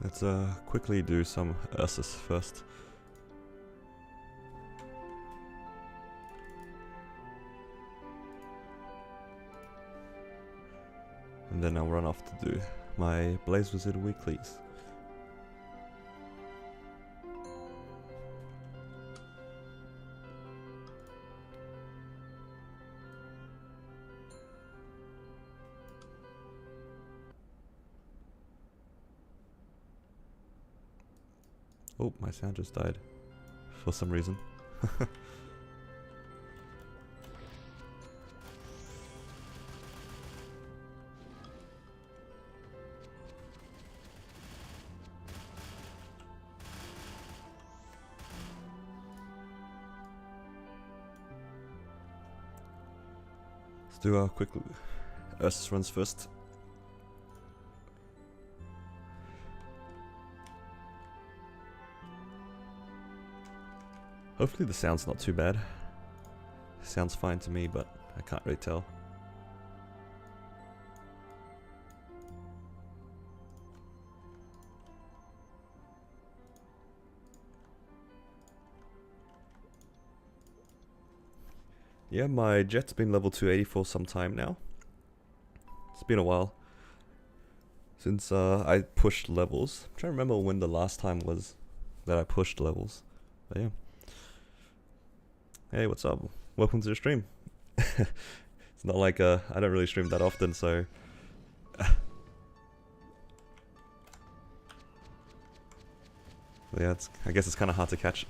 Let's quickly do some Ursus first. And then I'll run off to do my Blaze Wizard Weeklies. Oh, my sound just died for some reason. Let's do our quick Ursus runs first. Hopefully the sound's not too bad. Sounds fine to me, but I can't really tell. Yeah, my Jett's been level 284 some time now. It's been a while since I pushed levels. I'm trying to remember when the last time was that I pushed levels. But yeah. Hey, what's up? Welcome to the stream. It's not like I don't really stream that often, so yeah, I guess it's kind of hard to catch.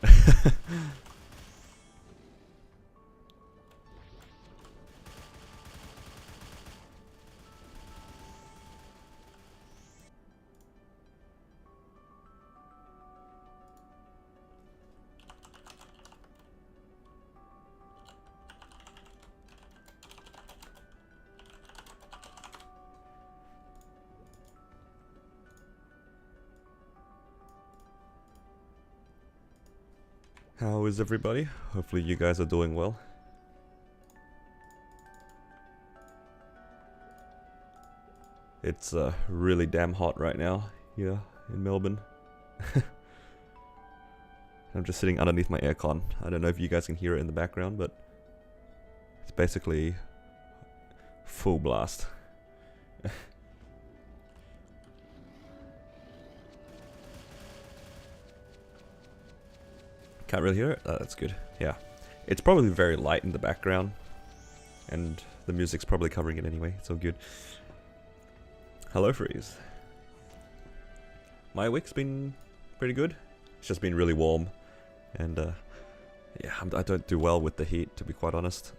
How is everybody? Hopefully you guys are doing well. It's really damn hot right now here in Melbourne. I'm just sitting underneath my aircon. I don't know if you guys can hear it in the background, but it's basically full blast. Can't really hear it? That's good. Yeah. It's probably very light in the background, and the music's probably covering it anyway. It's all good. Hello, Freeze. My week's been pretty good. It's just been really warm, and yeah, I don't do well with the heat, to be quite honest.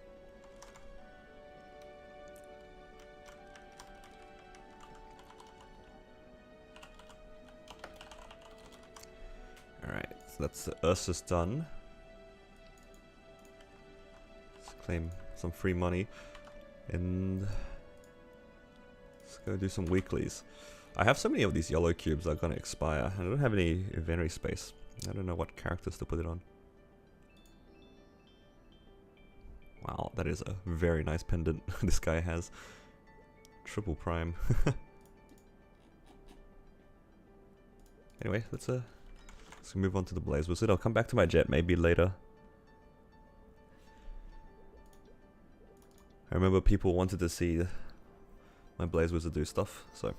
Alright, so that's the Ursus done. Let's claim some free money, and let's go do some weeklies. I have so many of these yellow cubes that are going to expire. I don't have any inventory space. I don't know what characters to put it on. Wow, that is a very nice pendant this guy has. Triple prime. Anyway, let's move on to the Blaze Wizard. I'll come back to my Jett maybe later. I remember people wanted to see my Blaze Wizard do stuff, so.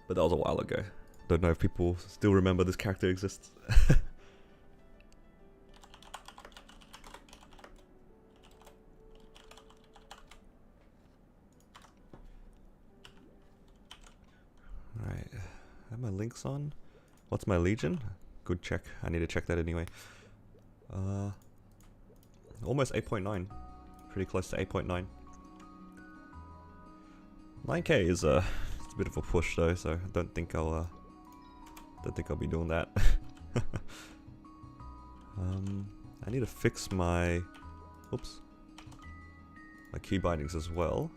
But that was a while ago. Don't know if people still remember this character exists. Alright, have my links on. What's my Legion? Good check. I need to check that anyway. Almost 8.9. Pretty close to 8.9. 9k is it's a bit of a push though, so I don't think I'll be doing that. I need to fix my my key bindings as well,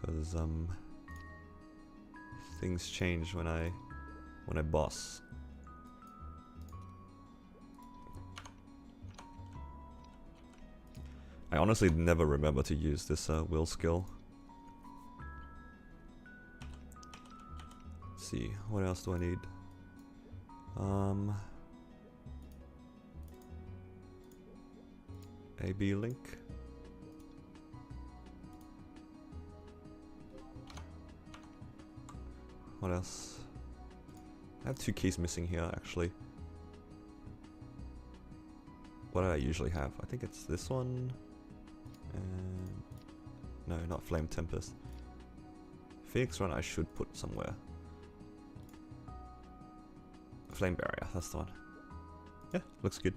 because things change when I boss. I honestly never remember to use this will skill. Let's see, what else do I need? AB link. What else? I have 2 keys missing here actually. What do I usually have? I think it's this one. And no, not Flame Tempest. Phoenix Run I should put somewhere. Flame Barrier, that's the one. Yeah, looks good.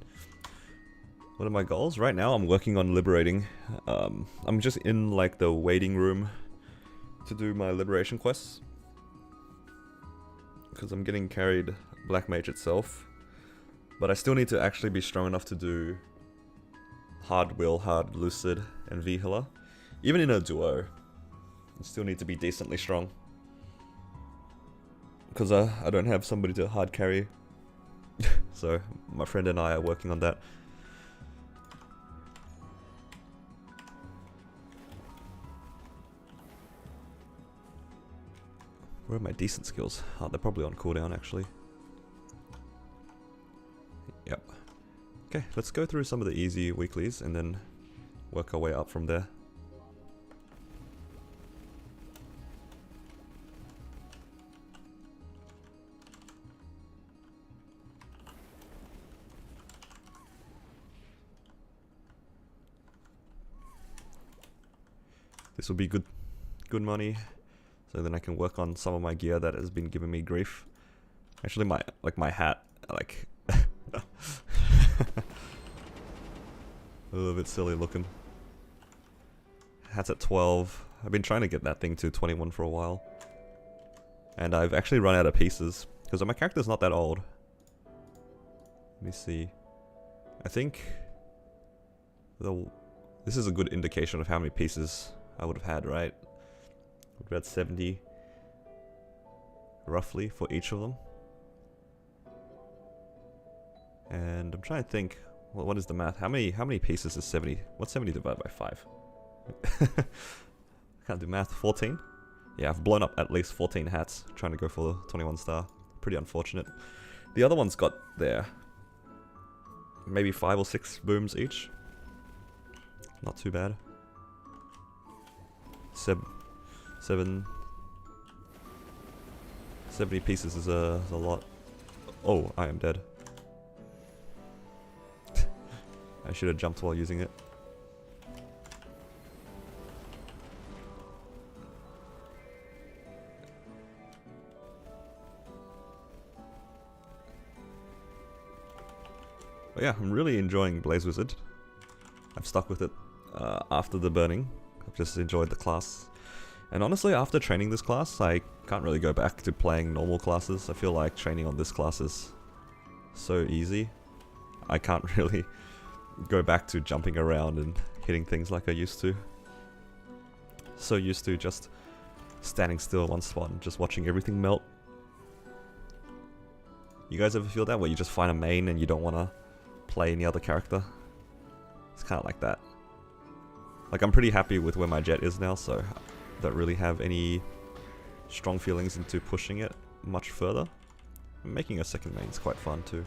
What are my goals? Right now I'm working on liberating. I'm just in like the waiting room to do my liberation quests. Because I'm getting carried Black Mage itself. But I still need to actually be strong enough to do Hard Will, Hard Lucid, and V-Healer. Even in a duo, I still need to be decently strong. Because I don't have somebody to hard carry. So my friend and I are working on that. Where are my decent skills? Oh, they're probably on cooldown actually. Yep. Okay, let's go through some of the easy weeklies and then work our way up from there. This will be good money, so then I can work on some of my gear that has been giving me grief. Actually, my hat, like a little bit silly looking. Hat's at 12. I've been trying to get that thing to 21 for a while, and I've actually run out of pieces because my character's not that old. Let me see. I think this is a good indication of how many pieces I would have had, right? Would have had 70 roughly for each of them. And I'm trying to think, well, what is the math? How many pieces is 70? What's 70 divided by 5? I can't do math. 14? Yeah, I've blown up at least 14 hats trying to go for the 21 star. Pretty unfortunate. The other ones got there. Maybe 5 or 6 booms each. Not too bad. 70 pieces is a lot. Oh, I am dead. I should have jumped while using it. But yeah, I'm really enjoying Blaze Wizard. I've stuck with it after the burning. I've just enjoyed the class. And honestly, after training this class, I can't really go back to playing normal classes. I feel like training on this class is so easy. I can't really go back to jumping around and hitting things like I used to. So used to just standing still in one spot and just watching everything melt. You guys ever feel that, where you just find a main and you don't want to play any other character? It's kind of like that. Like, I'm pretty happy with where my Jett is now, so I don't really have any strong feelings into pushing it much further. Making a second main is quite fun too.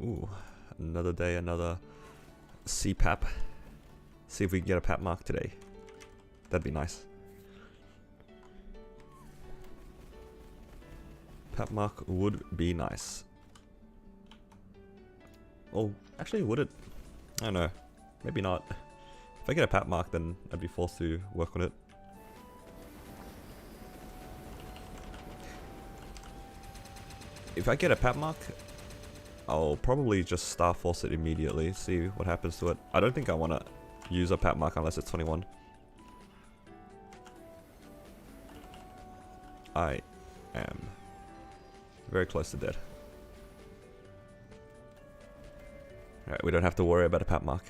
Ooh, another day, another CPAP. See if we can get a PAP mark today. That'd be nice. PAP mark would be nice. Oh, actually, would it? I don't know. Maybe not. If I get a PAP mark, then I'd be forced to work on it. If I get a PAP mark, I'll probably just Star Force it immediately, see what happens to it. I don't think I want to use a PAP mark unless it's 21. I am very close to dead. Alright, we don't have to worry about a pat mark.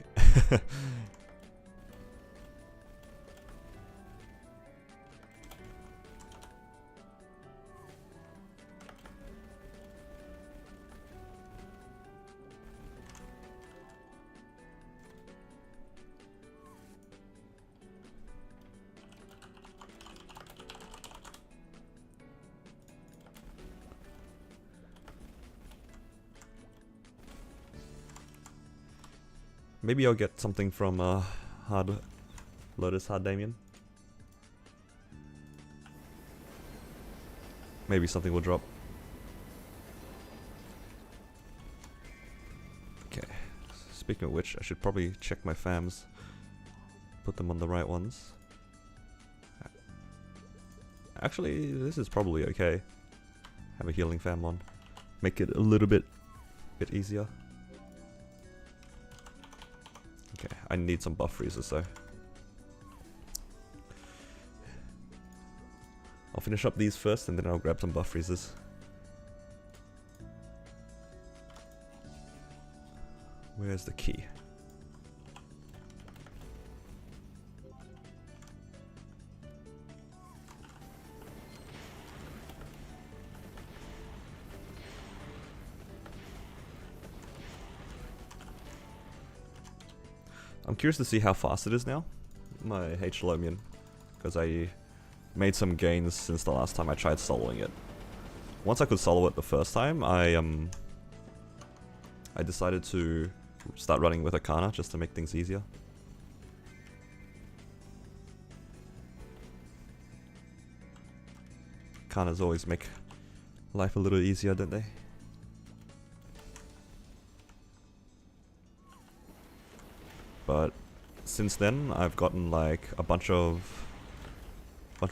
Maybe I'll get something from hard Lotus, hard Damien. Maybe something will drop. Okay. Speaking of which, I should probably check my fams. Put them on the right ones. Actually, this is probably okay. Have a healing fam on. Make it a little bit easier. Okay, I need some buff freezers though. I'll finish up these first and then I'll grab some buff freezers. Where's the key? I'm curious to see how fast it is now, my H-Lomian, because I made some gains since the last time I tried soloing it. Once I could solo it the first time, I decided to start running with Arcana just to make things easier. Arcanas always make life a little easier, don't they? But since then, I've gotten like a bunch of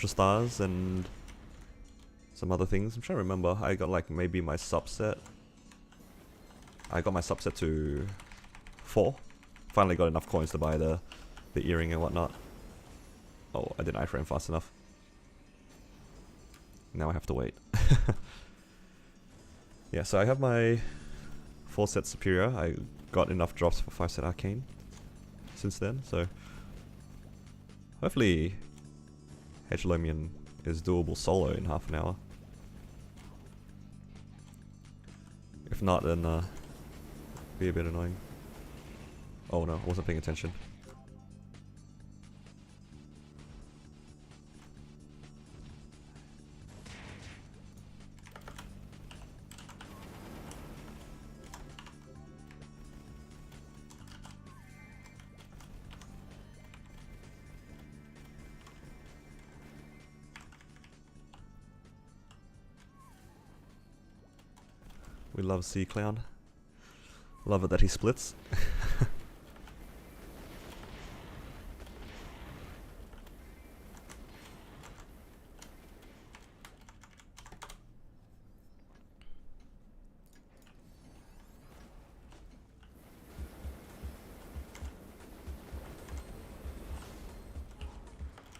stars and some other things. I'm trying to remember. I got like maybe my subset. I got my subset to 4. Finally got enough coins to buy the earring and whatnot. Oh, I didn't iframe fast enough. Now I have to wait. Yeah, so I have my 4 set superior. I got enough drops for 5 set arcane since then, so hopefully H-Lomian is doable solo in half an hour. If not, then be a bit annoying. Oh no, I wasn't paying attention. We love Sea Clown. Love it that he splits.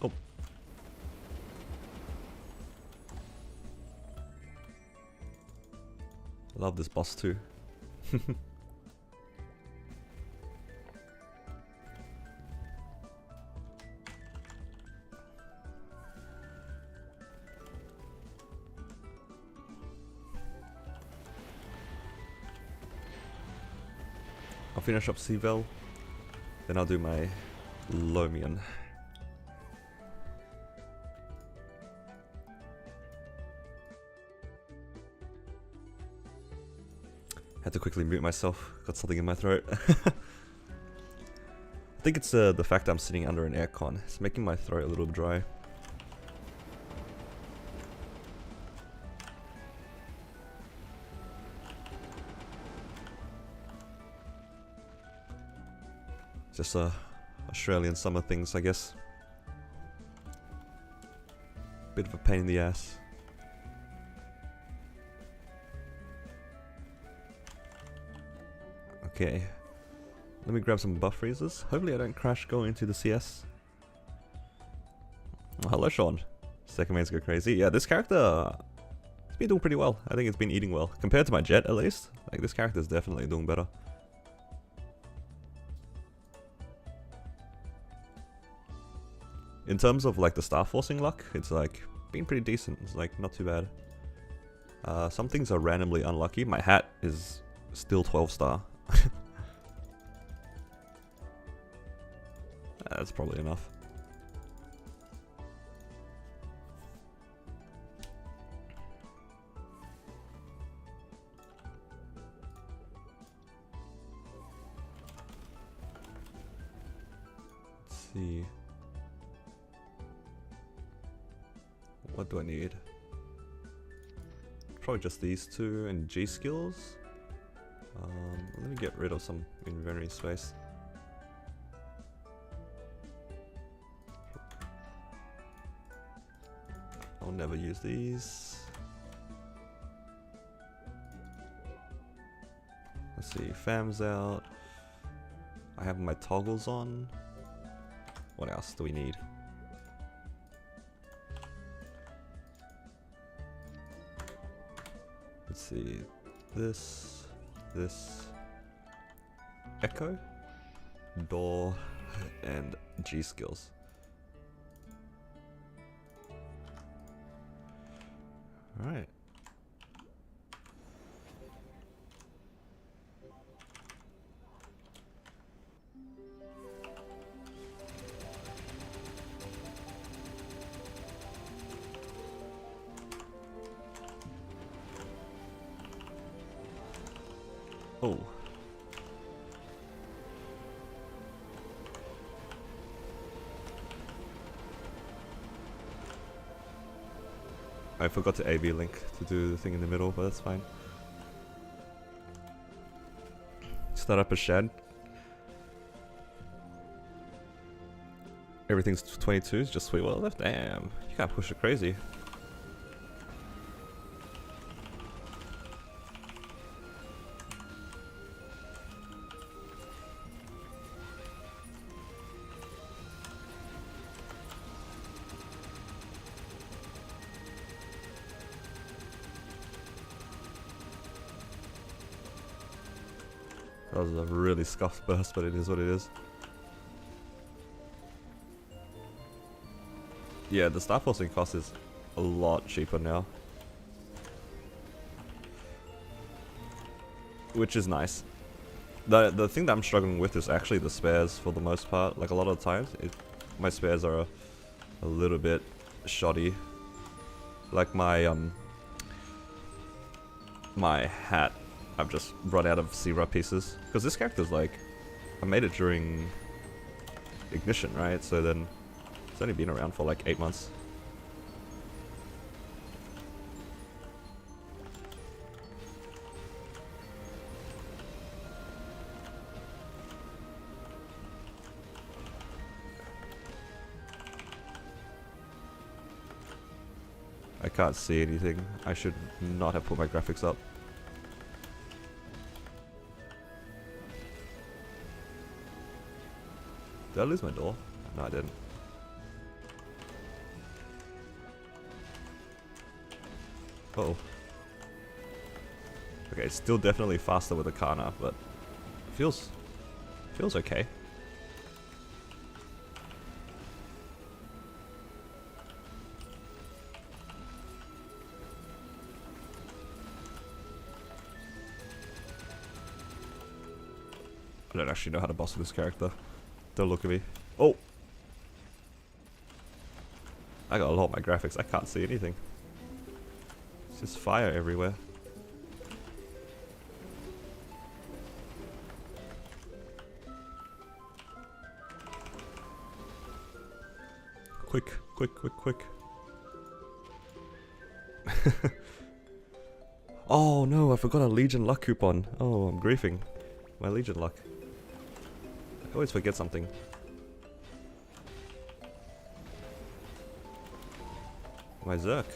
Oh. Love this boss too. I'll finish up Seavel, then I'll do my Lomian. Had to quickly mute myself, got something in my throat. I think it's the fact I'm sitting under an aircon. It's making my throat a little dry. Just Australian summer things, I guess. Bit of a pain in the ass. Okay, let me grab some buff freezers. Hopefully I don't crash going into the CS. Oh, hello Sean. Second mains go crazy. Yeah, this character, it's been doing pretty well. I think it's been eating well. Compared to my Jett, at least. Like, this character is definitely doing better. In terms of, like, the star forcing luck, it's, like, been pretty decent. It's, like, not too bad. Some things are randomly unlucky. My hat is still 12 star. That's probably enough. Let's see. What do I need? Probably just these two and G skills. Let me get rid of some inventory space. I'll never use these. Let's see, fam's out. I have my toggles on. What else do we need? Let's see, this, echo, door, and G skills. Alright. Oh. I forgot to AB link to do the thing in the middle, but that's fine. Start up a shed. Everything's 22s, just sweet well left. Damn, you can't push it crazy. That was a really scuffed burst, but it is what it is. Yeah, the star forcing cost is a lot cheaper now. Which is nice. The thing that I'm struggling with is actually the spares for the most part. Like a lot of the times, my spares are a little bit shoddy. Like my my hat, I've just run out of Zero pieces. Because this character's like, I made it during Ignition, right? So then, it's only been around for like 8 months. I can't see anything. I should not have put my graphics up. Did I lose my door? No, I didn't. Uh oh. Okay, it's still definitely faster with a Kana, but it feels okay. I don't actually know how to boss with this character. Don't look at me. Oh! I got a lot of my graphics. I can't see anything. It's just fire everywhere. Quick, quick, quick, quick. Oh no, I forgot a Legion luck coupon. Oh, I'm griefing. My Legion luck. I always forget something. My Zerk.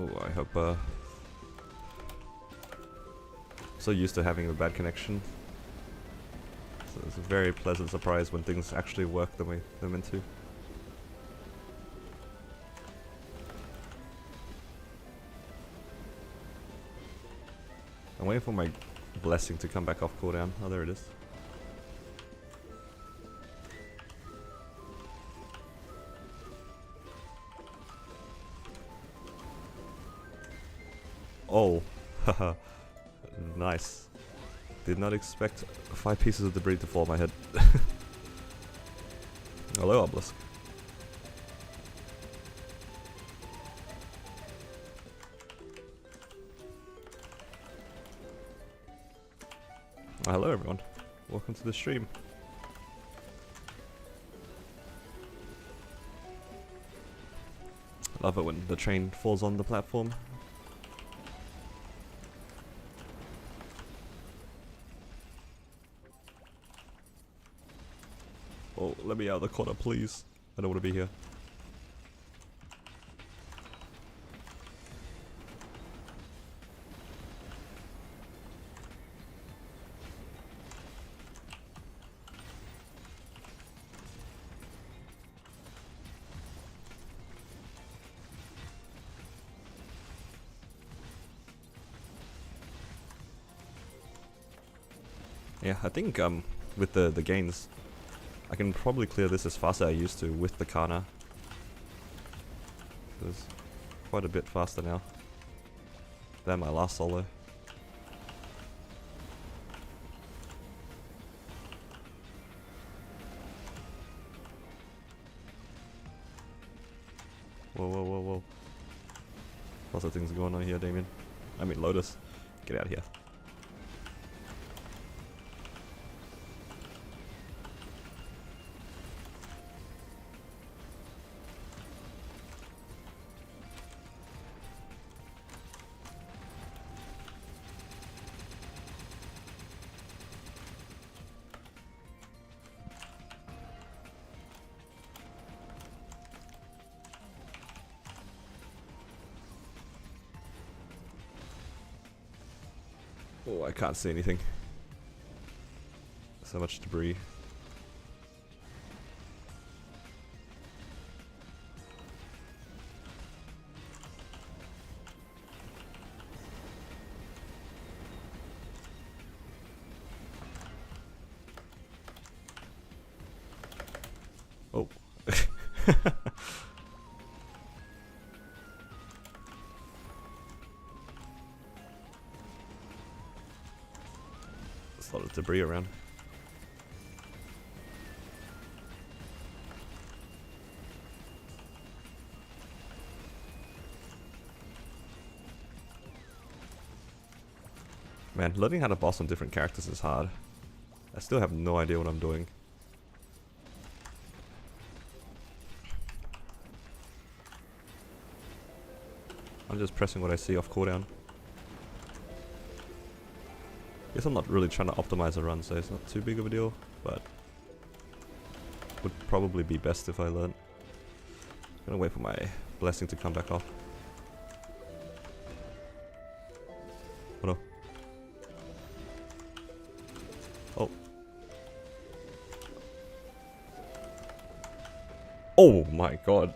Oh, I hope, so used to having a bad connection. So it's a very pleasant surprise when things actually work the way they're meant to. I'm waiting for my blessing to come back off cooldown. Oh, there it is. Oh, haha. Nice. Did not expect 5 pieces of debris to fall on my head. Hello, Obelisk. Hello, everyone. Welcome to the stream. Love it when the train falls on the platform. Oh, let me out of the corner, please. I don't want to be here. Yeah, I think with the gains, I can probably clear this as fast as I used to with the Kana. It's quite a bit faster now than my last solo. Whoa, whoa, whoa, whoa. Lots of things going on here, Damien. I mean, Lotus. Get out of here. Oh, I can't see anything. So much debris. Oh. There's a lot of debris around. Man, learning how to boss on different characters is hard. I still have no idea what I'm doing. I'm just pressing what I see off cooldown. Guess I'm not really trying to optimize a run, so it's not too big of a deal, but would probably be best if I learned. Gonna wait for my blessing to come back off. Oh no. Oh. Oh my god.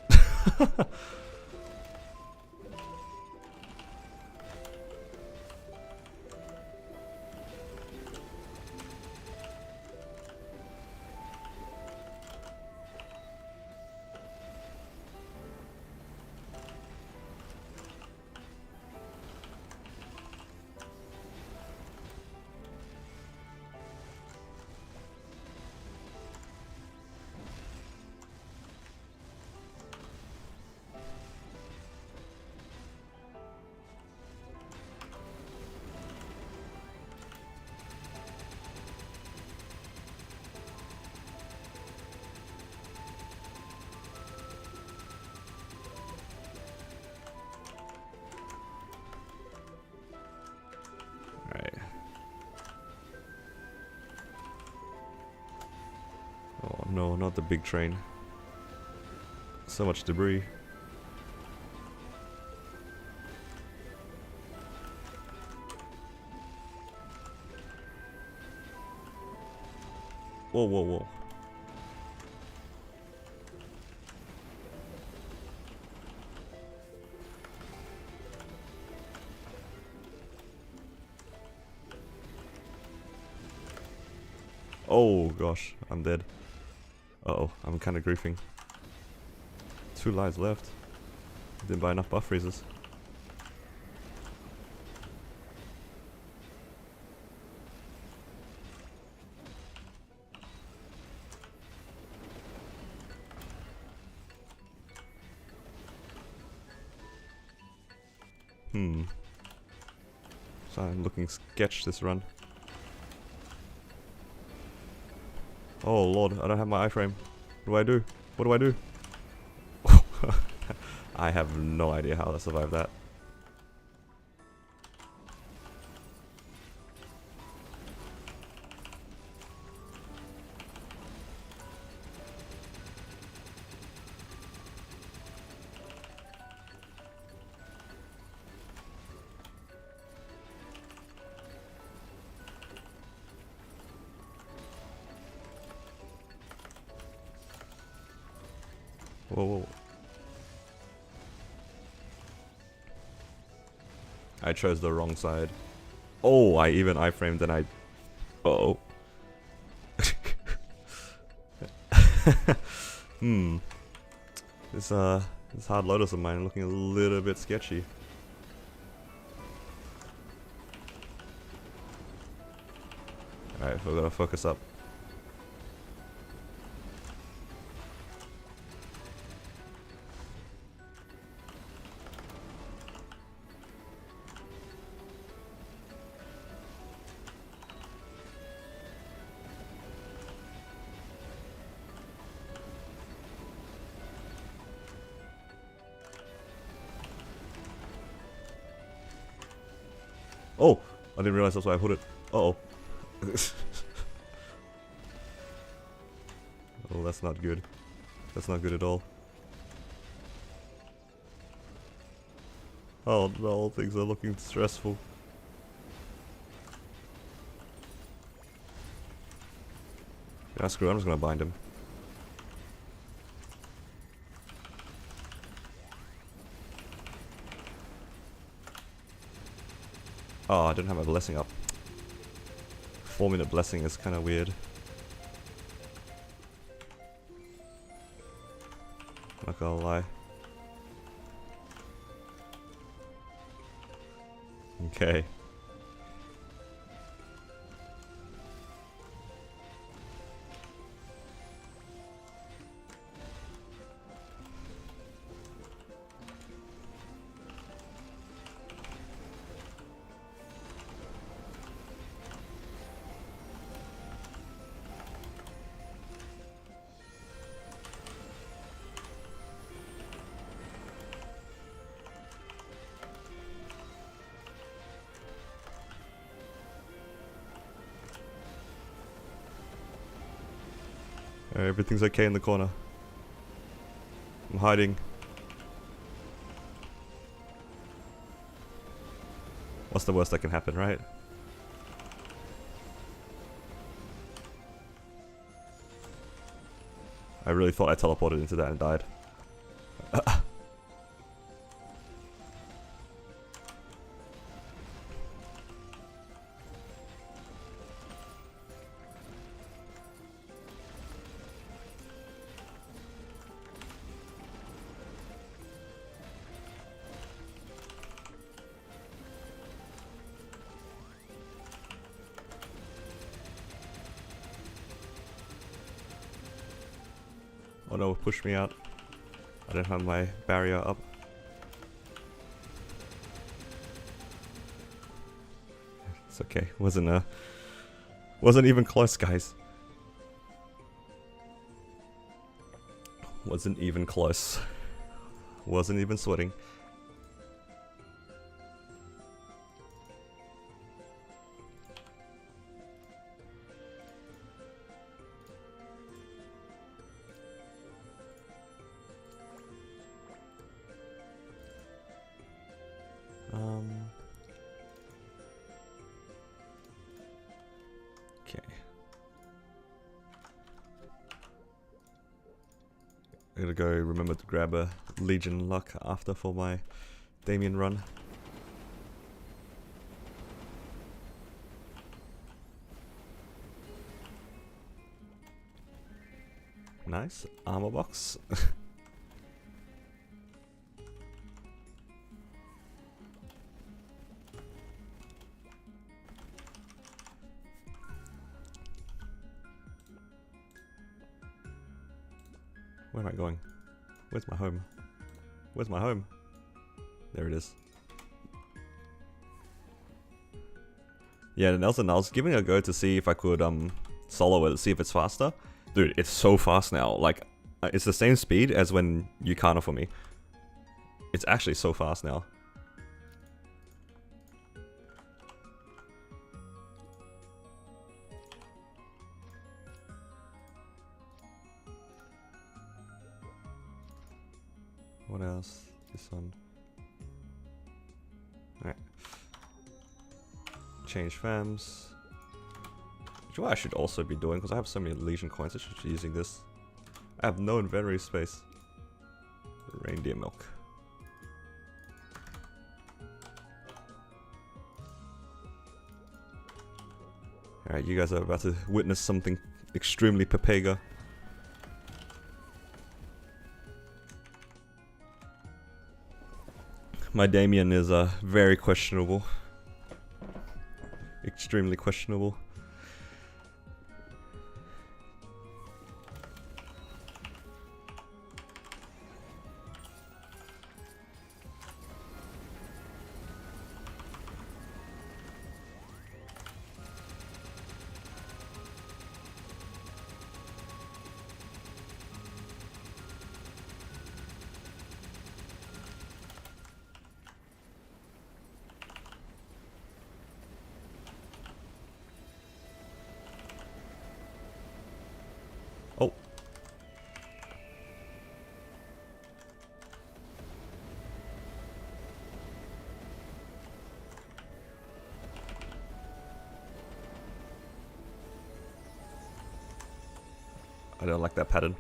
Oh no, not the big train. So much debris. Whoa, whoa, whoa. Oh gosh, I'm dead. Uh-oh, I'm kind of griefing. 2 lives left. Didn't buy enough buff freezes. So I'm looking sketch this run. Oh lord, I don't have my iframe. What do I do? What do I do? I have no idea how to survive that. Whoa, whoa. I chose the wrong side. Oh, I even iframed and I... Uh-oh. This hard Lotus of mine looking a little bit sketchy. Alright, we're gonna focus up. Oh! I didn't realize that's why I put it. Uh-oh. Oh, that's not good. That's not good at all. Oh no, things are looking stressful. Yeah, screw it, I'm just gonna bind him. Oh, I didn't have my blessing up. 4-minute blessing is kinda weird. Not gonna lie. Okay. Everything's okay in the corner. I'm hiding. What's the worst that can happen, right? I really thought I teleported into that and died. Oh no, push me out. I don't have my barrier up. It's okay. Wasn't even close, guys. Wasn't even close. Wasn't even sweating. Okay. gonna go remember to grab a Legion luck after for my Damien run. Nice armor box. Where am I going? Where's my home? Where's my home? There it is. Yeah, Nelson, I was giving it a go to see if I could solo it, see if it's faster. Dude, it's so fast now. Like, it's the same speed as when you can't for me. It's actually so fast now. What else? This one. Alright. Change fams. Which what I should also be doing, because I have so many Legion coins, I should be using this. I have no inventory space. Reindeer milk. Alright, you guys are about to witness something extremely Pepega. My Damien is very questionable. Extremely questionable. Oh. I don't like that pattern.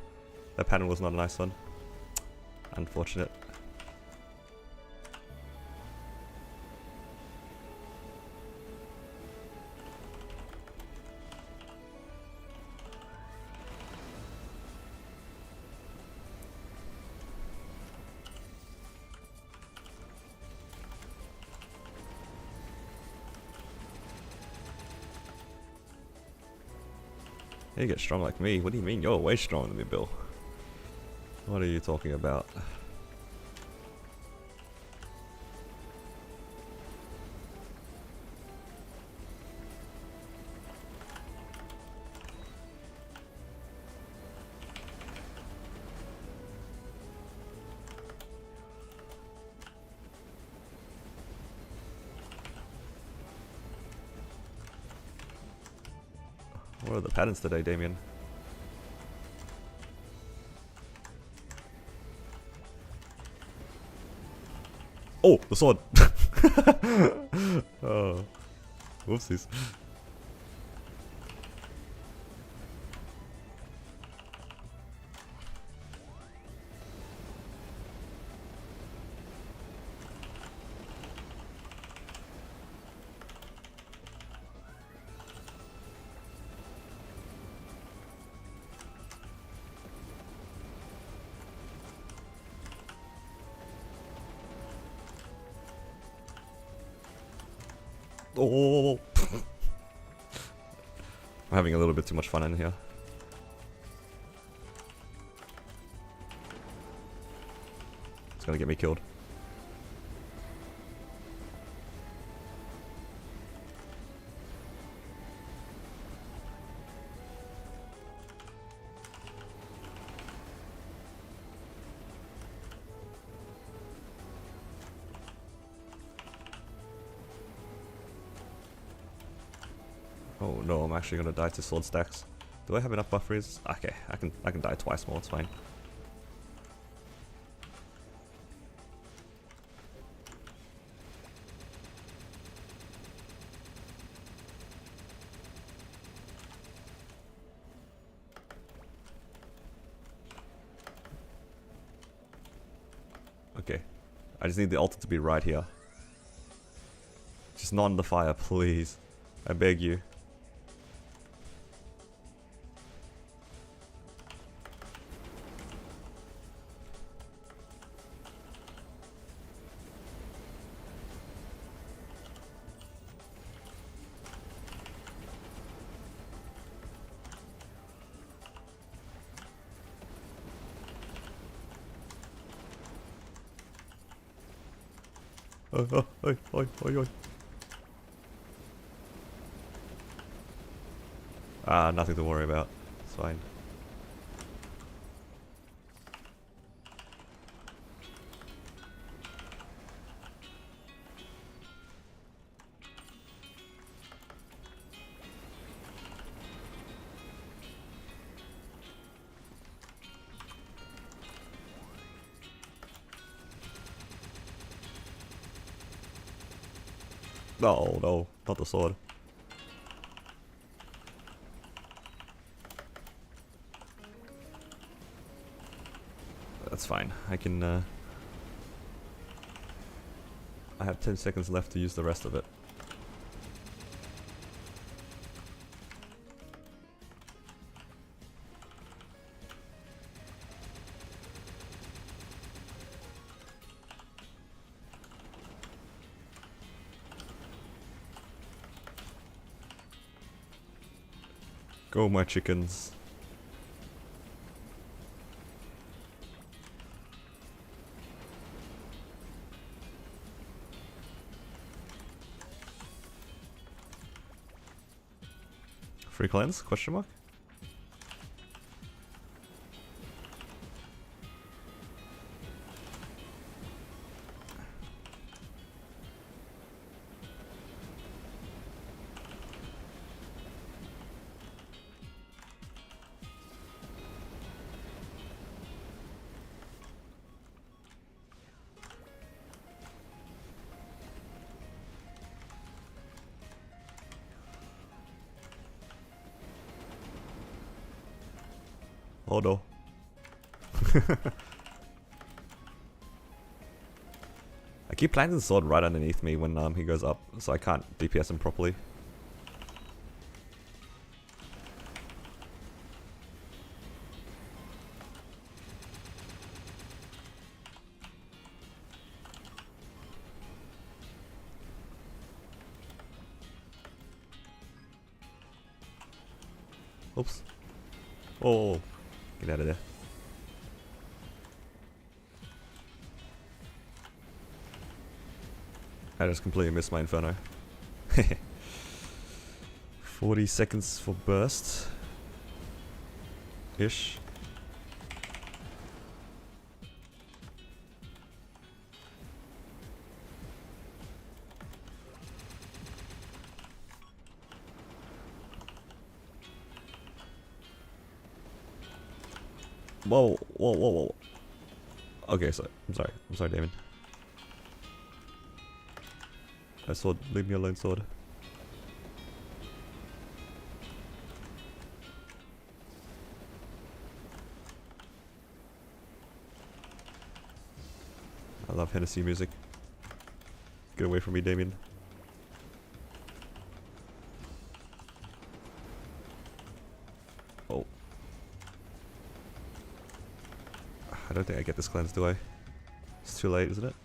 That pattern was not a nice one. Unfortunate. You get strong like me. What do you mean? You're way stronger than me, Bill. What are you talking about? What are the patterns today, Damien? Oh, the sword! Oh, whoopsies. Oh, I'm having a little bit too much fun in here. It's gonna get me killed. Oh no, I'm actually gonna die to sword stacks. Do I have enough buffers? Okay, I can die twice more, it's fine. Okay. I just need the altar to be right here. Just not in the fire, please. I beg you. Oh, oi, oi, oi, oi. Ah, nothing to worry about. It's fine. No, no, not the sword. That's fine. I can, I have 10 seconds left to use the rest of it. Go, my chickens. Free cleanse? Question mark? Oh no. I keep planting the sword right underneath me when he goes up, so I can't DPS him properly. Oops. Oh, get out of there. I just completely missed my inferno. 40 seconds for burst. Ish. Whoa, whoa, whoa, whoa. Okay, so I'm sorry, Damien. Sword, leave me alone, sword. I love Hennessy music. Get away from me, Damien. Oh. I don't think I get this cleanse, do I? It's too late, isn't it?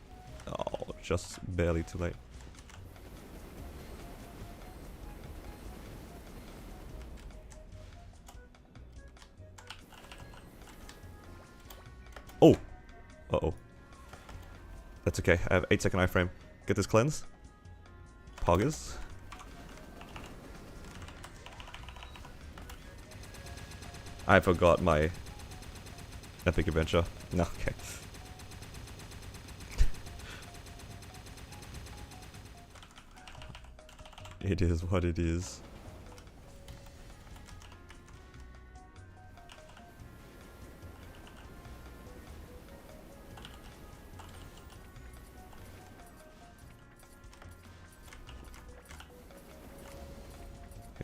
Oh, just barely too late. Oh! Uh-oh. That's okay. I have 8-second iframe. Get this cleanse. Poggers. I forgot my epic adventure. No, okay. It is what it is.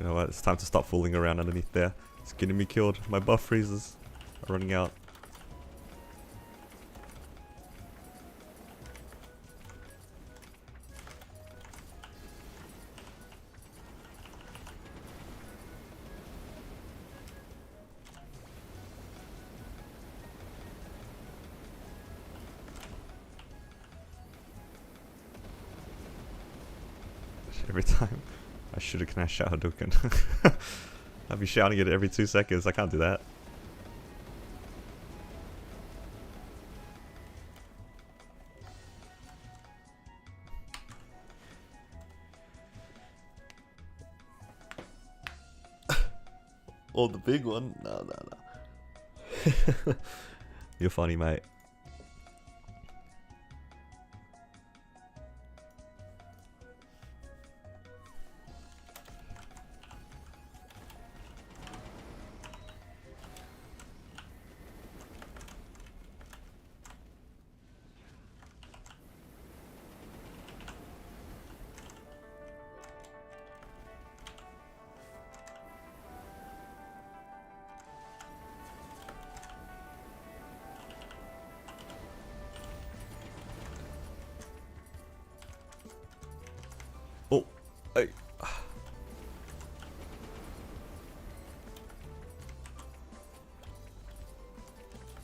You know what, it's time to stop fooling around underneath there. It's getting me killed. My buff freezes are running out. every time I shoot a can I shout Hadouken. I'd be shouting it every 2 seconds. I can't do that. Oh, the big one? No. You're funny, mate. Oh, hey.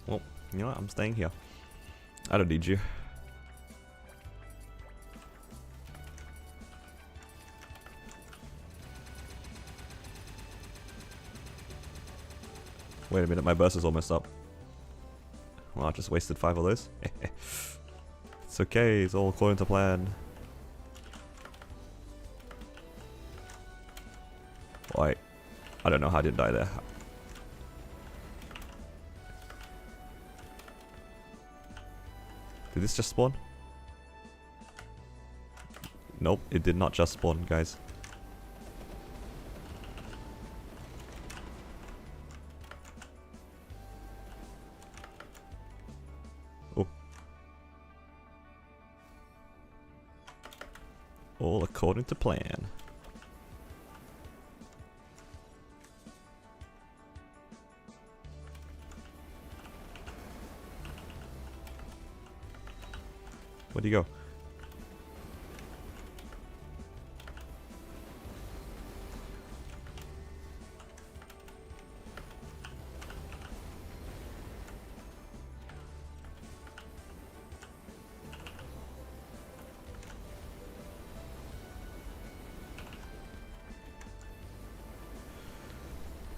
Well, you know what? I'm staying here. I don't need you. Wait a minute, my burst is almost up. Well, I just wasted 5 of those. It's okay, it's all according to plan. Wait, I don't know how I didn't die there. Did this just spawn? Nope, it did not just spawn, guys. Oh. All according to plan. Where'd he go?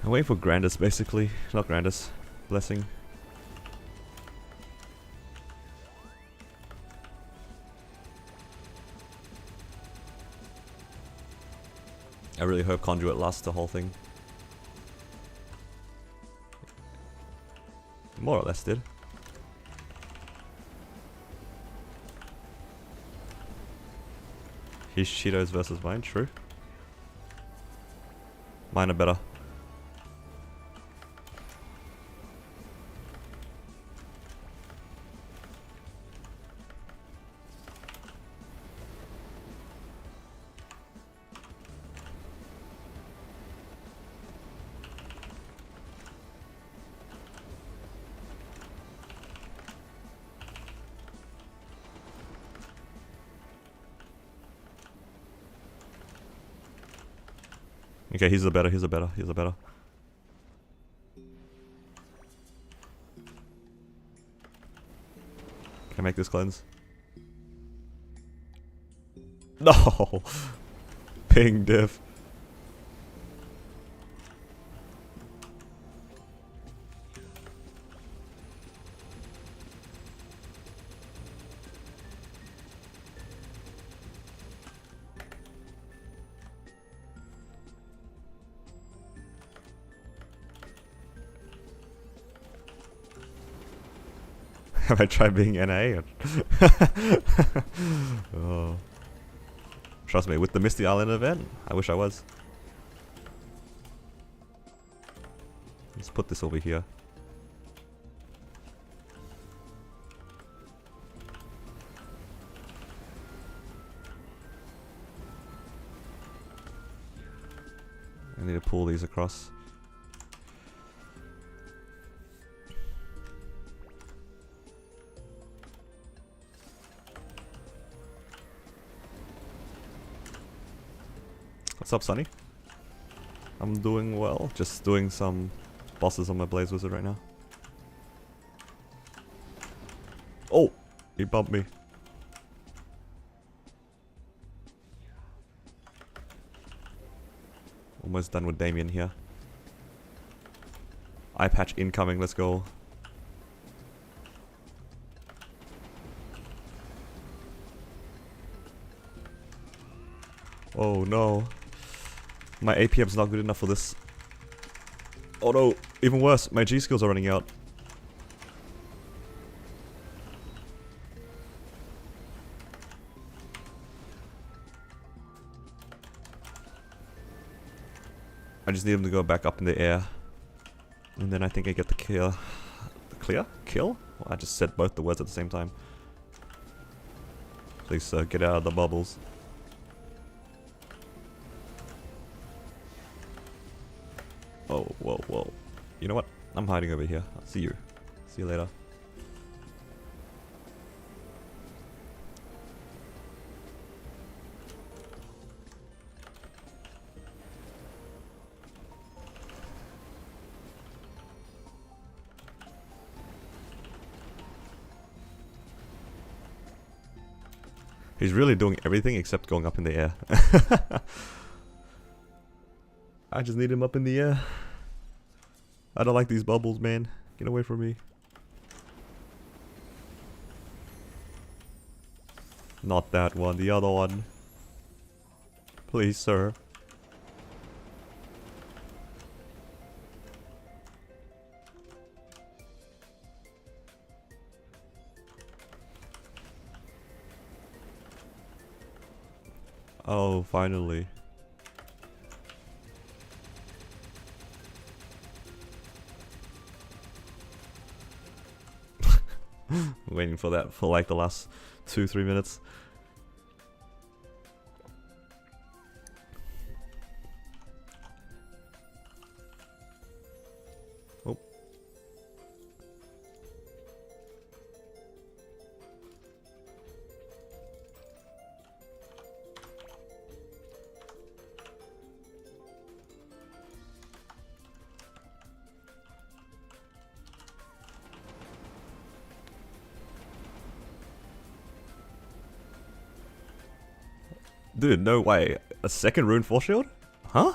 I'm waiting for Grandis, basically. Not Grandis. Blessing. I really hope Conduit lasts the whole thing. More or less did. His Cheetos versus mine, true. Mine are better. Okay, he's the better, he's the better, he's the better. Can I make this cleanse? No! Ping diff. Have I tried being NA? Oh. Trust me, with the Misty Island event, I wish I was. Let's put this over here. I need to pull these across. What's up, Sonny? I'm doing well. Just doing some bosses on my Blaze Wizard right now. Oh! He bumped me. Almost done with Damien here. Eye patch incoming, let's go. Oh no. My APM's not good enough for this. Oh no, even worse, my G skills are running out. I just need him to go back up in the air. And then I think I get the kill. The clear? Kill? Well, I just said both the words at the same time. Please, sir, get out of the bubbles. Oh, whoa, whoa. You know what? I'm hiding over here. I'll see you. See you later. He's really doing everything except going up in the air. I just need him up in the air. I don't like these bubbles, man. Get away from me. Not that one, the other one. Please, sir. Oh, finally. Waiting for that for like the last 2-3 minutes. Oh. Dude, no way. A second rune force shield? Huh?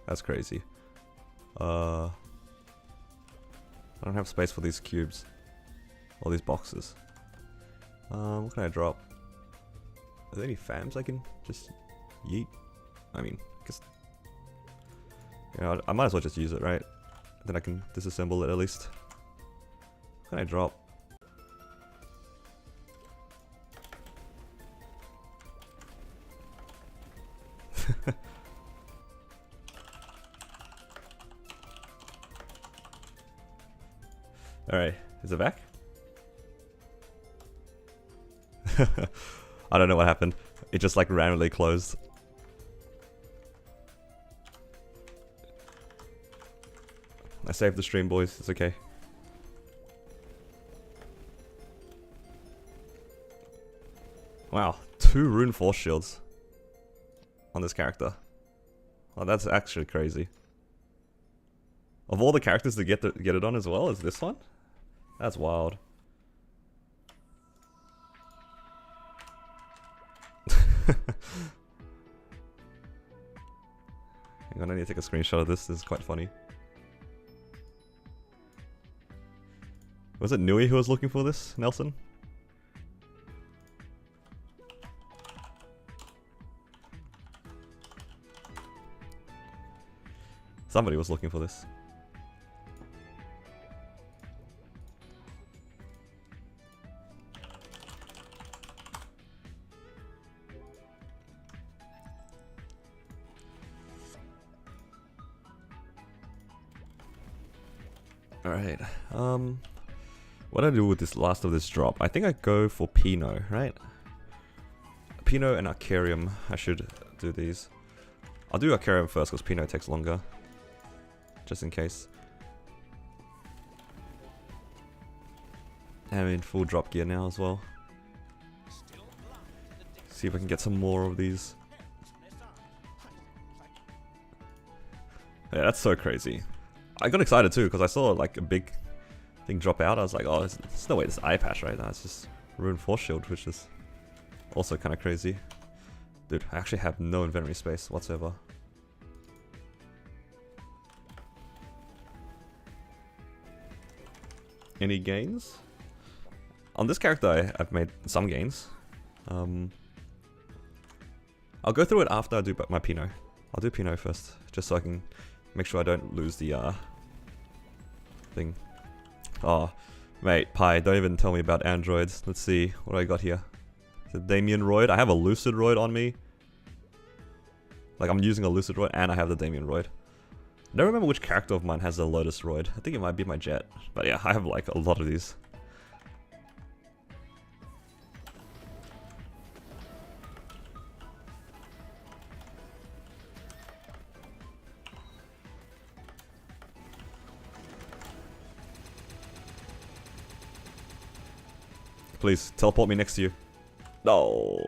That's crazy. I don't have space for these cubes. All these boxes. What can I drop? Are there any fams I can just yeet? I mean, guess... Yeah, I might as well just use it, right? Then I can disassemble it at least. What can I drop? Alright, is it back? I don't know what happened. It just like randomly closed. I saved the stream, boys. It's okay. Wow, 2 rune force shields on this character. Well, that's actually crazy. Of all the characters to get it on as well as this one? That's wild. Hang on, I need to take a screenshot of this. This is quite funny. Was it Nui who was looking for this, Nelson? Somebody was looking for this. Alright, what do I do with this last of this drop? I think I go for Pinot, right? Pinot and Arcarium, I should do these. I'll do Arcarium first because Pinot takes longer. Just in case. I'm in full drop gear now as well. See if I can get some more of these. Yeah, that's so crazy. I got excited too because I saw like a big thing drop out. I was like, oh, there's no way this eye patch, right? No, it's just Rune Force Shield, which is also kind of crazy. Dude, I actually have no inventory space whatsoever. Any gains? On this character, I've made some gains. I'll go through it after I do my Pinot. I'll do Pinot first, just so I can make sure I don't lose the thing. Oh, mate, Pi, don't even tell me about androids. Let's see, what do I got here? Is it Damien Roid? I have a Lucid Roid on me. Like, I'm using a Lucid Roid and I have the Damien Roid. I don't remember which character of mine has the Lotus Roid. I think it might be my Jett. But yeah, I have like a lot of these. Please, teleport me next to you. No.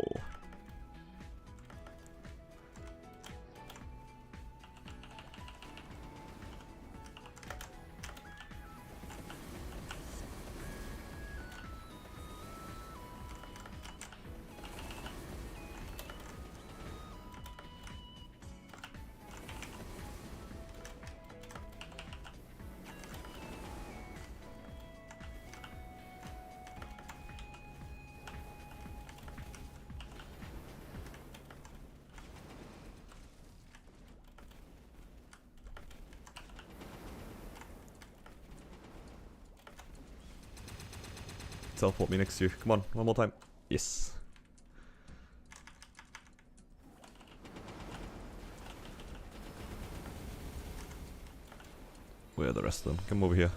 Teleport me next to you. Come on, one more time. Yes. Where are the rest of them? Come over here.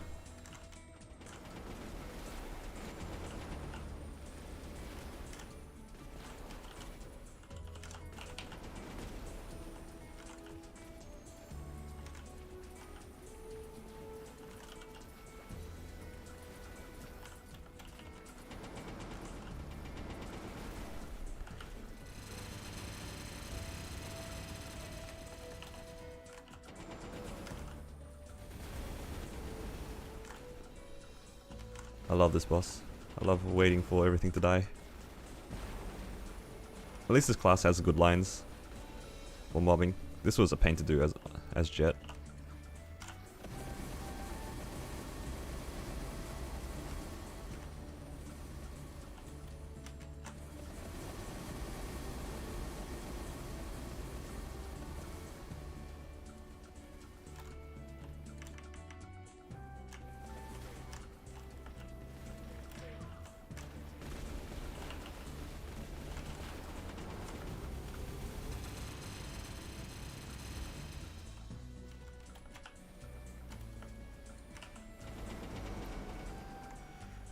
I love this boss. I love waiting for everything to die. At least this class has good lines for mobbing. This was a pain to do as Jett.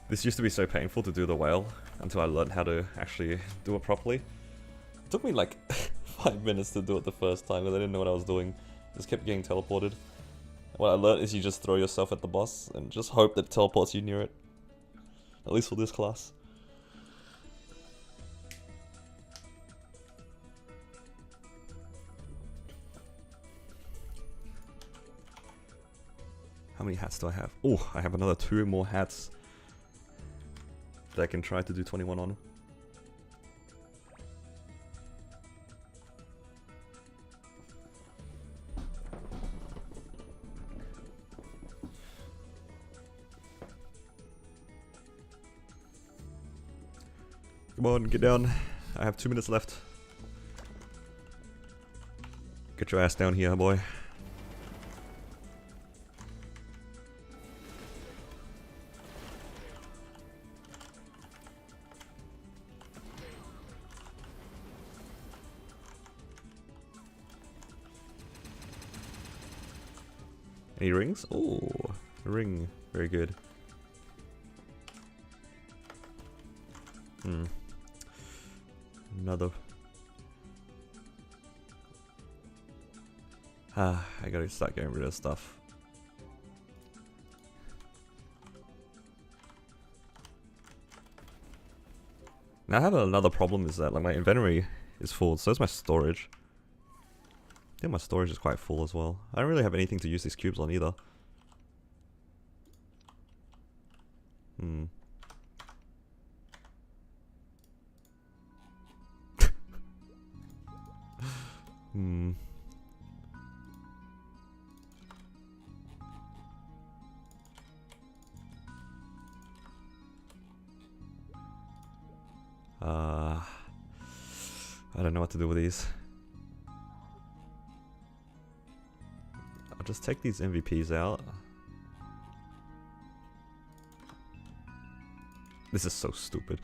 This used to be so painful to do the whale until I learned how to actually do it properly. It took me like 5 minutes to do it the first time because I didn't know what I was doing. Just kept getting teleported. What I learned is you just throw yourself at the boss and just hope that it teleports you near it. At least for this class. How many hats do I have? Oh, I have another 2 more hats that I can try to do 21 on. Come on, get down. I have 2 minutes left. Get your ass down here, boy. Any rings? Oh, a ring. Very good. Another. I gotta start getting rid of stuff. Now I have another problem is that like my inventory is full, so is my storage. I think my storage is quite full as well. I don't really have anything to use these cubes on either. I don't know what to do with these. I'll just take these MVPs out. This is so stupid.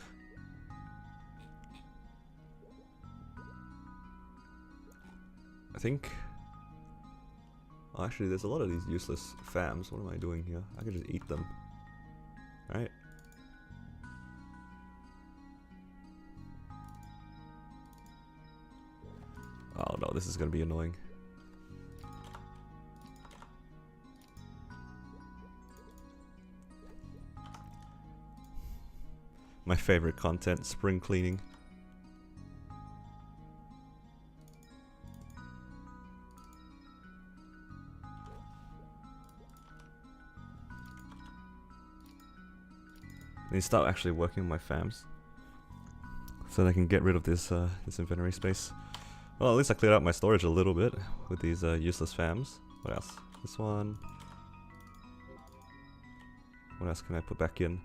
I think... Oh, actually, there's a lot of these useless fams. What am I doing here? I can just eat them. Right? Oh no, this is gonna be annoying. My favorite content, spring cleaning. I need to start actually working on my fams so that I can get rid of this this inventory space. Well, at least I cleared out my storage a little bit with these useless fams. What else? This one. What else can I put back in?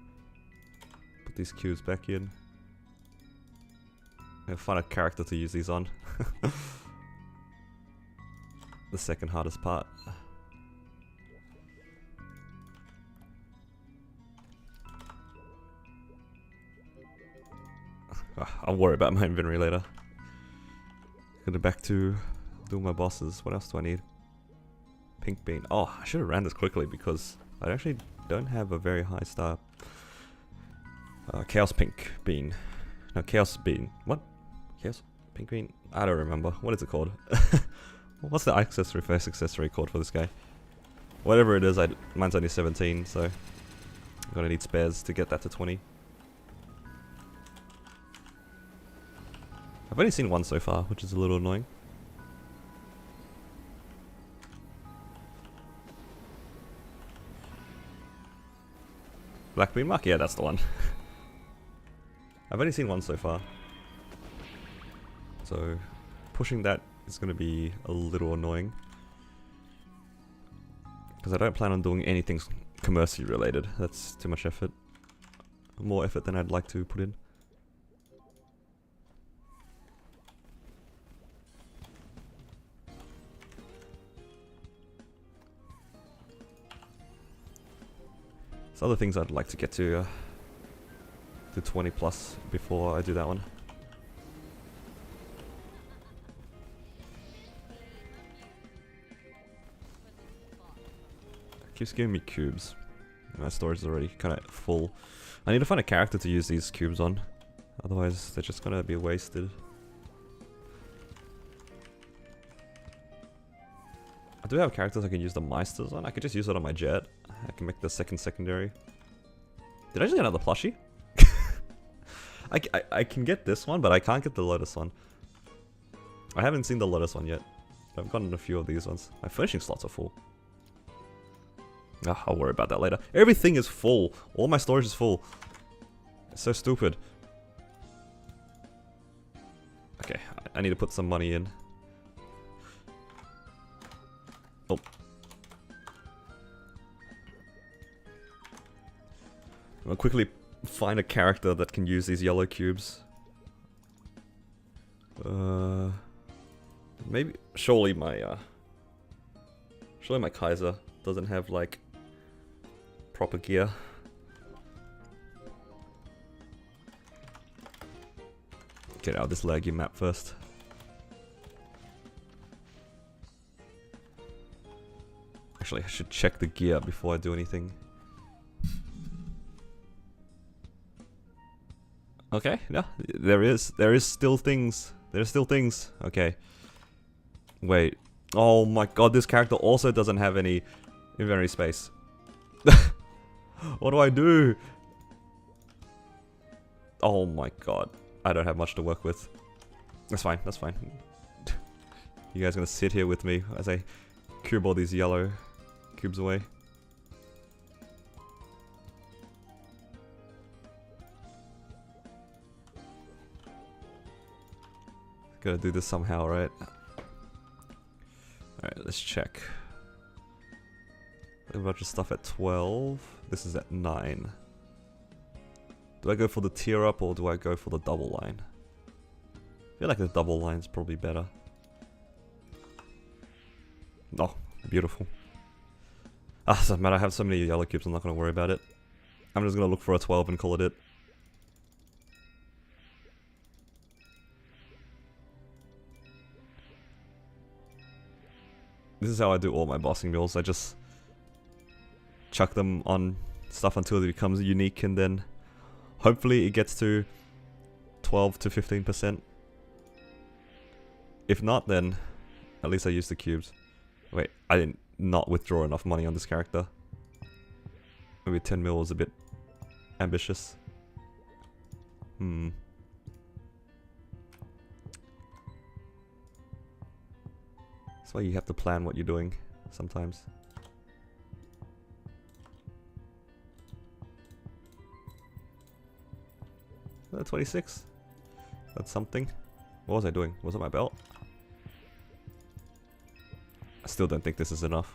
Put these cubes back in. I find a character to use these on. The second hardest part. I'll worry about my inventory later. Go back to doing my bosses. What else do I need? Pink bean. Oh, I should have ran this quickly because I actually don't have a very high star. Chaos pink bean. No, chaos bean. What? Chaos pink bean? I don't remember. What is it called? What's the accessory, first accessory called for this guy? Whatever it is, mine's only 17, so I'm gonna need spares to get that to 20. I've only seen one so far, which is a little annoying. Black Bean Mark? Yeah, that's the one. I've only seen one so far. So, pushing that is going to be a little annoying. Because I don't plan on doing anything commercially related. That's too much effort. More effort than I'd like to put in. There's other things I'd like to get to 20 plus before I do that one. It keeps giving me cubes. My storage is already kind of full. I need to find a character to use these cubes on. Otherwise, they're just gonna be wasted. I do have characters I can use the Meisters on. I could just use it on my Jett. I can make the second secondary. Did I just get another plushie? I can get this one, but I can't get the Lotus one. I haven't seen the Lotus one yet. I've gotten a few of these ones. My finishing slots are full. I'll worry about that later. Everything is full. All my storage is full. It's so stupid. Okay, I need to put some money in. Oh. I'll quickly find a character that can use these yellow cubes. Maybe surely my Kaiser doesn't have like proper gear. Get out of this laggy map first. Actually, I should check the gear before I do anything. Okay, yeah, there is still things. There's still things. Okay. Wait. Oh my god, this character also doesn't have any inventory space. What do I do? Oh my god. I don't have much to work with. That's fine, that's fine. You guys gonna sit here with me as I cube all these yellow cubes away. Gotta do this somehow, right? Alright, let's check. A bunch of stuff at 12. This is at 9. Do I go for the tier up or do I go for the double line? I feel like the double line is probably better. Oh, beautiful. Ah, doesn't matter, I have so many yellow cubes, I'm not going to worry about it. I'm just going to look for a 12 and call it. This is how I do all my bossing builds. I just chuck them on stuff until it becomes unique, and then hopefully it gets to 12 to 15%. If not, then at least I use the cubes. Wait, I didn't not withdraw enough money on this character. Maybe 10 mil was a bit ambitious. That's why you have to plan what you're doing sometimes. 26. That's something. What was I doing? Was it my belt? I still don't think this is enough.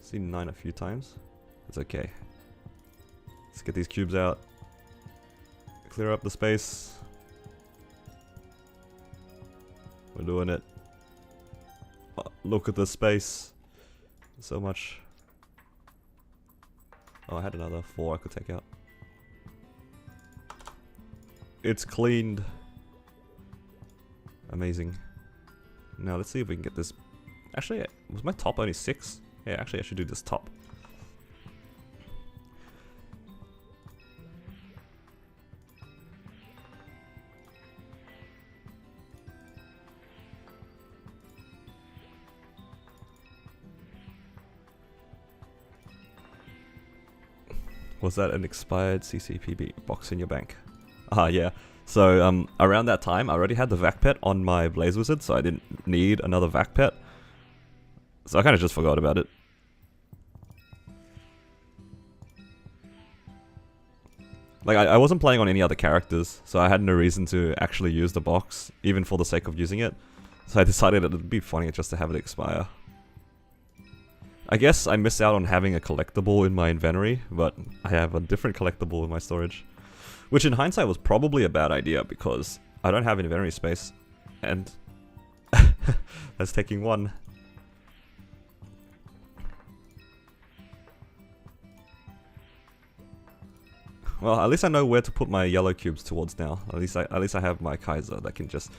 Seen 9 a few times. It's okay. Let's get these cubes out. Clear up the space. We're doing it. Oh, look at the space. So much. Oh, I had another 4 I could take out. It's cleaned. Amazing. Now let's see if we can get this. Actually, was my top only 6? Yeah, actually I should do this top. Was that an expired CCPB box in your bank? Ah, yeah. So, around that time, I already had the Vac Pet on my Blaze Wizard, so I didn't need another Vac Pet. So I kind of just forgot about it. Like, I wasn't playing on any other characters, so I had no reason to actually use the box, even for the sake of using it. So I decided it would be funny just to have it expire. I guess I missed out on having a collectible in my inventory, but I have a different collectible in my storage. Which in hindsight was probably a bad idea, because I don't have inventory space, and that's taking 1. Well, at least I know where to put my yellow cubes towards now. At least I have my Kaiser that can just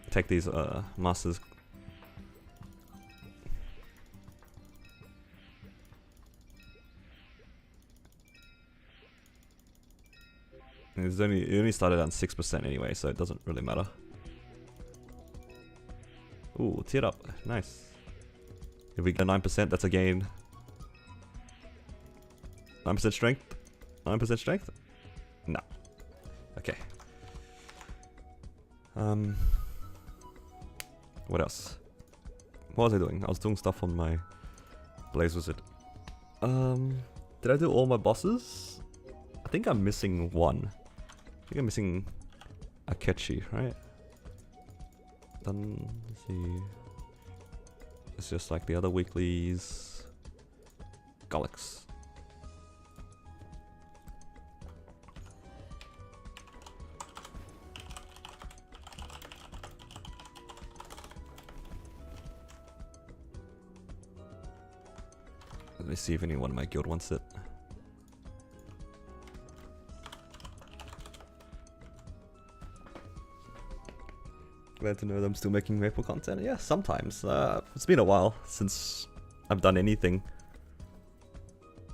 take these masters. And it only started on 6% anyway, so it doesn't really matter. Ooh, tiered up. Nice. If we get 9%, that's a gain. 9% strength? 9% strength? No. Okay. What else? What was I doing? I was doing stuff on my Blaze Wizard. Did I do all my bosses? I think I'm missing 1. I think I'm missing Akechi, right? Then, let's see. It's just like the other weeklies. Gollix. Let me see if anyone in my guild wants it. Glad to know that I'm still making Maple content. Yeah, sometimes. It's been a while since I've done anything.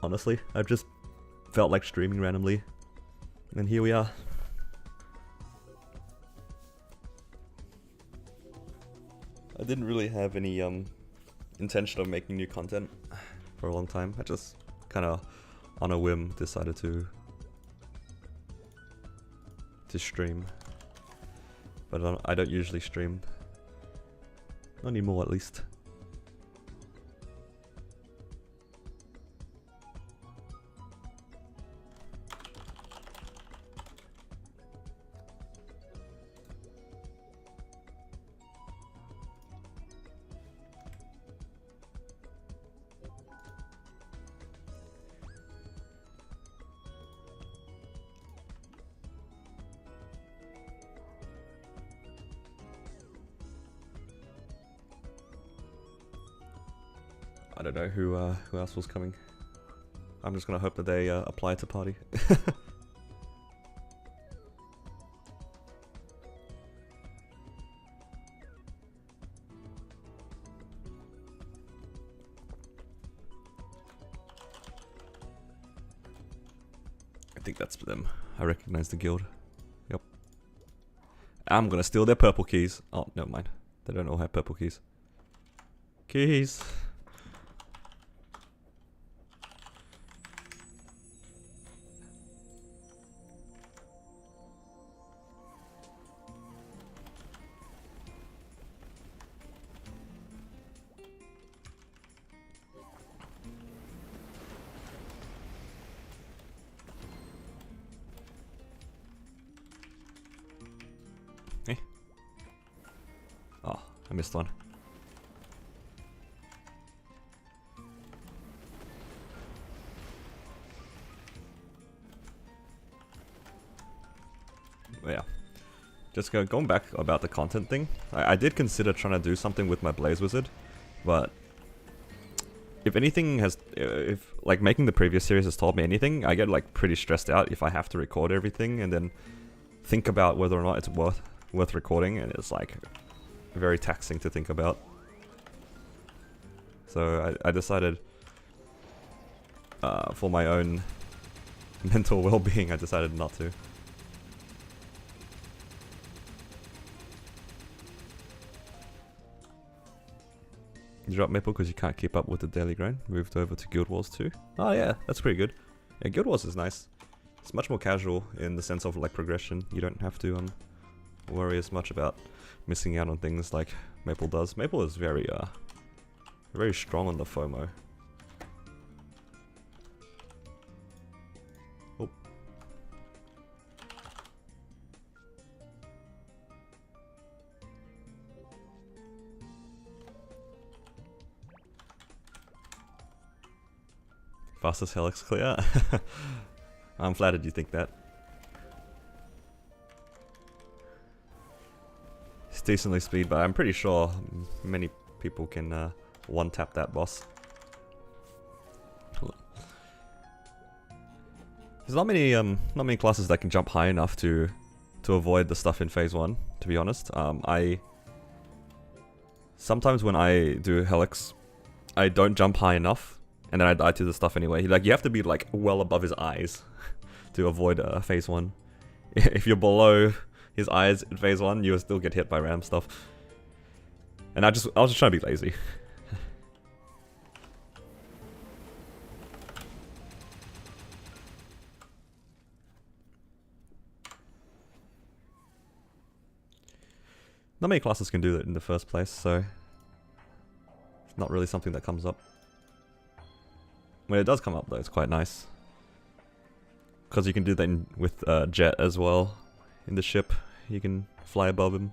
Honestly, I've just felt like streaming randomly. And here we are. I didn't really have any intention of making new content for a long time. I just kind of on a whim decided to stream. But I don't usually stream. Not anymore, at least. I don't know who else was coming. I'm just gonna hope that they apply to party. I think that's them. I recognize the guild. Yep. I'm gonna steal their purple keys. Oh, never mind. They don't all have purple keys. Keys. Eh? Oh, I missed one. Yeah. Just going back about the content thing, I did consider trying to do something with my Blaze Wizard, but if anything has, if like making the previous series has taught me anything, I get like pretty stressed out if I have to record everything and then think about whether or not it's worth recording, and it's like very taxing to think about. So I decided for my own mental well-being, I decided not to. You drop Maple because you can't keep up with the daily grind. Moved over to Guild Wars 2. Oh yeah, that's pretty good. Yeah, Guild Wars is nice. It's much more casual in the sense of like progression. You don't have to worry as much about missing out on things like Maple does. Maple is very strong on the FOMO. Oh. Fastest Helix clear? I'm flattered you think that. It's decently speed, but I'm pretty sure many people can one-tap that boss. There's not many classes that can jump high enough to avoid the stuff in phase 1, to be honest. Sometimes when I do Helix, I don't jump high enough, and then I die to the stuff anyway. Like, you have to be like well above his eyes to avoid phase 1. If you're below his eyes in phase 1, you'll still get hit by random stuff. And I was just trying to be lazy. Not many classes can do that in the first place, so it's not really something that comes up. When it does come up though, it's quite nice. Because you can do that with Jett as well. In the ship, you can fly above him.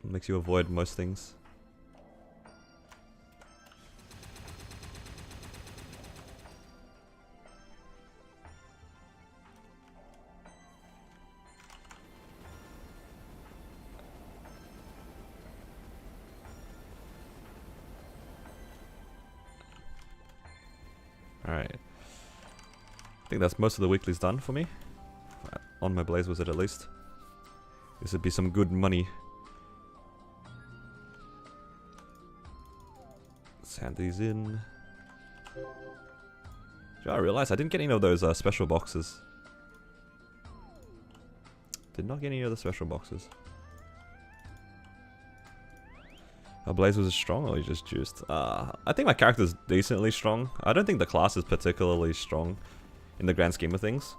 It makes you avoid most things. Alright. I think that's most of the weeklies done for me. On my Blaze Wizard at least. This would be some good money. Sand these in. I realized I didn't get any of those special boxes. Did not get any of the special boxes. Our Blaze was strong, or he just juiced? I think my character's decently strong. I don't think the class is particularly strong in the grand scheme of things.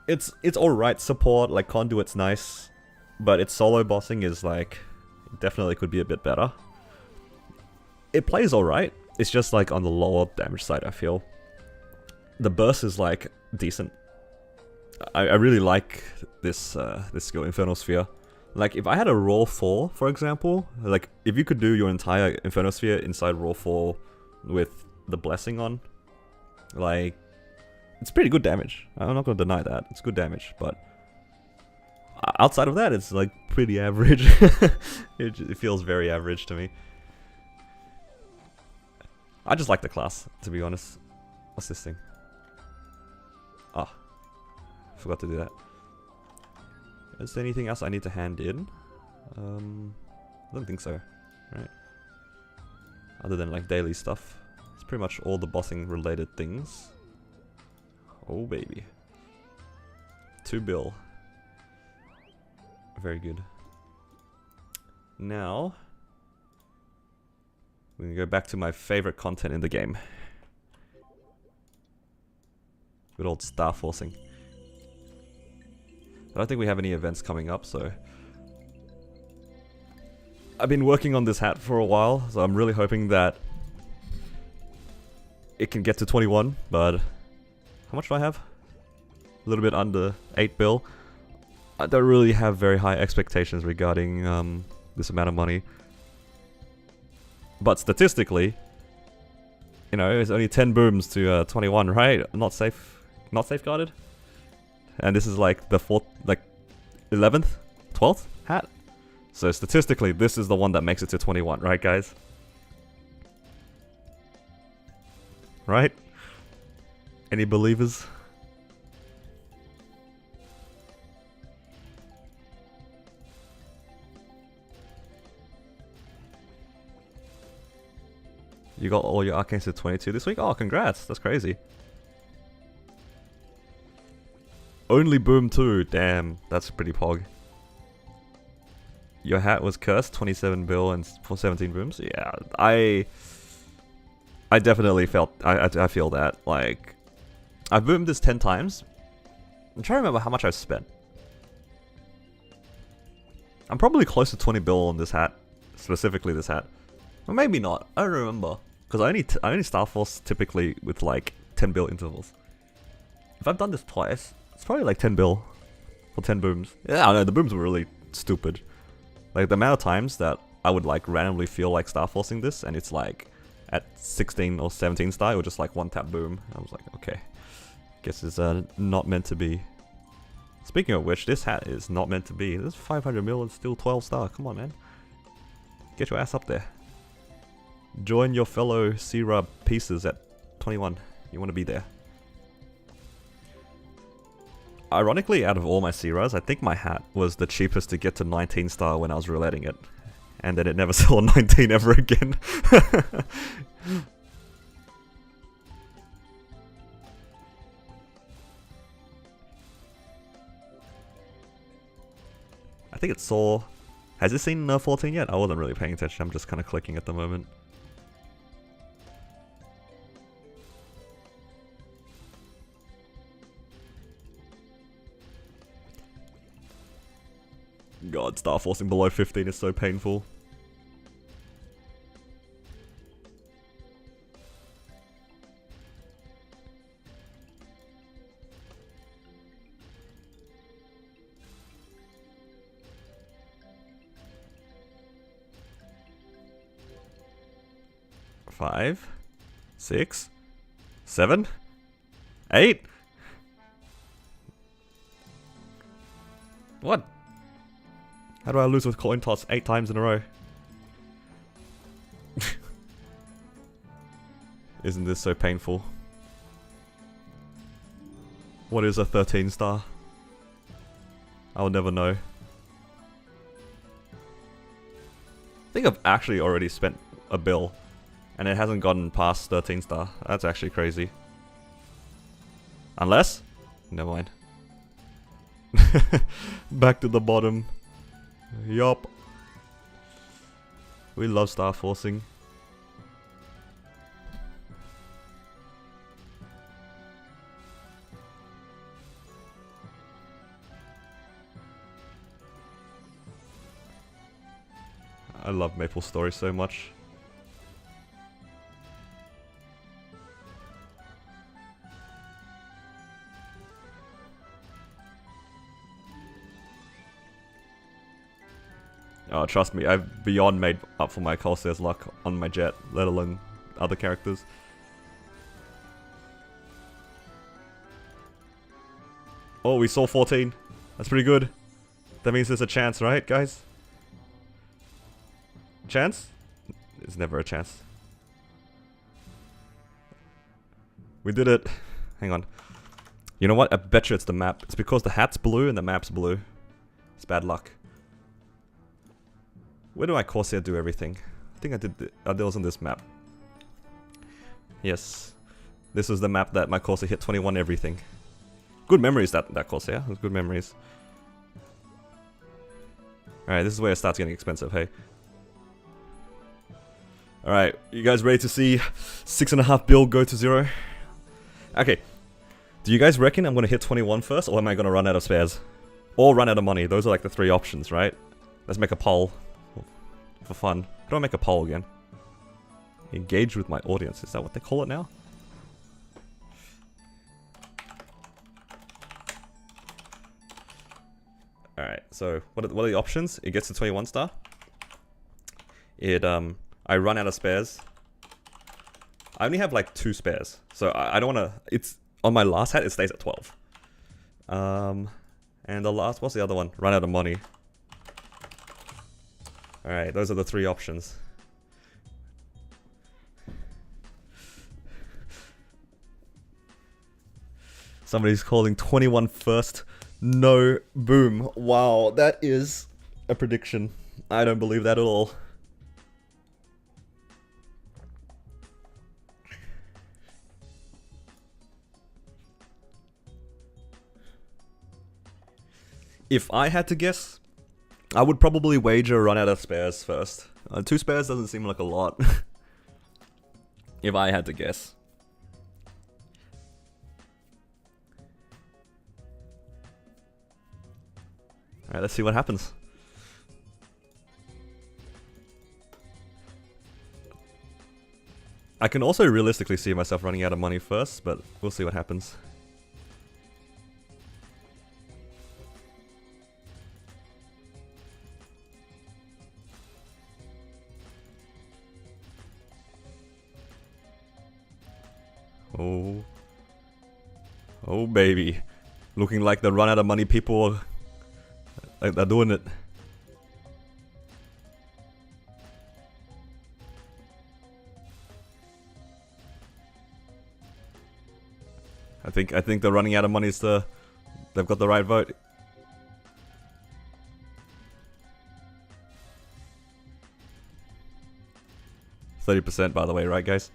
It's alright support, like Conduit's nice, but its solo bossing is like, definitely could be a bit better. It plays alright, it's just like on the lower damage side, I feel. The burst is like decent. I really like this this skill, Infernal Sphere. Like, if I had a Roll 4, for example, like, if you could do your entire Inferno Sphere inside Roll 4 with the Blessing on, like, it's pretty good damage. I'm not going to deny that. It's good damage, but Outside of that, it's like pretty average. It feels very average to me. I just like the class, to be honest. What's this thing? Ah, forgot to do that. Is there anything else I need to hand in? I don't think so, right? Other than like daily stuff. It's pretty much all the bossing related things. Oh baby. 2 bill. Very good. Now, we can go back to my favorite content in the game. Good old star forcing. I don't think we have any events coming up, so... I've been working on this hat for a while, so I'm really hoping that it can get to 21, but... How much do I have? A little bit under 8 bill. I don't really have very high expectations regarding this amount of money. But statistically, you know, it's only 10 booms to 21, right? Not safeguarded. And this is like the 11th, 12th hat. So statistically, this is the one that makes it to 21, right, guys? Right? Any believers? You got all your arcanes to 22 this week? Oh, congrats. That's crazy. Only boom 2. Damn, that's pretty pog. Your hat was cursed, 27 bill and for 17 booms. Yeah, I definitely felt, I feel that. Like, I've boomed this 10 times. I'm trying to remember how much I've spent. I'm probably close to 20 bill on this hat. Specifically this hat. Or maybe not. I don't remember. Because I only Star Force typically with like 10 bill intervals. If I've done this twice, it's probably like 10 bill for 10 booms. Yeah, I don't know, the booms were really stupid. Like the amount of times that I would like randomly feel like Star Forcing this and it's like at 16 or 17 star, it was just like one tap boom. I was like, okay, guess it's not meant to be. Speaking of which, this hat is not meant to be. This is 500 mil and still 12 star. Come on, man. Get your ass up there. Join your fellow Sierra pieces at 21. You want to be there. Ironically, out of all my Sierras, I think my hat was the cheapest to get to 19 star when I was rouletting it. And then it never saw 19 ever again. I think it saw... Has it seen 14 yet? I wasn't really paying attention, I'm just kind of clicking at the moment. God, Star Forcing below 15 is so painful. Five, 6, 7, 8. What? How do I lose with coin toss 8 times in a row? Isn't this so painful? What is a 13 star? I'll never know. I think I've actually already spent a bill and it hasn't gotten past 13 star. That's actually crazy. Unless? Never mind. Back to the bottom. Yup. We love Star Forcing. I love Maplestory so much. Oh, trust me, I've beyond made up for my Corsair's luck on my Jett, let alone other characters. Oh, we saw 14. That's pretty good. That means there's a chance, right, guys? Chance? There's never a chance. We did it. Hang on. You know what? I bet you it's the map. It's because the hat's blue and the map's blue. It's bad luck. Where do my Corsair do everything? I think I did that was on this map. Yes. This was the map that my Corsair hit 21 everything. Good memories, that Corsair. It was good memories. Alright, this is where it starts getting expensive, hey. Alright, you guys ready to see 6.5 bill go to 0? Okay. Do you guys reckon I'm gonna hit 21 first, or am I gonna run out of spares? Or run out of money? Those are like the 3 options, right? Let's make a poll. For fun. How do I make a poll again? Engage with my audience. Is that what they call it now? Alright, so what are the options? It gets to 21 star. I run out of spares. I only have like 2 spares. So I don't wanna, it's, on my last hat it stays at 12. And the last, what's the other one? Run out of money. Alright, those are the 3 options. Somebody's calling 21 first. No boom. Wow, that is a prediction. I don't believe that at all. If I had to guess, I would probably wager run out of spares first. 2 spares doesn't seem like a lot. If I had to guess. Alright, let's see what happens. I can also realistically see myself running out of money first, but we'll see what happens. Oh. Oh baby. Looking like the run out of money people like they're doing it. I think the running out of money is they've got the right vote. %, by the way, right guys?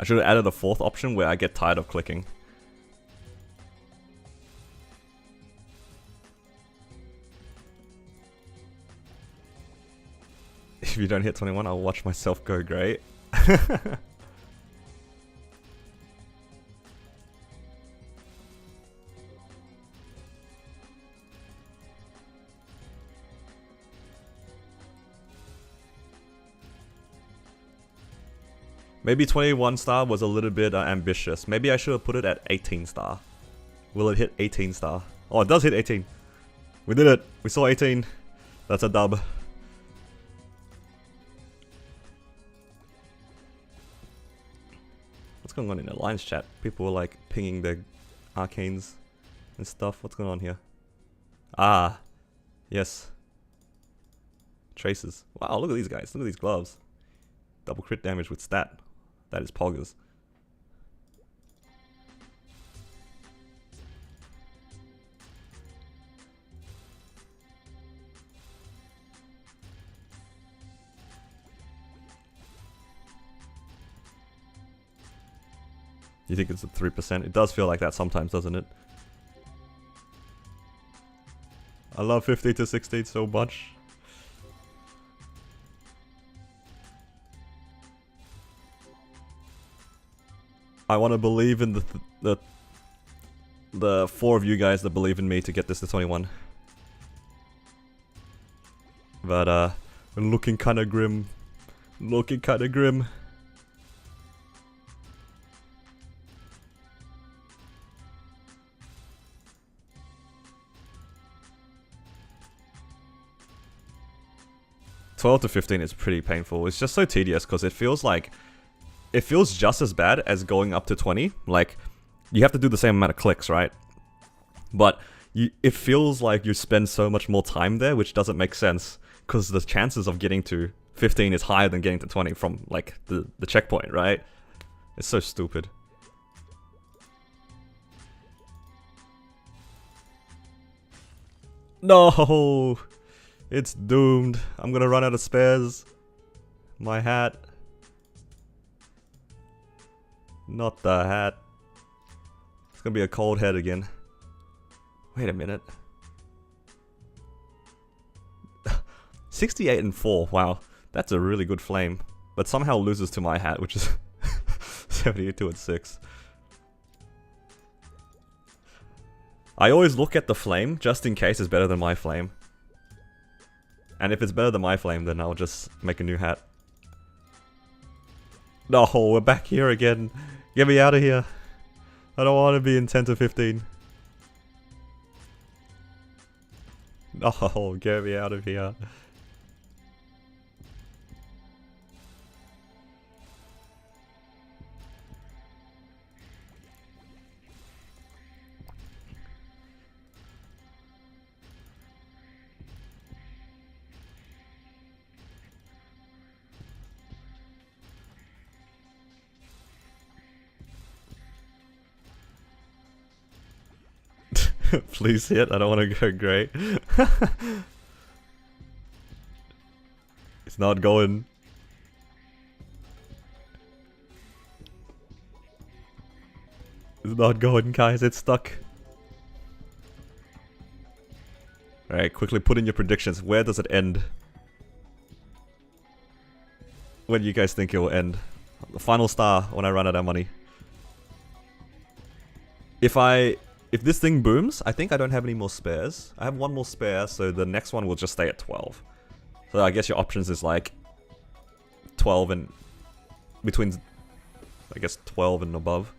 I should have added a 4th option where I get tired of clicking. If you don't hit 21, I'll watch myself go great. Maybe 21 star was a little bit ambitious. Maybe I should have put it at 18 star. Will it hit 18 star? Oh, it does hit 18. We did it. We saw 18. That's a dub. What's going on in the Alliance chat? People were like pinging their arcanes and stuff. What's going on here? Ah, yes. Traces. Wow, look at these guys. Look at these gloves. Double crit damage with stat. That is poggers. You think it's at 3%? It does feel like that sometimes, doesn't it? I love 15 to 16 so much. I want to believe in the 4 of you guys that believe in me to get this to 21. But looking kind of grim. Looking kind of grim. 12 to 15 is pretty painful. It's just so tedious because it feels just as bad as going up to 20. Like, you have to do the same amount of clicks, right? But it feels like you spend so much more time there, which doesn't make sense because the chances of getting to 15 is higher than getting to 20 from like the checkpoint, right? It's so stupid. No! It's doomed. I'm gonna run out of spares. My hat. Not the hat. It's gonna be a cold head again. Wait a minute. 68 and 4. Wow. That's a really good flame. But somehow loses to my hat, which is 72 and 6. I always look at the flame just in case it's better than my flame. And if it's better than my flame, then I'll just make a new hat. No, we're back here again. Get me out of here. I don't want to be in 10 to 15. No, get me out of here. Please hit, I don't want to go great. It's not going. It's not going, guys, it's stuck. Alright, quickly put in your predictions. Where does it end? When do you guys think it will end? The final star when I run out of money. If this thing booms, I think I don't have any more spares. I have one more spare, so the next one will just stay at 12. So I guess your options is like 12 and between, I guess 12 and above.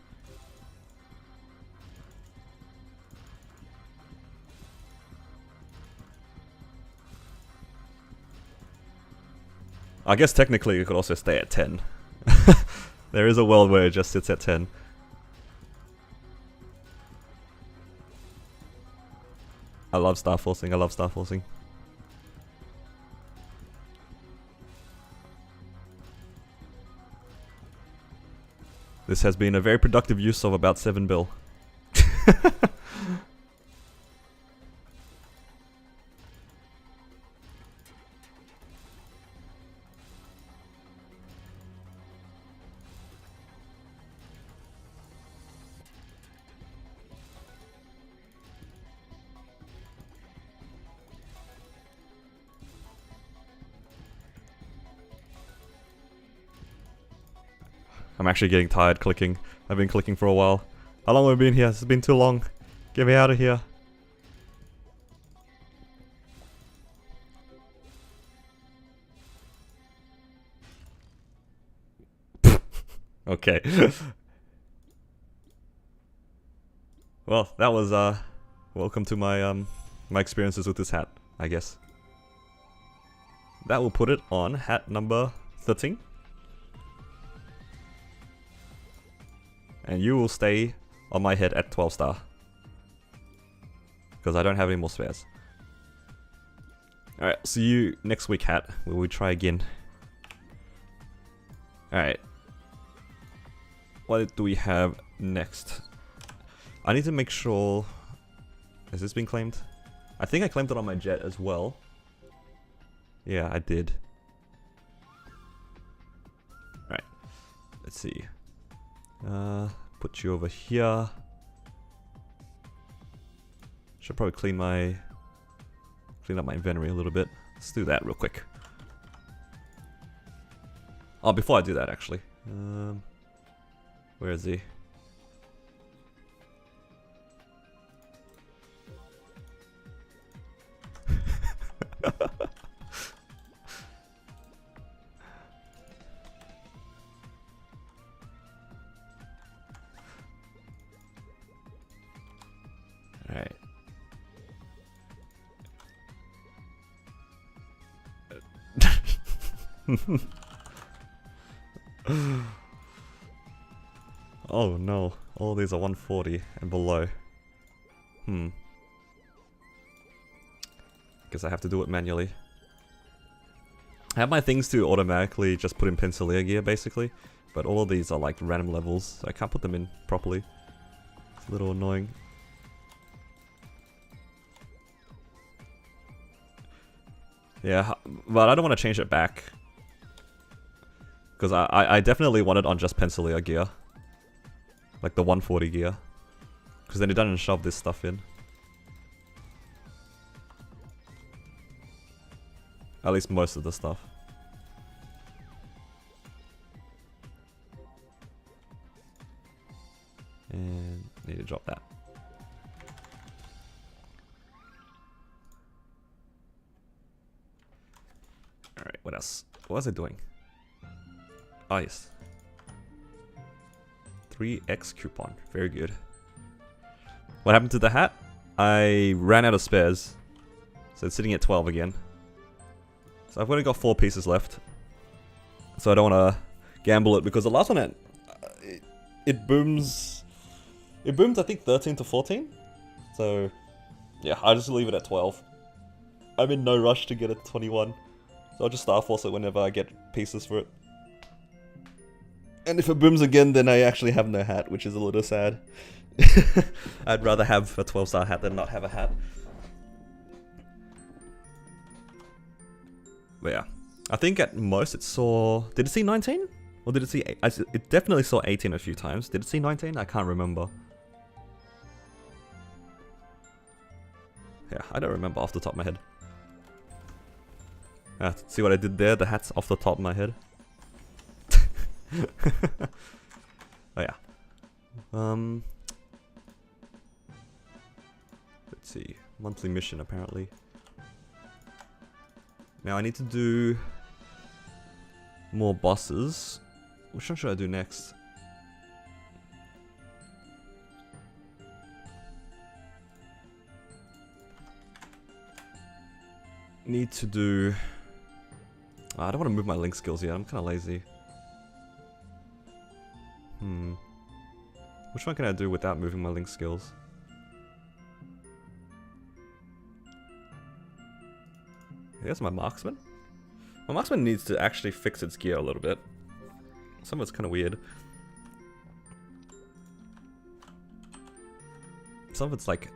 I guess technically it could also stay at 10. There is a world where it just sits at 10. I love star forcing, I love star forcing. This has been a very productive use of about 7 bill. I'm actually getting tired clicking. I've been clicking for a while. How long have we been here? This has been too long. Get me out of here. Okay. Well, that was welcome to my my experiences with this hat, I guess. That will put it on hat number 13. And you will stay on my head at 12 star. Because I don't have any more spares. Alright, see you next week, hat, where we try again. Alright. What do we have next? I need to make sure... Has this been claimed? I think I claimed it on my Jett as well. Yeah, I did. Alright. Let's see. Put you over here. Should probably clean up my inventory a little bit. Let's do that real quick. Oh, before I do that, actually, where is he? Alright. Oh no, all these are 140 and below. Guess I have to do it manually. I have my things to automatically just put in Pencileer gear basically, but all of these are like random levels, so I can't put them in properly. It's a little annoying. Yeah, but I don't want to change it back. Because I definitely want it on just Pencileer gear. Like the 140 gear. Because then it doesn't shove this stuff in. At least most of the stuff. And need to drop that. Alright, what else? What was it doing? Oh yes. 3x coupon. Very good. What happened to the hat? I ran out of spares. So it's sitting at 12 again. So I've only got 4 pieces left. So I don't want to gamble it because the last one it booms. It booms I think 13 to 14. So yeah, I'll just leave it at 12. I'm in no rush to get it to 21. So I'll just Star Force it whenever I get pieces for it. And if it booms again, then I actually have no hat, which is a little sad. I'd rather have a 12-star hat than not have a hat. But yeah, I think at most it saw... Did it see 19? Or did it see... It definitely saw 18 a few times. Did it see 19? I can't remember. Yeah, I don't remember off the top of my head. See what I did there? The hat's off the top of my head. Oh yeah. Let's see. Monthly mission apparently. Now I need to do more bosses. Which one should I do next? Need to do... I don't want to move my link skills yet, I'm kind of lazy. Which one can I do without moving my link skills? Here's my Marksman. My Marksman needs to actually fix its gear a little bit. Some of it's kind of weird. Some of it's like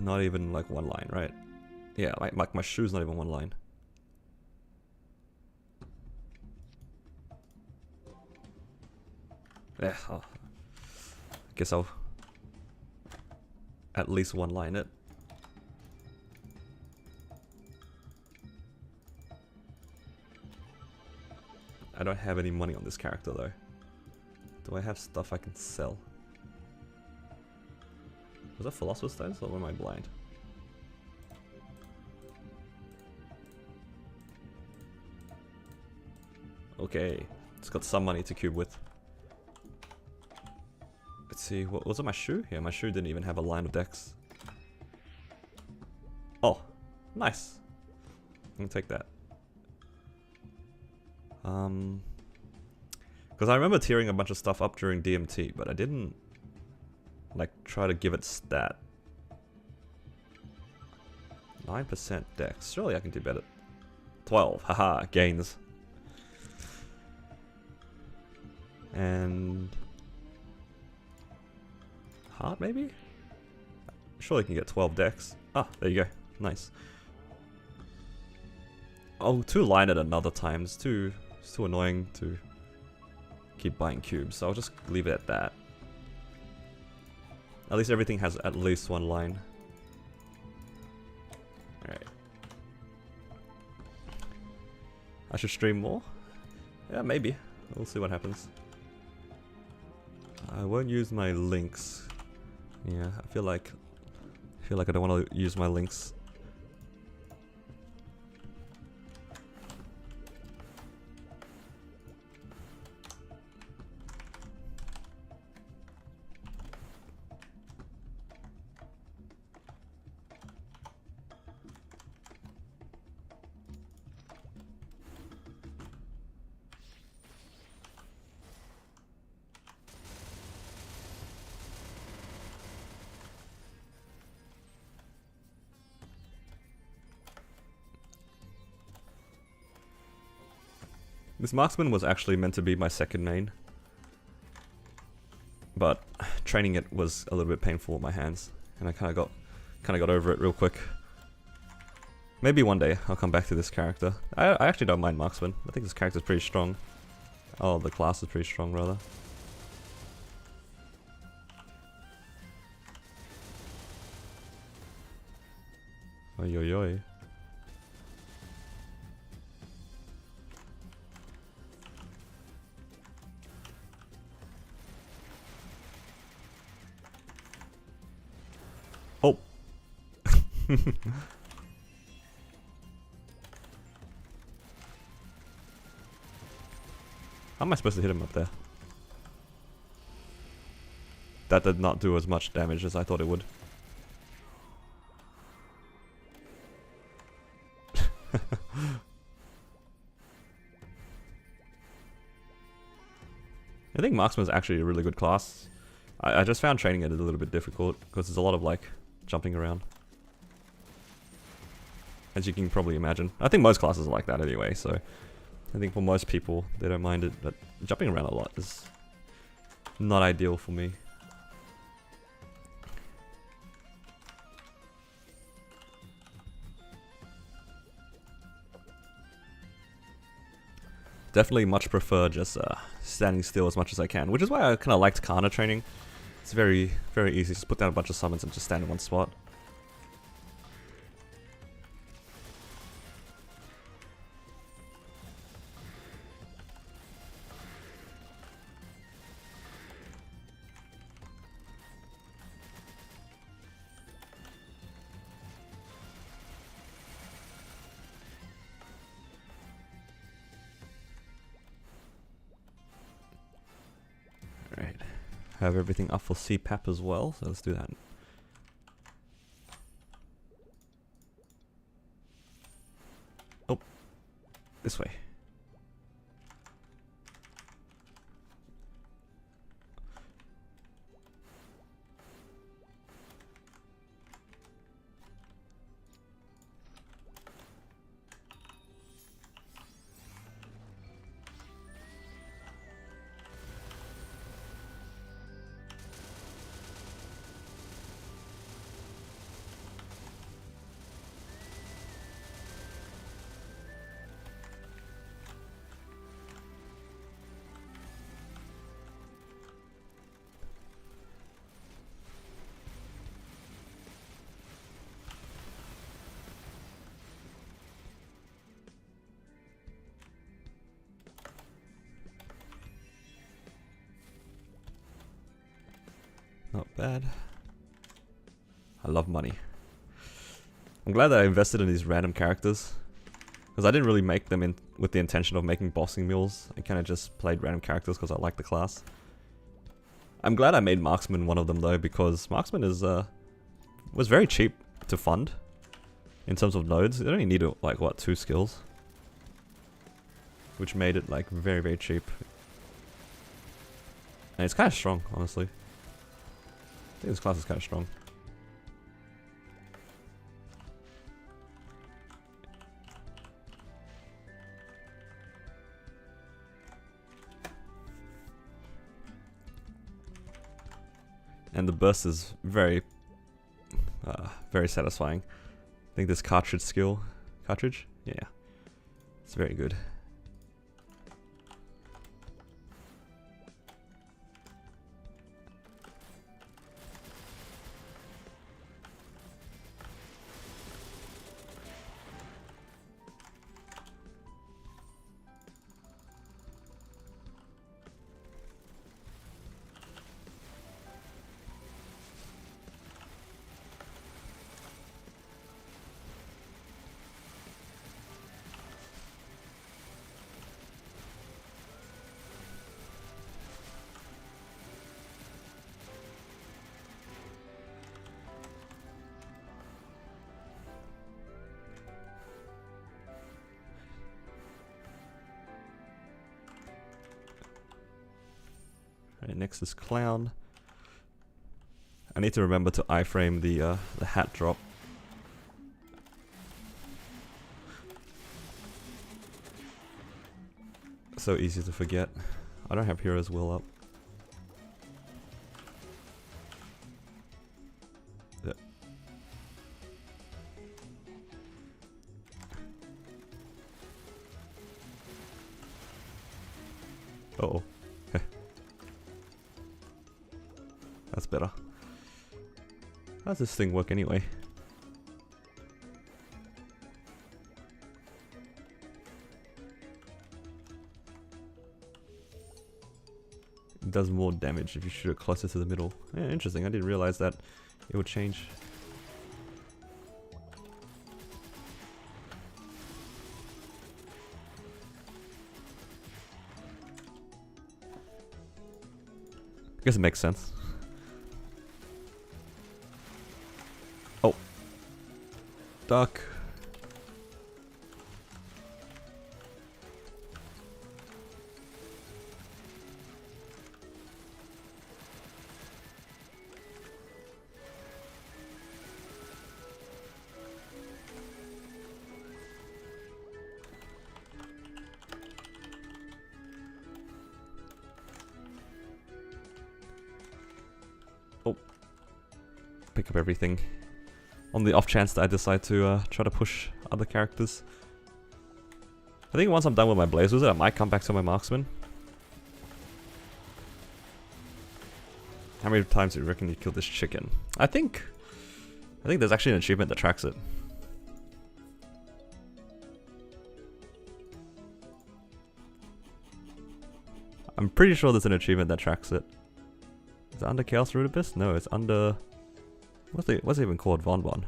not even like one line, right? Yeah, like my shoe's not even one line. Yeah, I guess I'll at least one line it. I don't have any money on this character though. Do I have stuff I can sell? Was that Philosopher's Stones or am I blind? Okay, it's got some money to cube with. Let's see, what was it, my shoe? Yeah, my shoe didn't even have a line of decks. Oh, nice. I'm gonna take that. Because I remember tearing a bunch of stuff up during DMT, but I didn't like try to give it stat. 9% dex. Surely I can do better. 12. Haha, gains. And heart maybe? Surely I can get 12 dex. Ah, there you go. Nice. Oh, 2 line at another time. It's too annoying to keep buying cubes, so I'll just leave it at that. At least everything has at least one line. Alright. I should stream more? Yeah, maybe. We'll see what happens. I won't use my links. Yeah, I feel like I don't want to use my links. This Marksman was actually meant to be my second main, but training it was a little bit painful with my hands, and I kind of got over it real quick. Maybe one day I'll come back to this character. I actually don't mind Marksman. I think this character's pretty strong. Oh, the class is pretty strong rather. Oi oi oi. Oh. How am I supposed to hit him up there? That did not do as much damage as I thought it would. I think Marksman is actually a really good class. I just found training it a little bit difficult because there's a lot of like jumping around, as you can probably imagine. I think most classes are like that anyway, so I think for most people they don't mind it, but jumping around a lot is not ideal for me. Definitely much prefer just standing still as much as I can, which is why I kind of liked Kana training. It's very, very easy to put down a bunch of summons and just stand in one spot. Alright, have everything up for CPAP as well, so let's do that. Oh, this way. Not bad. I love money. I'm glad that I invested in these random characters, because I didn't really make them in with the intention of making bossing mules. I kind of just played random characters because I like the class. I'm glad I made Marksman one of them though, because Marksman is was very cheap to fund in terms of nodes. It only needed like what, 2 skills, which made it like very, very cheap. And it's kind of strong, honestly. I think this class is kind of strong. And the burst is very, very satisfying. I think this cartridge skill, yeah, it's very good. Right, next is Clown. I need to remember to iframe the hat drop. So easy to forget. I don't have Hero's Will up. Yeah. Uh-oh. That's better. How does this thing work anyway? It does more damage if you shoot it closer to the middle. Yeah, interesting. I didn't realize that it would change. I guess it makes sense. Oh. Duck. Oh. Pick up everything. On the off chance that I decide to try to push other characters. I think once I'm done with my Blaze Wizard, I might come back to my Marksman. How many times do you reckon you killed this chicken? I think there's actually an achievement that tracks it. I'm pretty sure there's an achievement that tracks it. Is it under Chaos Root Abyss? No, it's under... What's it even called? Von Bon.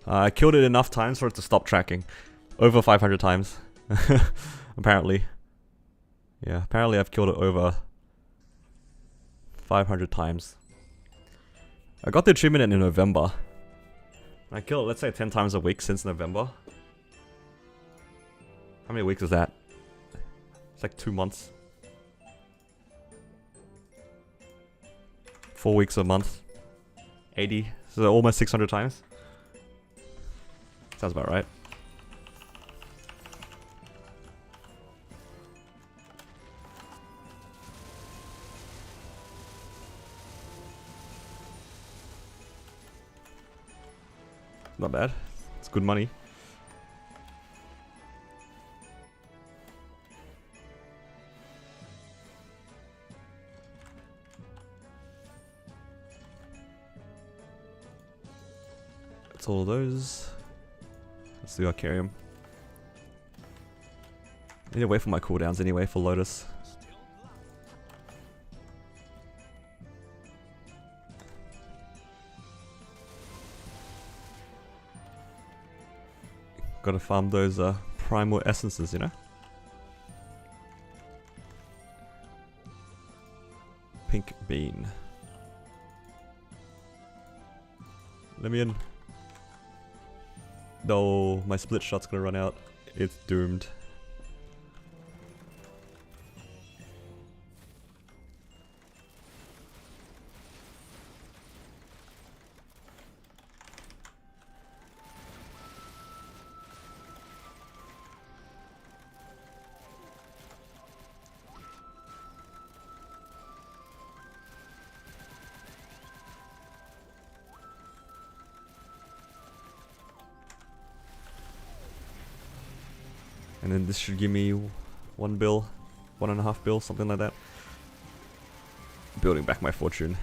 I killed it enough times for it to stop tracking. Over 500 times. Apparently. Yeah, apparently I've killed it over 500 times. I got the achievement in November. I killed it, let's say 10 times a week since November. How many weeks is that? It's like 2 months. 4 weeks a month. 80. So almost 600 times. Sounds about right. Not bad. It's good money. That's all of those. Let's do Arcarium. I need to wait for my cooldowns anyway for Lotus. Gotta farm those primal essences, you know? Pink bean. Let me in. No, my split shot's gonna run out. It's doomed. And then this should give me 1 bill, 1.5 bill, something like that. Building back my fortune.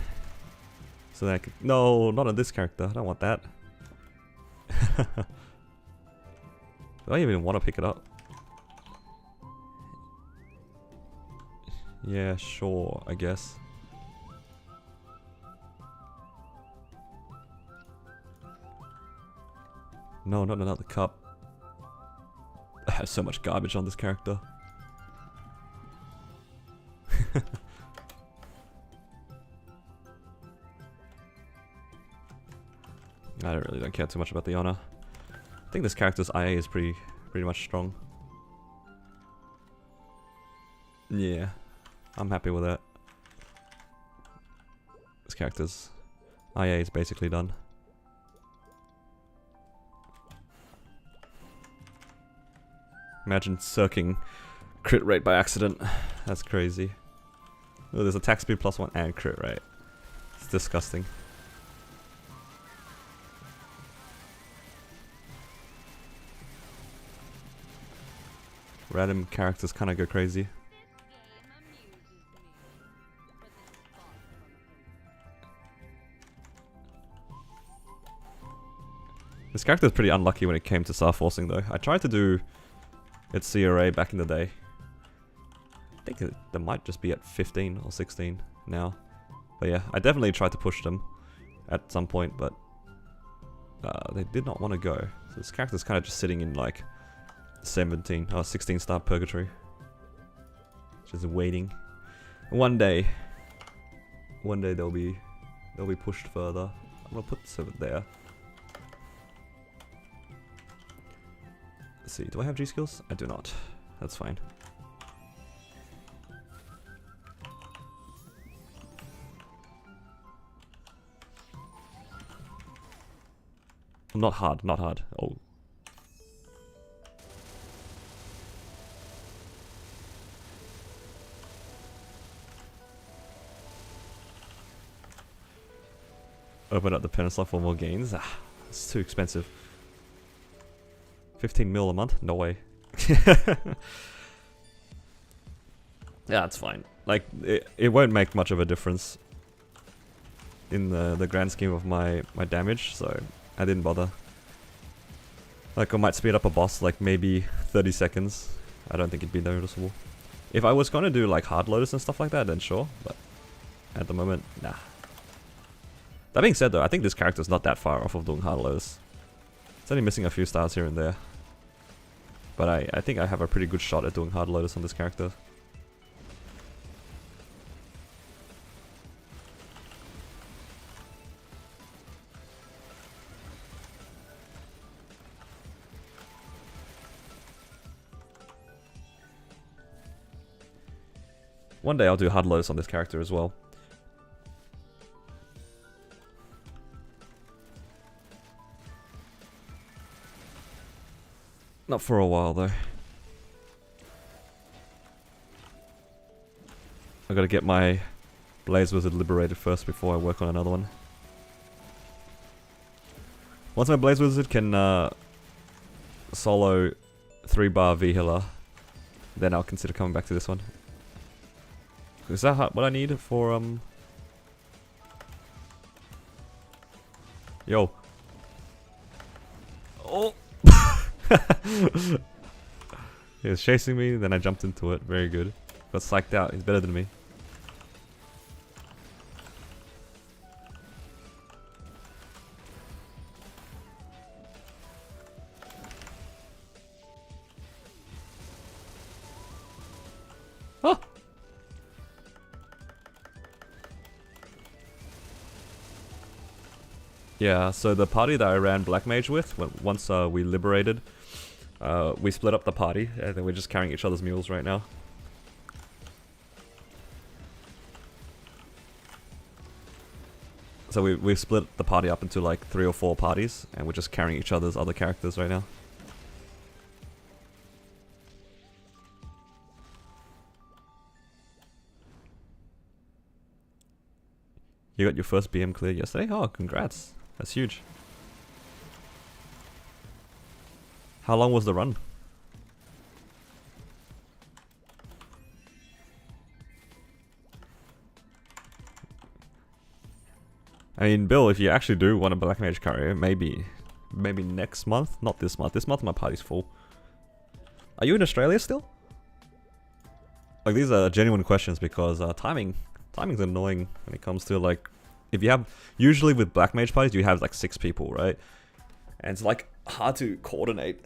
So that I could... No, not on this character. I don't want that. Do I even want to pick it up? Yeah, sure, I guess. No, not another cup. I have so much garbage on this character. I don't care too much about the honor. I think this character's IA is pretty much strong. Yeah, I'm happy with that. This character's IA is basically done. Imagine circing crit rate by accident. That's crazy. Oh, there's attack speed +1 and crit rate. It's disgusting. Random characters kind of go crazy. This character is pretty unlucky when it came to star forcing though. I tried to do its CRA back in the day. I think they might just be at 15 or 16 now. But yeah, I definitely tried to push them at some point, but they did not want to go. So this character's kind of just sitting in like 16 star purgatory. Just waiting. One day they'll be pushed further. I'm gonna put this over there. Let's see, do I have G skills? I do not. That's fine. Not hard, not hard. Oh. Open up the peninsula for more gains. Ah, it's too expensive. 15 mil a month? No way. Yeah, it's fine. Like, it won't make much of a difference in the grand scheme of my damage, so I didn't bother. Like, I might speed up a boss like maybe 30 seconds. I don't think it'd be noticeable. If I was gonna do like hard Lotus and stuff like that, then sure, but at the moment, nah. That being said though, I think this character's not that far off of doing hard Lotus. It's only missing a few stars here and there. But I think I have a pretty good shot at doing hard Lotus on this character. One day I'll do hard Lotus on this character as well. Not for a while though. I gotta get my Blaze Wizard liberated first before I work on another one. Once my Blaze Wizard can solo 3-bar V healer, then I'll consider coming back to this one. Is that what I need for Yo. Oh. He was chasing me, then I jumped into it. Very good. Got psyched out. He's better than me. Oh! Yeah, so the party that I ran Black Mage with, once we liberated, we split up the party, and then we're just carrying each other's mules right now. So we've split the party up into like 3 or 4 parties, and we're just carrying each other's other characters right now. You got your first BM clear yesterday? Oh, congrats. That's huge. How long was the run? I mean, Bill, if you actually do want a Black Mage carrier, maybe next month? Not this month. This month my party's full. Are you in Australia still? Like, these are genuine questions because timing's annoying when it comes to like, if you have, usually with Black Mage parties you have like 6 people, right? And it's like hard to coordinate.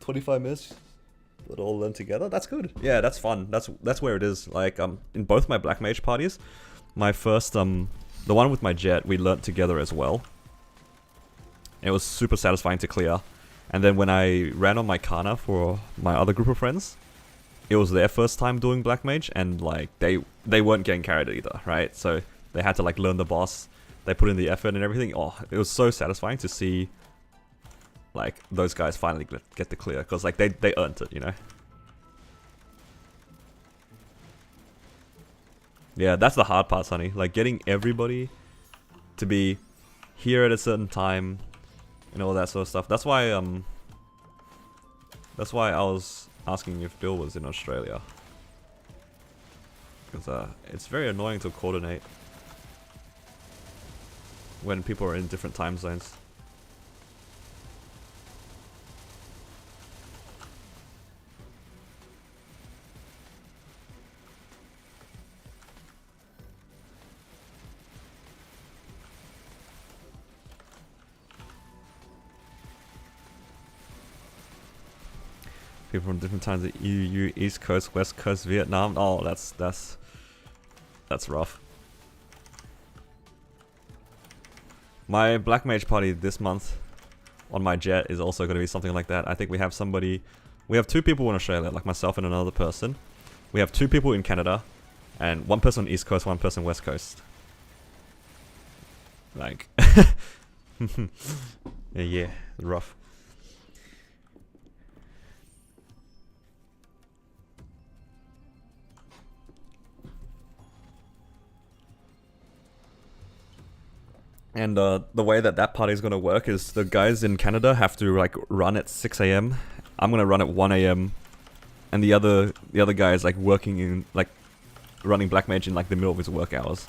25 minutes, put all of them together. That's good. Yeah, that's fun. That's where it is. Like in both my Black Mage parties, my first the one with my Jett, we learnt together as well. It was super satisfying to clear. And then when I ran on my Kana for my other group of friends, it was their first time doing Black Mage, and like they weren't getting carried either, right? So they had to like learn the boss. They put in the effort and everything. Oh, it was so satisfying to see like those guys finally get the clear, because like they earned it, you know. Yeah, that's the hard part, Sonny. Like getting everybody to be here at a certain time and all that sort of stuff. That's why I was asking if Bill was in Australia, because it's very annoying to coordinate when people are in different time zones. People from different times, the EU, East Coast, West Coast, Vietnam. Oh, that's rough. My Black Mage party this month on my Jett is also going to be something like that. I think we have somebody, we have 2 people in Australia, like myself and another person. We have 2 people in Canada, and 1 person on East Coast, 1 person West Coast. Like, yeah, rough. And the way that party is going to work is the guys in Canada have to like run at 6 AM. I'm going to run at 1 AM. And the other guy is like working in, like, running Black Mage in like the middle of his work hours.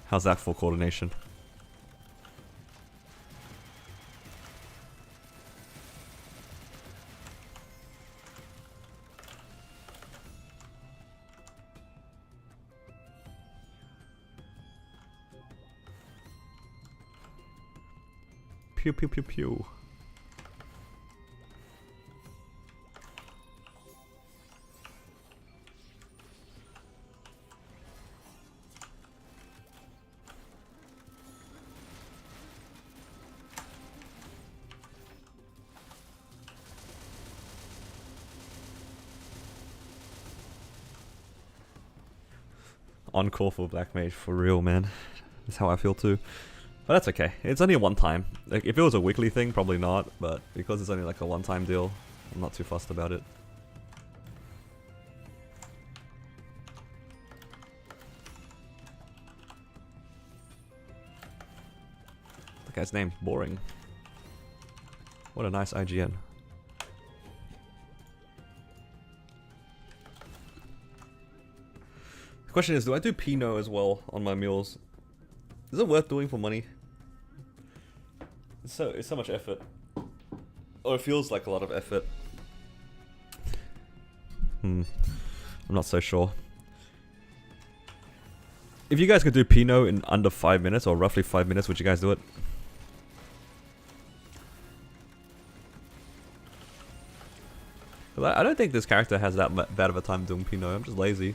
How's that for coordination? Pew pew pew pew. On call for Black Mage, for real, man. That's how I feel too. But that's okay. It's only a one-time. Like, if it was a weekly thing, probably not. But because it's only like a one-time deal, I'm not too fussed about it. The guy's name's boring. What a nice IGN. The question is, do I do Pinot as well on my meals? Is it worth doing for money? It's so much effort. Or it feels like a lot of effort. I'm not so sure. If you guys could do Pinot in under 5 minutes, or roughly 5 minutes, would you guys do it? I don't think this character has that bad of a time doing Pinot. I'm just lazy.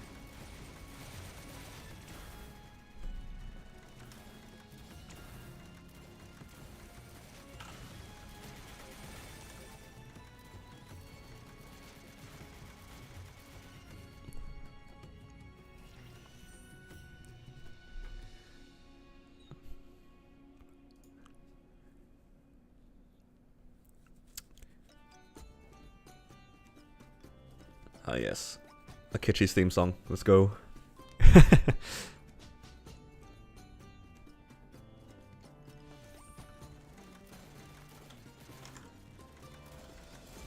Ah yes, Akechi's theme song. Let's go.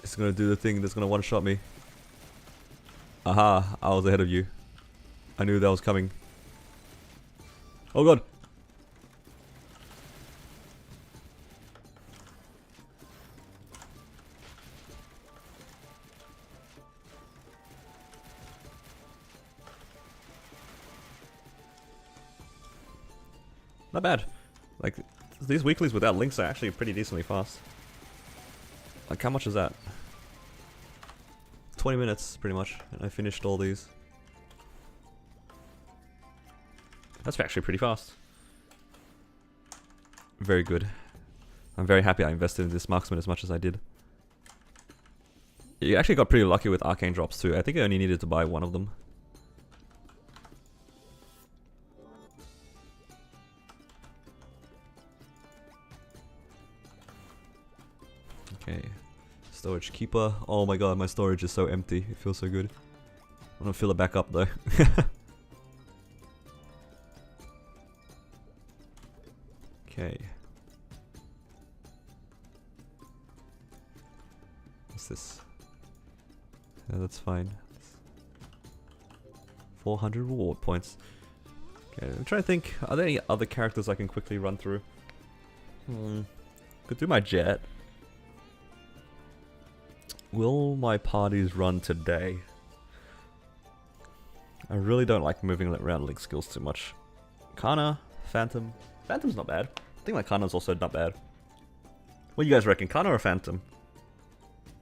It's gonna do the thing that's gonna one-shot me. Aha, I was ahead of you. I knew that was coming. Oh god. Not bad. Like, these weeklies without links are actually pretty decently fast. Like, how much is that? 20 minutes, pretty much, and I finished all these. That's actually pretty fast. Very good. I'm very happy I invested in this Marksman as much as I did. You actually got pretty lucky with arcane drops too. I think I only needed to buy one of them. Okay. Storage keeper. Oh my god, my storage is so empty. It feels so good. I'm gonna fill it back up though. Okay. What's this? Yeah, that's fine. 400 reward points. Okay, I'm trying to think. Are there any other characters I can quickly run through? Could do my Jett. Will my parties run today? I really don't like moving around link skills too much. Kana, Phantom. Phantom's not bad. I think my Kana's also not bad. What do you guys reckon? Kana or Phantom?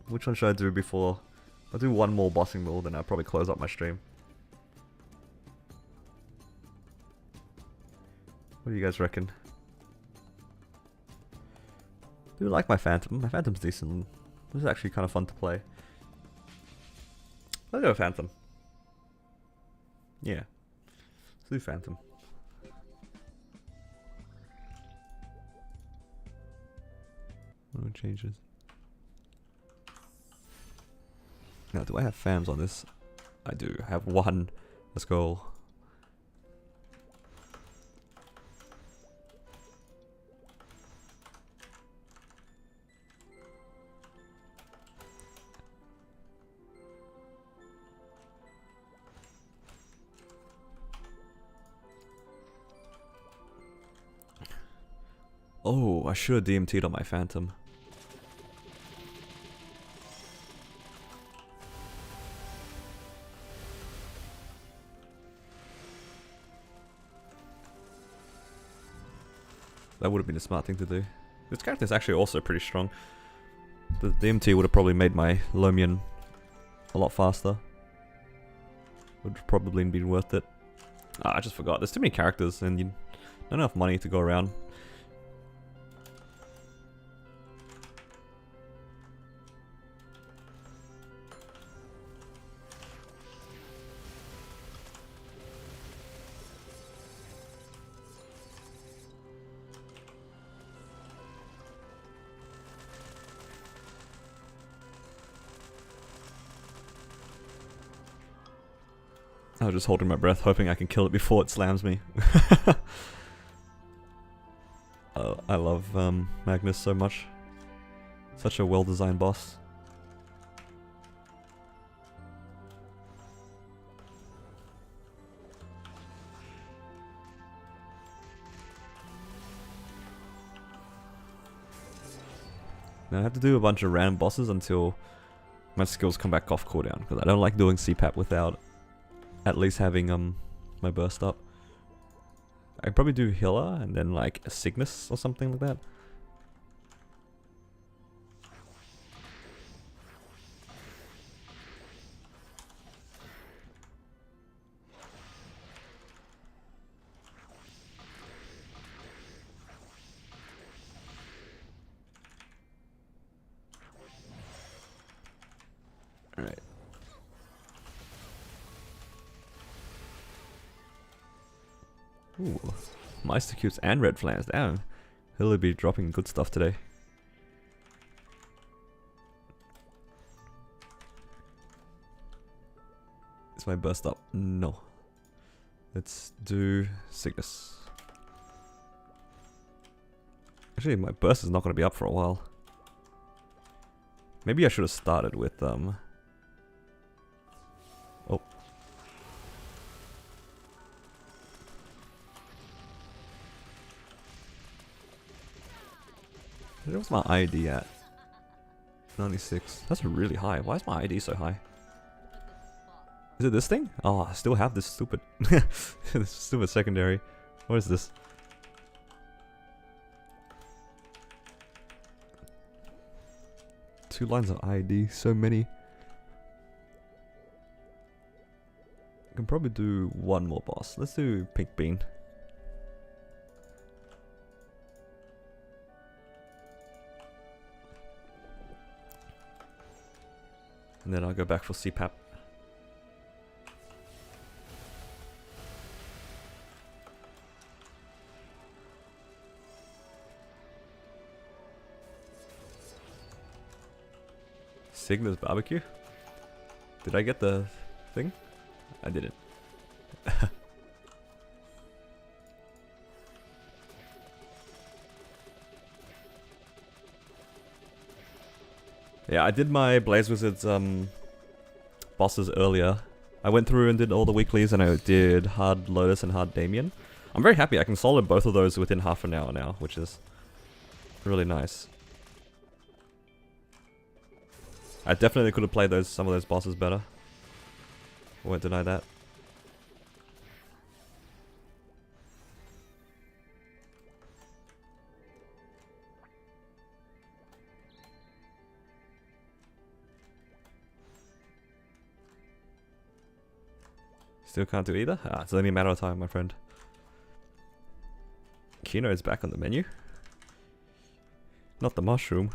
Which one should I do before? I'll do one more bossing move, then I'll probably close up my stream. What do you guys reckon? I do like my Phantom. My Phantom's decent. This is actually kind of fun to play. Let's go Phantom. Yeah. Let's do Phantom. No changes. Now, do I have fams on this? I do. I have one. Let's go. Oh, I should have DMT'd on my Phantom. That would have been a smart thing to do. This character is actually also pretty strong. The DMT would have probably made my Lomian a lot faster. Would have probably been worth it. Ah, I just forgot. There's too many characters and you not enough money to go around. I was just holding my breath, hoping I can kill it before it slams me. I love Magnus so much. Such a well-designed boss. Now I have to do a bunch of random bosses until my skills come back off cooldown, because I don't like doing CPAP without at least having my burst up. I'd probably do healer and then like a sickness or something like that. Alright. Ooh, Meister Cubes and red flames. Damn, he'll be dropping good stuff today. Is my burst up? No. Let's do sickness. Actually, my burst is not going to be up for a while. Maybe I should have started with oh. Where's my ID at? 96. That's really high. Why is my ID so high? Is it this thing? Oh, I still have this stupid this stupid secondary. What is this? Two lines of ID, so many. I can probably do one more boss. Let's do Pink Bean. And then I'll go back for CPAP. Cygnus barbecue? Did I get the thing? I didn't. Yeah, I did my Blaze Wizards bosses earlier. I went through and did all the weeklies, and I did hard Lotus and hard Damien. I'm very happy. I can solid both of those within half an hour now, which is really nice. I definitely could have played some of those bosses better. I won't deny that. Still can't do either? Ah, it's only a matter of time, my friend. Kino is back on the menu. Not the mushroom.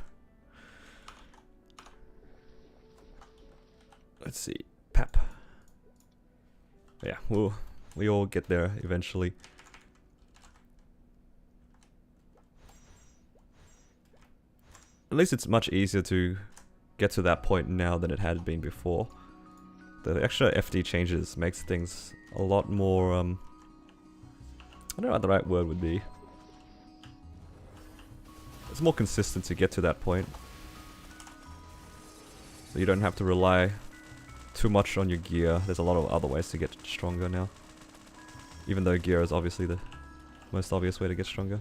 Let's see. Pap. Yeah, we all get there eventually. At least it's much easier to get to that point now than it had been before. The extra FD changes makes things a lot more, I don't know what the right word would be. It's more consistent to get to that point. So you don't have to rely too much on your gear. There's a lot of other ways to get stronger now. Even though gear is obviously the most obvious way to get stronger.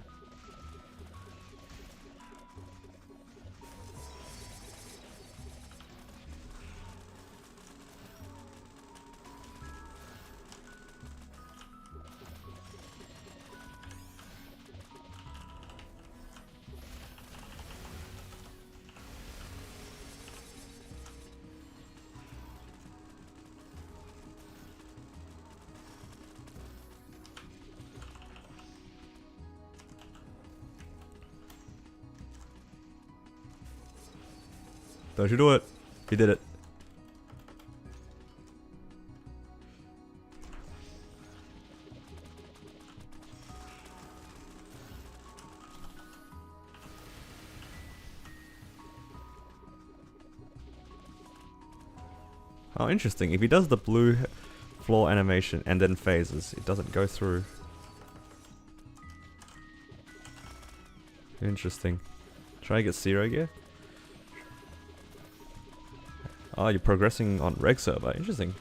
Don't you do it. He did it. Oh, interesting. If he does the blue floor animation and then phases, it doesn't go through. Interesting. Try to get zero gear. Oh, you're progressing on reg server. Interesting.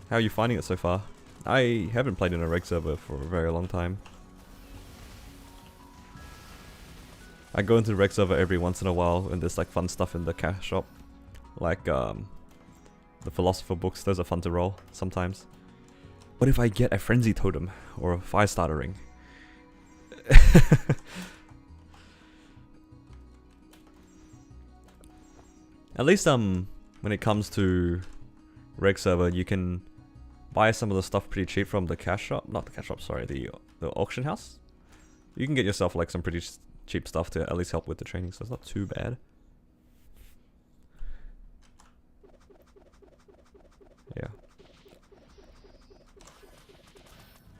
How are you finding it so far? I haven't played in a reg server for a very long time. I go into the reg server every once in a while and there's like fun stuff in the cash shop. Like the philosopher books, those are fun to roll sometimes. What if I get a frenzy totem or a fire starter ring? At least when it comes to reg server, you can buy some of the stuff pretty cheap from the cash shop. Not the cash shop, sorry, the auction house. You can get yourself like some pretty cheap stuff to at least help with the training, so it's not too bad. Yeah.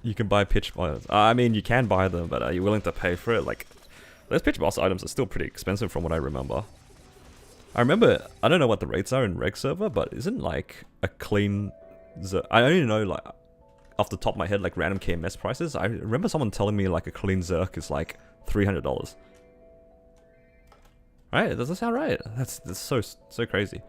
You can buy pitch boss. I mean, you can buy them, but are you willing to pay for it? Like, those pitch boss items are still pretty expensive from what I remember. I remember, I don't know what the rates are in reg server, but isn't like a clean... I only know like, off the top of my head, like random KMS prices. I remember someone telling me like a clean Zerk is like $300. Right? Does that sound right? That's so crazy.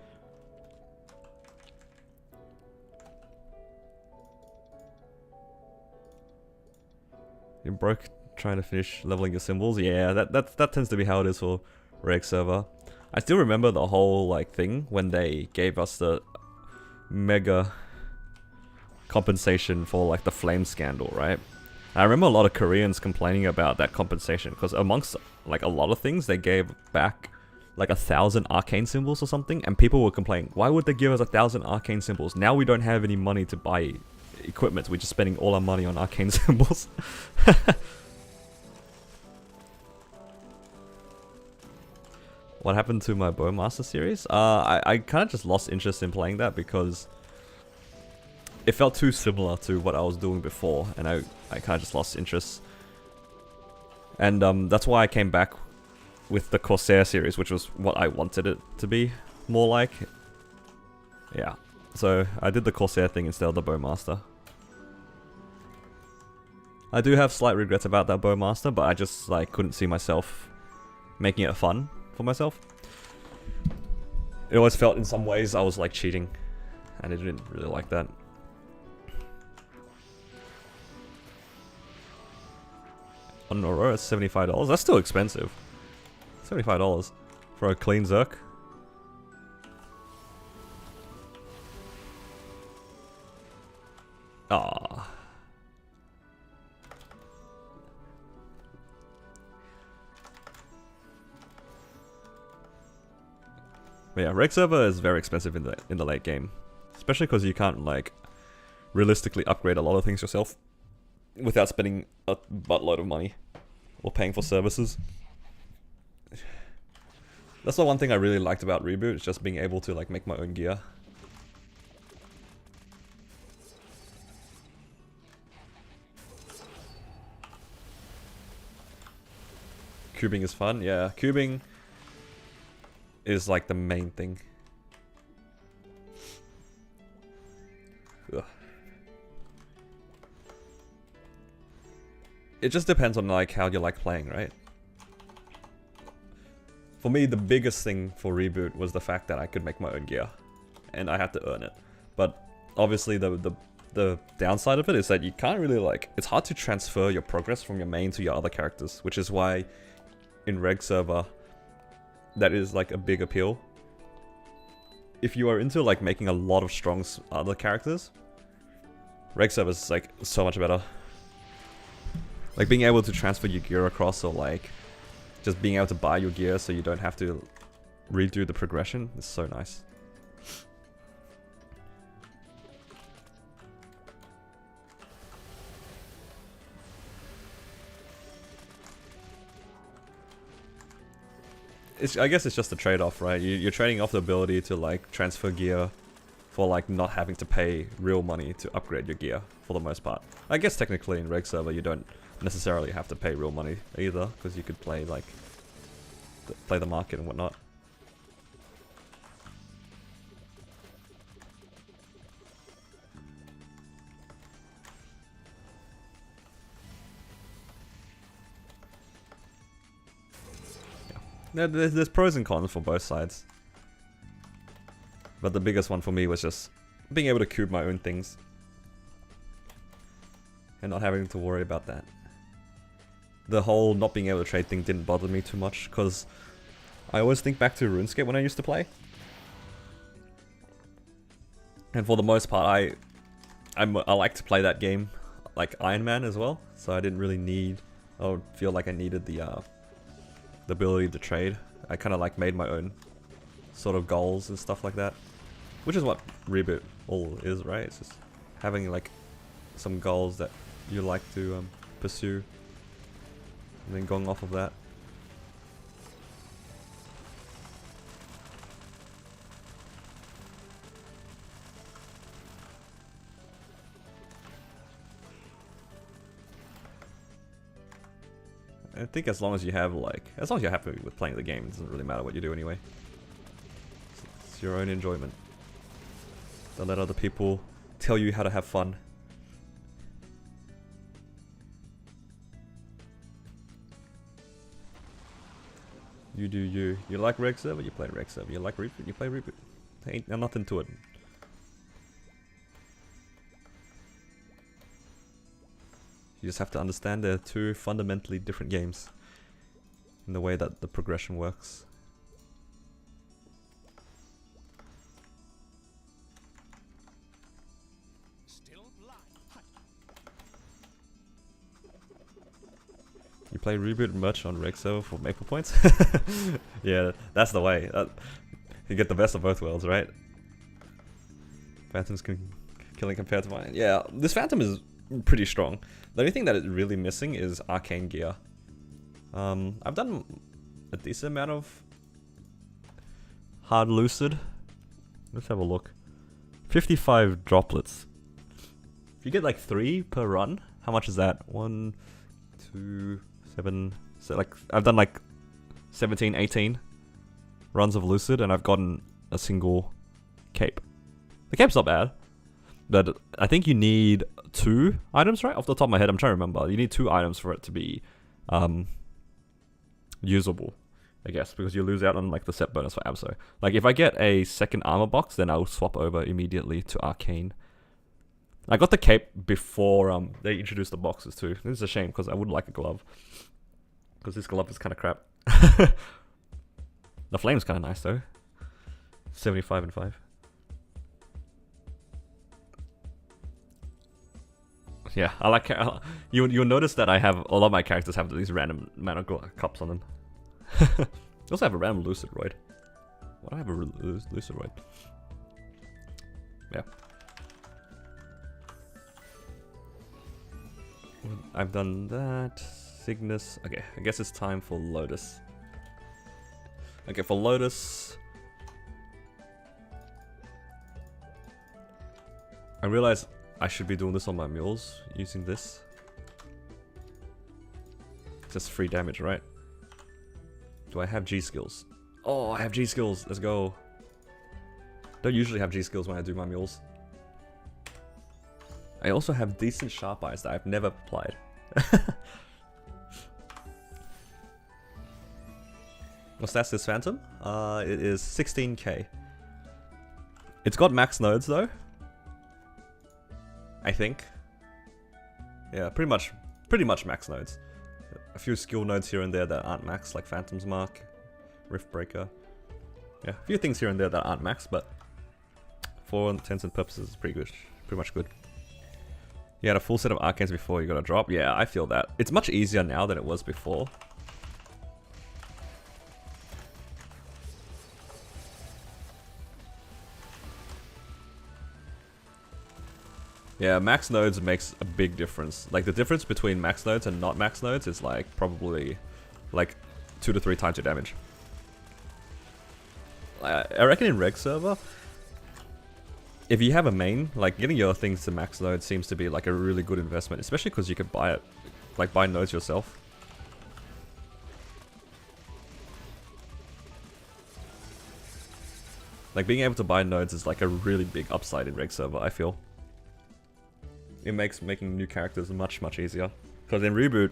You're broke trying to finish leveling your symbols? Yeah, that tends to be how it is for reg server. I still remember the whole like thing when they gave us the mega compensation for like the flame scandal, right? I remember a lot of Koreans complaining about that compensation because amongst like a lot of things they gave back like 1,000 arcane symbols or something, and people were complaining, why would they give us 1,000 arcane symbols? Now we don't have any money to buy equipment, we're just spending all our money on arcane symbols. What happened to my Bowmaster series? I kind of just lost interest in playing that because it felt too similar to what I was doing before, and I kind of just lost interest. And that's why I came back with the Corsair series, which was what I wanted it to be more like. Yeah, so I did the Corsair thing instead of the Bowmaster. I do have slight regrets about that Bowmaster, but I just like couldn't see myself making it fun for myself. It always felt in some ways I was like cheating, and I didn't really like that. On Aurora, it's $75. That's still expensive. $75 for a clean Zerk. Ah. But yeah, Reg server is very expensive in the late game, especially because you can't like realistically upgrade a lot of things yourself without spending a buttload of money or paying for services. That's the one thing I really liked about Reboot, is just being able to like make my own gear. Cubing is fun, yeah. Cubing is like the main thing. Ugh. It just depends on like how you like playing, right? For me, the biggest thing for Reboot was the fact that I could make my own gear, and I had to earn it. But obviously the downside of it is that you can't really like, it's hard to transfer your progress from your main to your other characters, which is why in Reg server that is like a big appeal. If you are into like making a lot of strong other characters, Reg server is like so much better. Like being able to transfer your gear across, or like just being able to buy your gear so you don't have to redo the progression is so nice. I guess it's just a trade-off, right? You're trading off the ability to like transfer gear for like not having to pay real money to upgrade your gear for the most part. I guess technically in Reg server you don't necessarily have to pay real money either, because you could play like play the market and whatnot. Yeah. There's pros and cons for both sides, but the biggest one for me was just being able to cube my own things and not having to worry about that. The whole not being able to trade thing didn't bother me too much, because I always think back to RuneScape when I used to play. And for the most part, I like to play that game like Iron Man as well, so I didn't really need, or feel like I needed the ability to trade. I kind of like made my own sort of goals and stuff like that, which is what Reboot all is, right? It's just having like some goals that you like to pursue, and then going off of that. I think as long as you have like, as long as you're happy with playing the game, it doesn't really matter what you do anyway. It's your own enjoyment. Don't let other people tell you how to have fun. You do you. You like Reg server, you play Reg server. You like Reboot, you play Reboot. Ain't nothing to it. You just have to understand they're two fundamentally different games in the way that the progression works. You play Reboot much on Reg server for Maple points? Yeah, that's the way. You get the best of both worlds, right? Phantom's killing compared to mine. Yeah, this Phantom is pretty strong. The only thing that is really missing is arcane gear. I've done a decent amount of hard lucid. Let's have a look. 55 droplets. If you get like 3 per run, how much is that? 1, 2, 7. So like I've done like 17, 18 runs of lucid, and I've gotten a single cape. The cape's not bad, but I think you need 2 items, right? Off the top of my head, I'm trying to remember. You need 2 items for it to be usable, I guess, because you lose out on like the set bonus for Abso. Like if I get a second armor box, then I'll swap over immediately to Arcane. I got the cape before they introduced the boxes too. This is a shame because I would like a glove, because this glove is kind of crap. The flame's kind of nice though. 75 and 5. Yeah, I like. You'll notice that I have a lot of my characters have these random mana cups on them. I also have a random Lucidroid. Why do I have a Lucidroid? Yeah. I've done that. Cygnus. Okay, I guess it's time for Lotus. Okay, for Lotus, I realize I should be doing this on my mules, using this. Just free damage, right? Do I have G skills? Oh, I have G skills. Let's go. Don't usually have G skills when I do my mules. I also have decent sharp eyes that I've never applied. What's that, this Phantom? It is 16k. It's got max nodes though, I think. Yeah, pretty much max nodes. A few skill nodes here and there that aren't max, like Phantom's Mark, Rift Breaker. Yeah, a few things here and there that aren't max, but for all intents and purposes, it's pretty good. Pretty much good. You had a full set of arcanes before you got a drop. Yeah, I feel that. It's much easier now than it was before. Yeah, max nodes makes a big difference. Like the difference between max nodes and not max nodes is like probably like 2 to 3 times your damage. I reckon in reg server, if you have a main, like getting your things to max node seems to be like a really good investment, especially because you can buy it, like buy nodes yourself. Like being able to buy nodes is like a really big upside in reg server, I feel. It makes making new characters much easier. Because in Reboot,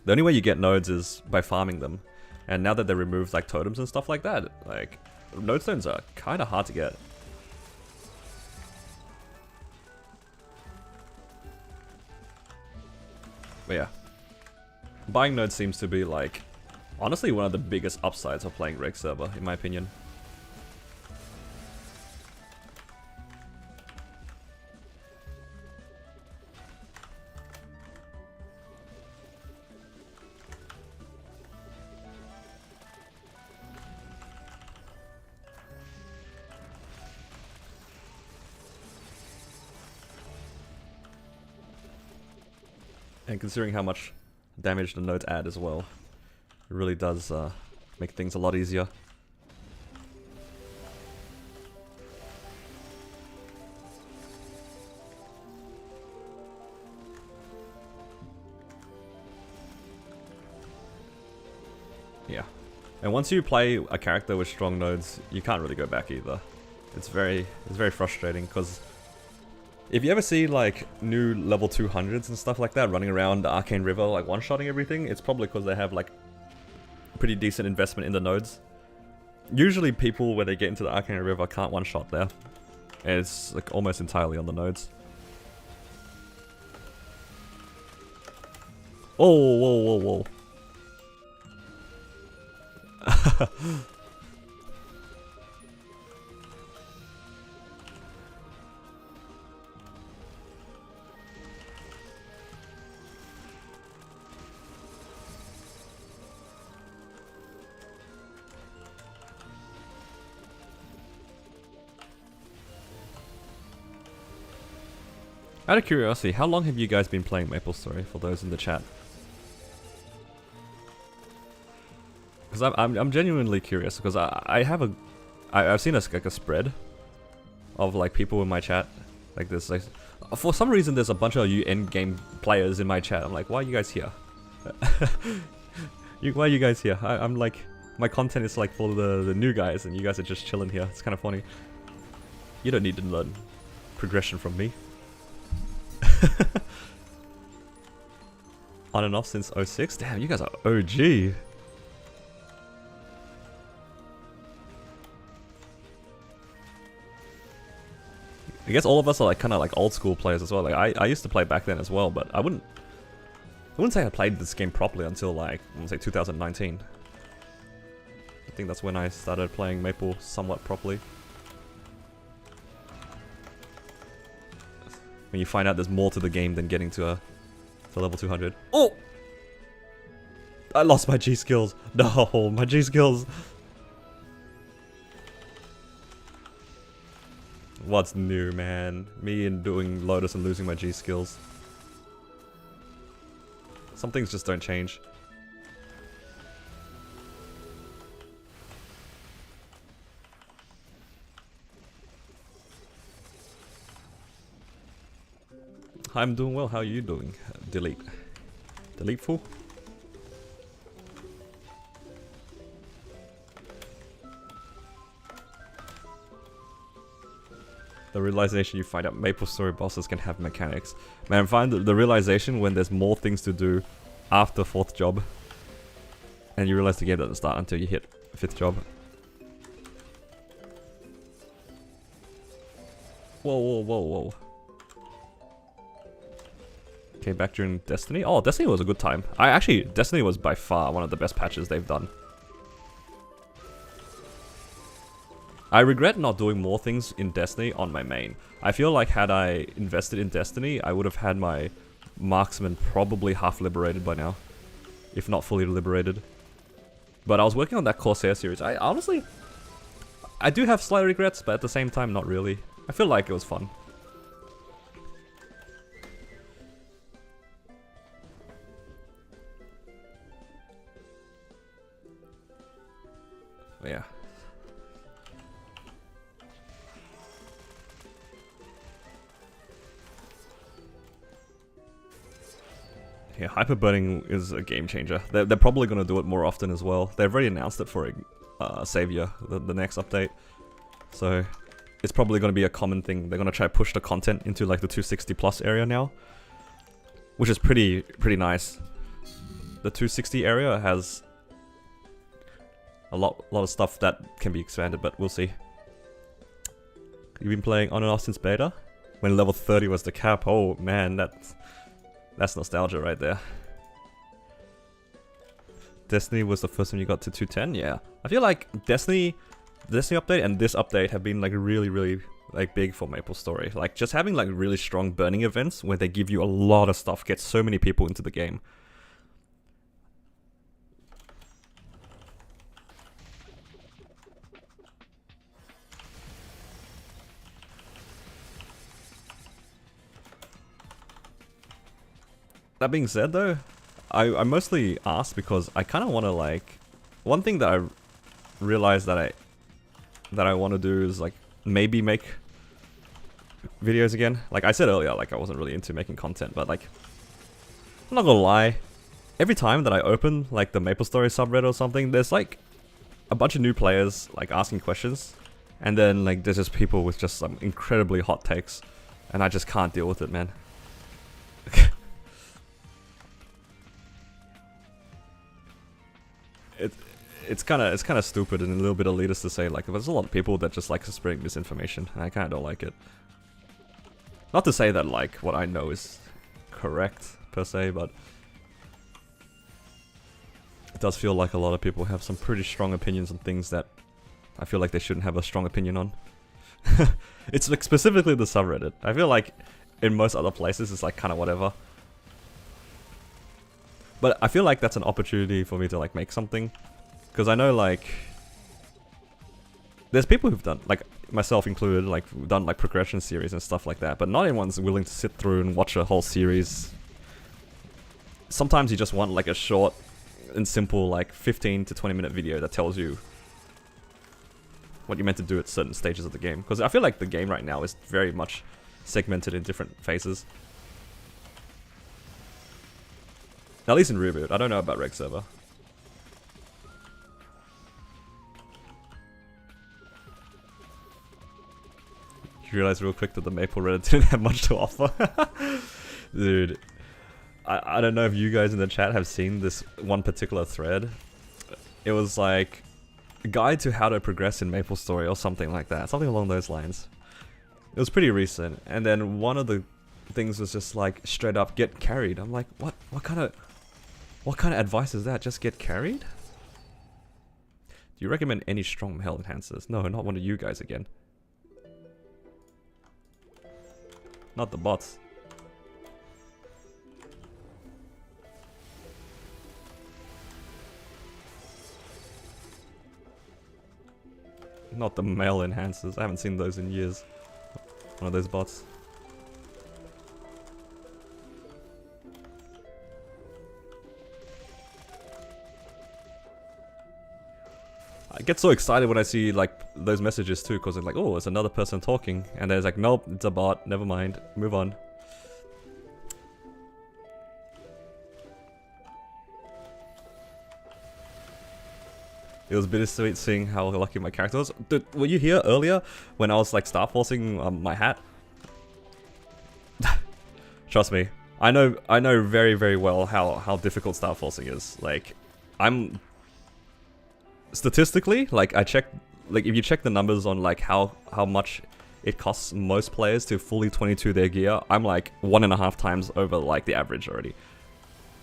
the only way you get nodes is by farming them. And now that they removed like totems and stuff like that, like node stones are kind of hard to get. But yeah, buying nodes seems to be like, honestly, one of the biggest upsides of playing reg server, in my opinion. And considering how much damage the nodes add as well, it really does make things a lot easier. Yeah. And once you play a character with strong nodes, you can't really go back either. It's very frustrating because if you ever see like new level 200s and stuff like that running around the Arcane River like one-shotting everything, it's probably because they have like pretty decent investment in the nodes. Usually people when they get into the Arcane River can't one-shot there. And it's like almost entirely on the nodes. Oh, whoa. Out of curiosity, how long have you guys been playing Maplestory, for those in the chat? Because I'm genuinely curious, because I have I've seen like a spread of like people in my chat. Like this, like for some reason there's a bunch of you end game players in my chat. I'm like, why are you guys here? Why are you guys here? I'm like, my content is like for the new guys, and you guys are just chilling here. It's kind of funny. You don't need to learn progression from me. On and off since 06? Damn, you guys are OG. I guess all of us are like kind of like old school players as well. Like I used to play back then as well, but I wouldn't say I played this game properly until like, I want to say 2019. I think that's when I started playing Maple somewhat properly. When you find out there's more to the game than getting to level 200. Oh! I lost my G skills. No, my G skills. What's new, man? Me and doing Lotus and losing my G skills. Some things just don't change. I'm doing well, how are you doing? Delete. Delete fool? The realization you find out Maplestory bosses can have mechanics. Man, find the realization when there's more things to do after 4th job. And you realize the game doesn't start until you hit 5th job. Whoa, whoa, whoa, whoa. Came back during Destiny. Oh, Destiny was a good time. Destiny was by far one of the best patches they've done. I regret not doing more things in Destiny on my main. I feel like had I invested in Destiny, I would have had my Marksman probably half liberated by now. If not fully liberated. But I was working on that Corsair series. I honestly, I do have slight regrets, but at the same time, not really. I feel like it was fun. Yeah. Yeah, hyperburning is a game changer. They're probably going to do it more often as well. They've already announced it for Savior, the next update. So it's probably going to be a common thing. They're going to try to push the content into like the 260 plus area now, which is pretty nice. The 260 area has a lot of stuff that can be expanded, but we'll see. You've been playing on and off since beta? When level 30 was the cap? Oh man, that's nostalgia right there. Destiny was the first time you got to 210? Yeah. I feel like Destiny update and this update have been like really like big for Maplestory. Like just having like really strong burning events where they give you a lot of stuff, gets so many people into the game. That being said though, I mostly asked because I kind of want to like, one thing that I realized that I want to do is like maybe make videos again. Like I said earlier, like I wasn't really into making content, but like I'm not gonna lie, every time that I open like the Maplestory subreddit or something, there's like a bunch of new players like asking questions, and then like there's just people with just some incredibly hot takes, and I just can't deal with it, man. It's kind of stupid and a little bit elitist to say, like, there's a lot of people that just like spreading misinformation, and I kind of don't like it. Not to say that like what I know is correct per se, but it does feel like a lot of people have some pretty strong opinions on things that I feel like they shouldn't have a strong opinion on. It's like specifically the subreddit. I feel like in most other places it's like kind of whatever. But I feel like that's an opportunity for me to like make something. Because I know like there's people who've done, like myself included, like done like progression series and stuff like that, but not everyone's willing to sit through and watch a whole series. Sometimes you just want like a short and simple like 15 to 20 minute video that tells you what you're meant to do at certain stages of the game. Because I feel like the game right now is very much segmented in different phases. At least in Reboot. I don't know about Reg server. You realize real quick that the Maple Reddit didn't have much to offer. Dude, I don't know if you guys in the chat have seen this one particular thread. It was like a guide to how to progress in Maplestory or something like that. Something along those lines. It was pretty recent. And then one of the things was just like straight up get carried. I'm like, what kind of advice is that? Just get carried? Do you recommend any strong male enhancers? No, not one of you guys again. Not the bots. Not the male enhancers. I haven't seen those in years. One of those bots. I get so excited when I see like those messages too, because it's like, oh, it's another person talking, and there's like, nope, it's a bot. Never mind. Move on. It was bittersweet seeing how lucky my character was. Dude, were you here earlier when I was like star forcing my hat? Trust me, I know very, very well how difficult star forcing is. Like, I'm statistically, like I checked, like if you check the numbers on like how much it costs most players to fully 22 their gear, I'm like 1.5 times over like the average already,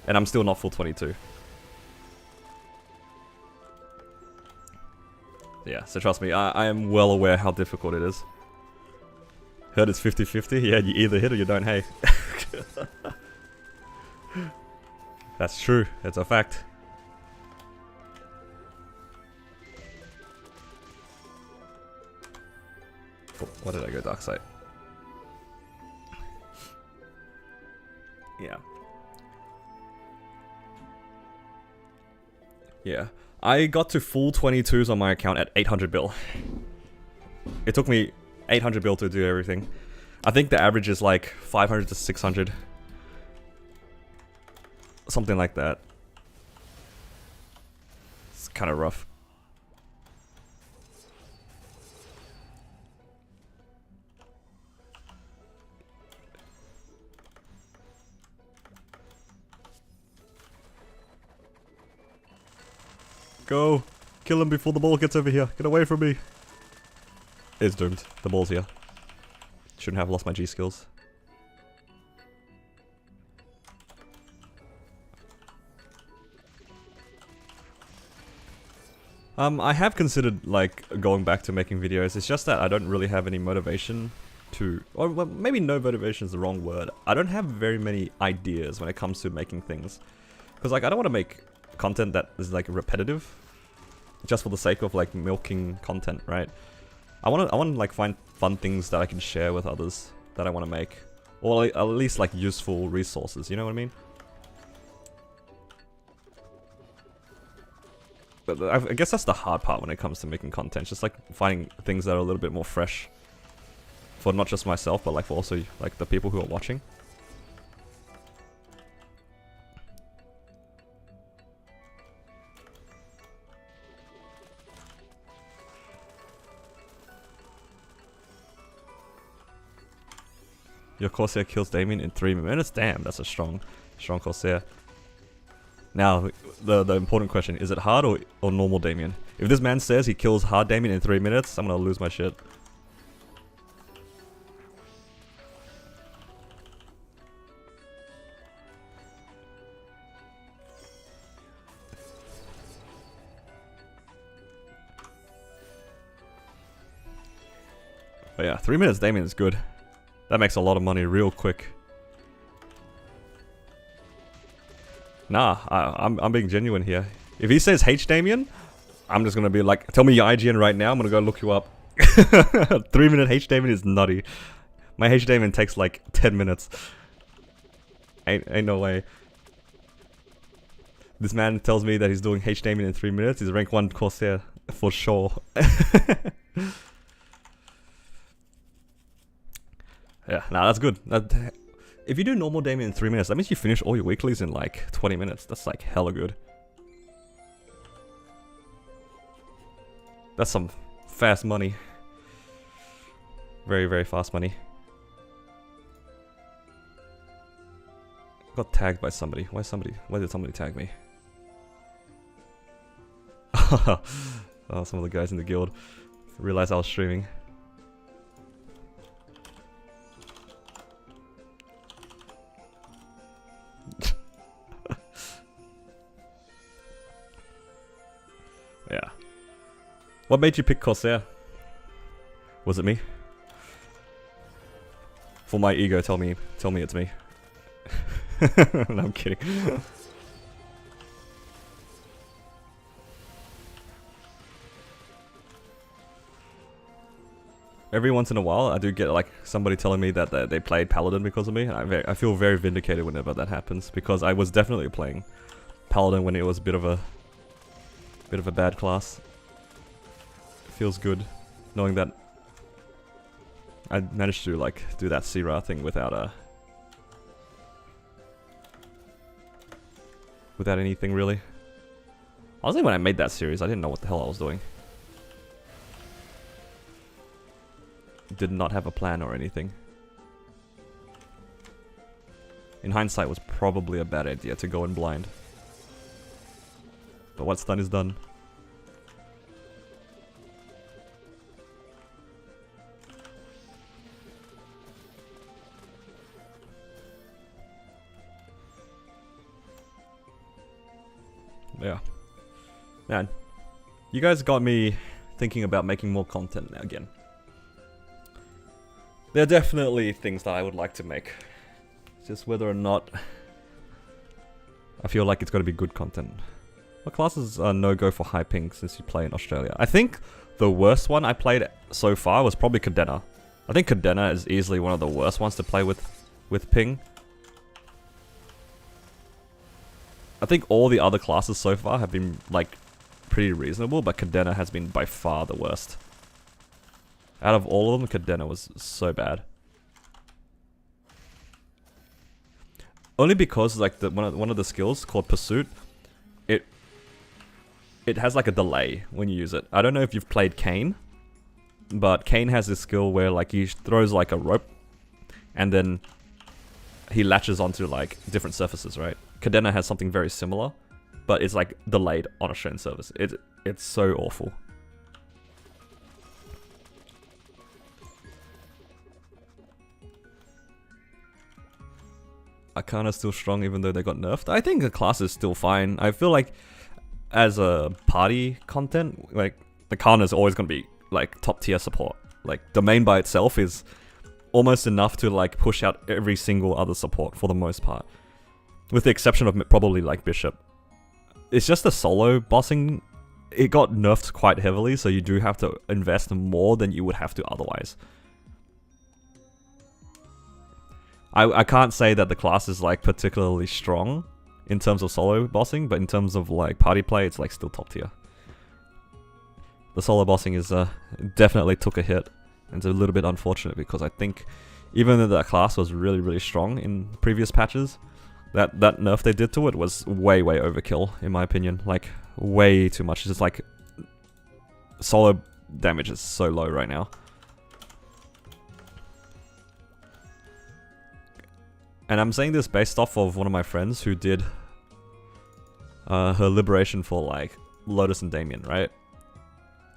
and I'm still not full 22. Yeah, so trust me, I am well aware how difficult it is. Heard it's 50-50? Yeah, you either hit or you don't, hey. That's true, it's a fact. Oh, why did I go dark side? Yeah. Yeah. I got to full 22s on my account at 800 bill. It took me 800 bill to do everything. I think the average is like 500 to 600. Something like that. It's kind of rough. Go! Kill him before the ball gets over here. Get away from me. It's doomed. The ball's here. Shouldn't have lost my G skills. I have considered like going back to making videos. It's just that I don't really have any motivation to, or well, maybe no motivation is the wrong word. I don't have very many ideas when it comes to making things. Because like I don't want to make content that is like repetitive just for the sake of like milking content, right? I want to like find fun things that I can share with others that I want to make, or like, at least like useful resources, you know what I mean? But I guess that's the hard part when it comes to making content, just like finding things that are a little bit more fresh for not just myself, but like for also like the people who are watching. Your Corsair kills Damien in 3 minutes? Damn, that's a strong Corsair. Now, the important question, is it hard or normal Damien? If this man says he kills hard Damien in 3 minutes, I'm gonna lose my shit. But yeah, 3 minutes Damien is good. That makes a lot of money real quick. Nah, I'm being genuine here. If he says H Damien, I'm just gonna be like, tell me your IGN right now, I'm gonna go look you up. 3 minute H Damien is nutty. My H Damien takes like 10 minutes. Ain't no way. This man tells me that he's doing H Damien in 3 minutes, he's rank 1 Corsair. For sure. Yeah, nah, that's good. If you do normal Damien in 3 minutes, that means you finish all your weeklies in like 20 minutes. That's like hella good. That's some fast money. Very, very fast money. Got tagged by somebody. Why did somebody tag me? Oh, some of the guys in the guild realized I was streaming. Yeah. What made you pick Corsair? Was it me? For my ego, tell me it's me. No, I'm kidding. Every once in a while, I do get like somebody telling me that they played Paladin because of me, and I feel very vindicated whenever that happens, because I was definitely playing Paladin when it was a bit of a bad class. It feels good knowing that I managed to like do that CRA thing without anything really. Honestly, when I made that series, I didn't know what the hell I was doing. Did not have a plan or anything. In hindsight, it was probably a bad idea to go in blind. But what's done is done. Yeah. Man, you guys got me thinking about making more content now again. There are definitely things that I would like to make. It's just whether or not I feel like it's got to be good content. What classes are no-go for high ping since you play in Australia? I think the worst one I played so far was probably Cadena. I think Cadena is easily one of the worst ones to play with ping. I think all the other classes so far have been like pretty reasonable, but Cadena has been by far the worst. Out of all of them, Cadena was so bad. Only because like one of the skills called Pursuit, it has like a delay when you use it. I don't know if you've played Kane, but Kane has this skill where like he throws like a rope, and then he latches onto like different surfaces, right? Cadena has something very similar, but it's like delayed on a certain surface. It's so awful. Arcana's still strong even though they got nerfed. I think the class is still fine. I feel like as a party content, like Arcana is always going to be like top tier support. Like Domain by itself is almost enough to like push out every single other support for the most part. With the exception of probably like Bishop. It's just the solo bossing, it got nerfed quite heavily, so you do have to invest more than you would have to otherwise. I can't say that the class is like particularly strong in terms of solo bossing, but in terms of like party play, it's like still top tier. The solo bossing is definitely took a hit, and it's a little bit unfortunate because I think even though that class was really, really strong in previous patches, that nerf they did to it was way, way overkill in my opinion. Like way too much. It's just like solo damage is so low right now. And I'm saying this based off of one of my friends who did her liberation for like Lotus and Damien, right?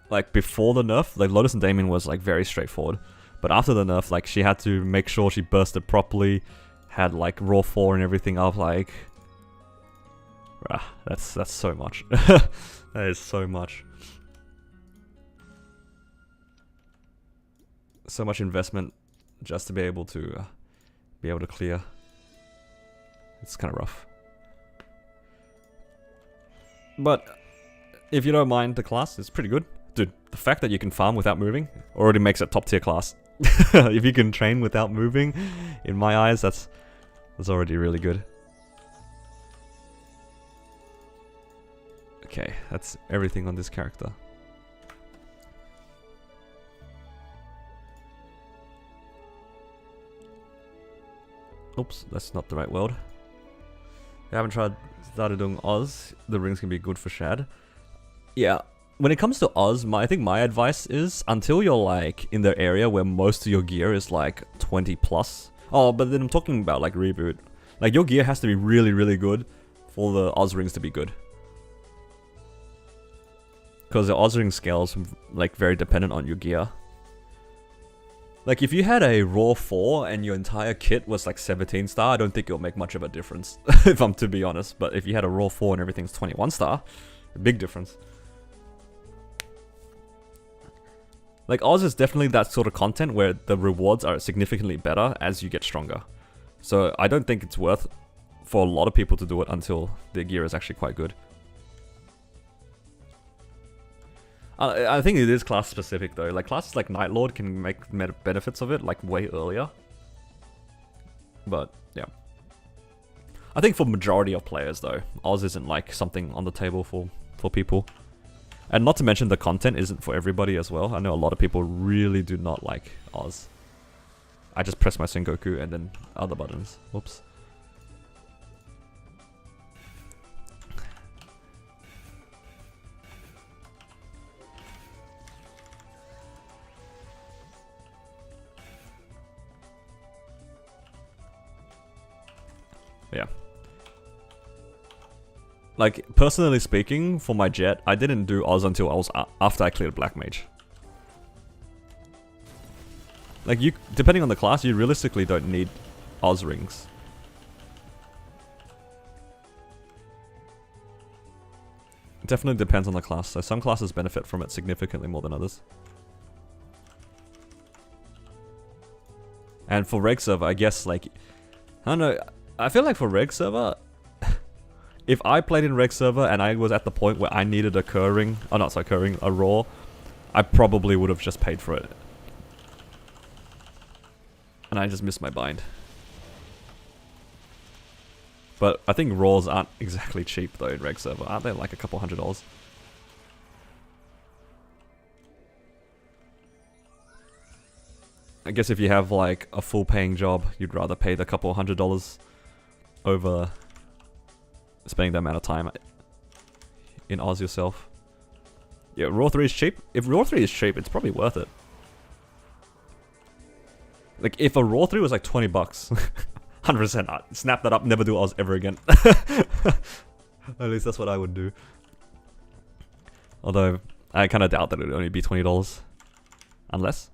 Like before the nerf, like Lotus and Damien was like very straightforward. But after the nerf, like she had to make sure she bursted properly, had like raw 4 and everything up, like... that's so much. That is so much. So much investment just to be able to clear. It's kind of rough. But if you don't mind the class, it's pretty good. Dude, the fact that you can farm without moving already makes it top tier class. If you can train without moving, in my eyes, that's already really good. Okay, that's everything on this character. Oops, that's not the right world. I haven't started doing Oz. The rings can be good for Shad. Yeah, when it comes to Oz, I think my advice is until you're like in the area where most of your gear is like 20 plus. Oh, but then I'm talking about like Reboot. Like your gear has to be really, really good for the Oz rings to be good. Because the Oz ring scale is like very dependent on your gear. Like if you had a raw 4 and your entire kit was like 17 star, I don't think it'll make much of a difference, if I'm to be honest. But if you had a raw 4 and everything's 21 star, a big difference. Like Oz is definitely that sort of content where the rewards are significantly better as you get stronger. So I don't think it's worth for a lot of people to do it until their gear is actually quite good. I think it is class specific though. Like classes like Night Lord can make benefits of it like way earlier. But yeah. I think for majority of players though, Oz isn't like something on the table for people. And not to mention the content isn't for everybody as well. I know a lot of people really do not like Oz. I just press my Sengoku and then other buttons. Whoops. Yeah. Like, personally speaking, for my Jett, I didn't do Oz until I was after I cleared Black Mage. Like, depending on the class, you realistically don't need Oz rings. It definitely depends on the class, so some classes benefit from it significantly more than others. And for Reg server, I guess, like, I don't know, I feel like for Reg server, if I played in Reg server and I was at the point where I needed a Kerr ring, oh not sorry, Kerr ring, a raw, I probably would have just paid for it. And I just missed my bind. But I think raws aren't exactly cheap though in Reg server, aren't they? Like a couple $100. I guess if you have like a full paying job, you'd rather pay the couple $100 over spending that amount of time in Oz yourself. Yeah, Raw 3 is cheap. If Raw 3 is cheap, it's probably worth it. Like, if a Raw 3 was like 20 bucks, 100%, I'd snap that up, never do Oz ever again. At least that's what I would do. Although, I kind of doubt that it would only be $20. Unless.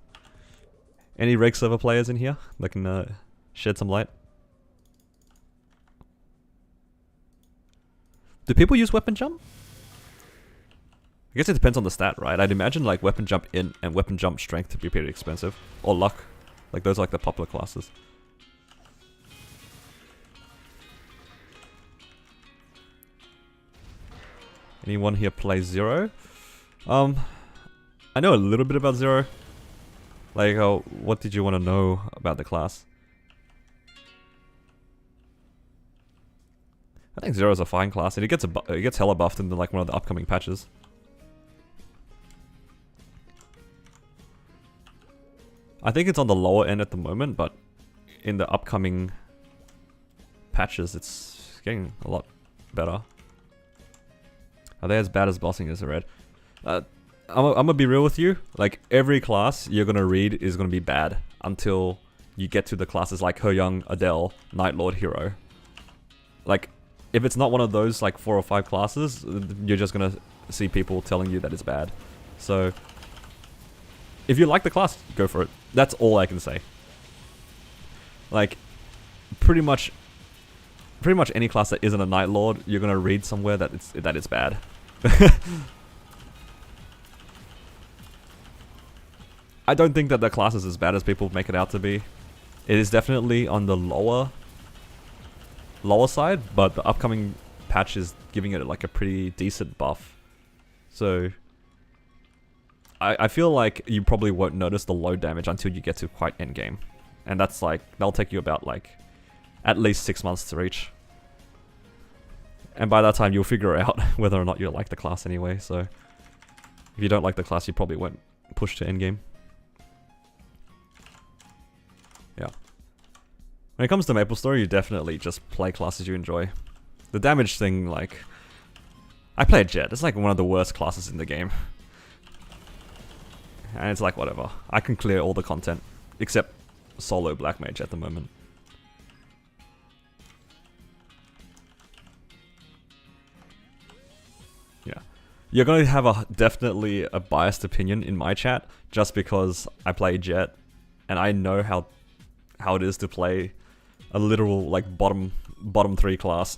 Any Reg server players in here that can shed some light? Do people use weapon jump? I guess it depends on the stat, right? I'd imagine like weapon jump in and weapon jump strength to be pretty expensive. Or luck. Like those are like the popular classes. Anyone here play Zero? I know a little bit about Zero. Like, what did you want to know about the class? I think Zero's a fine class, and it gets hella buffed in like one of the upcoming patches. I think it's on the lower end at the moment, but in the upcoming patches, it's getting a lot better. Are they as bad as bossing as the red? I'm gonna be real with you. Like, every class you're gonna read is gonna be bad until you get to the classes like Young, Adele, Night Lord, Hero. Like, if it's not one of those like 4 or 5 classes, you're just gonna see people telling you that it's bad. So, if you like the class, go for it. That's all I can say. Like, pretty much any class that isn't a Night Lord, you're gonna read somewhere that it's bad. I don't think that the class is as bad as people make it out to be. It is definitely on the lower side, but the upcoming patch is giving it like a pretty decent buff. So I feel like you probably won't notice the low damage until you get to quite endgame. And that's like, that'll take you about like at least 6 months to reach. And by that time you'll figure out whether or not you like the class anyway, so if you don't like the class you probably won't push to endgame. Yeah. When it comes to Maplestory, you definitely just play classes you enjoy. The damage thing, like... I play a Jett. It's like one of the worst classes in the game. And it's like, whatever. I can clear all the content. Except solo Black Mage at the moment. Yeah. You're going to have definitely a biased opinion in my chat. Just because I play Jett. And I know how it is to play a literal, like, bottom 3 class.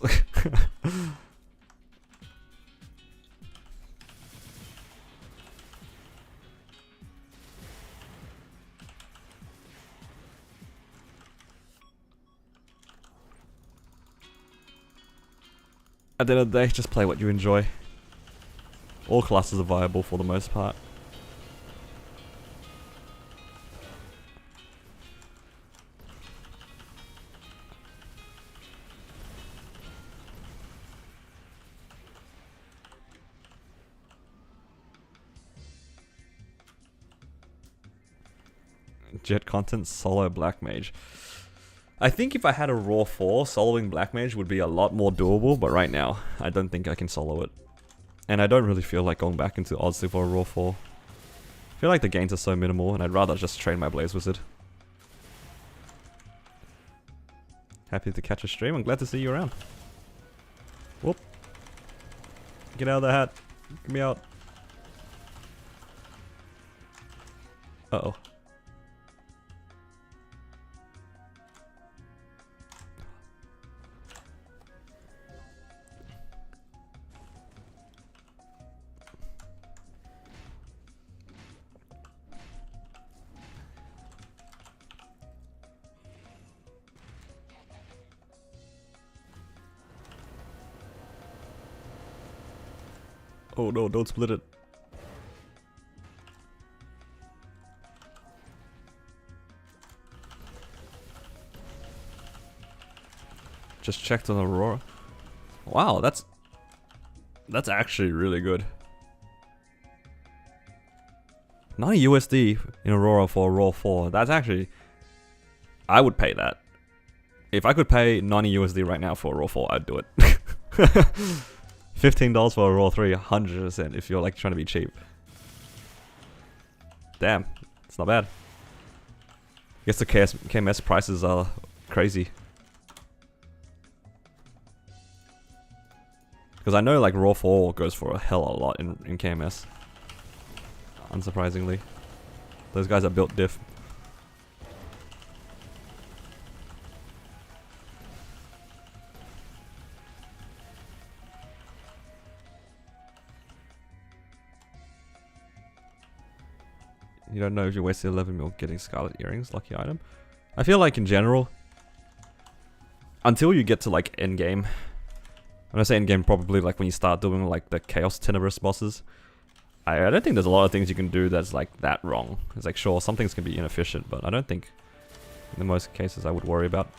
At the end of the day, just play what you enjoy. All classes are viable for the most part. Jett content, solo Black Mage. I think if I had a Raw 4, soloing Black Mage would be a lot more doable, but right now, I don't think I can solo it. And I don't really feel like going back into Odyssey for a Raw 4. I feel like the gains are so minimal, and I'd rather just train my Blaze Wizard. Happy to catch a stream, I'm glad to see you around. Whoop. Get out of the hat. Get me out. Uh-oh. Oh no, don't split it. Just checked on Aurora. Wow, that's actually really good. 90 USD in Aurora for a Raw 4. That's actually... I would pay that. If I could pay 90 USD right now for a Raw 4, I'd do it. $15 for a Raw 3, 100% if you're like trying to be cheap. Damn, it's not bad. I guess the KMS prices are crazy. Because I know like Raw 4 goes for a hell of a lot in KMS. Unsurprisingly. Those guys are built diff. You don't know if you wasted 11 mil getting Scarlet Earrings, lucky item. I feel like in general, until you get to like endgame, when I say endgame, probably like when you start doing like the Chaos Tenebrous bosses, I don't think there's a lot of things you can do that's like that wrong. It's like sure, some things can be inefficient, but I don't think in the most cases I would worry about.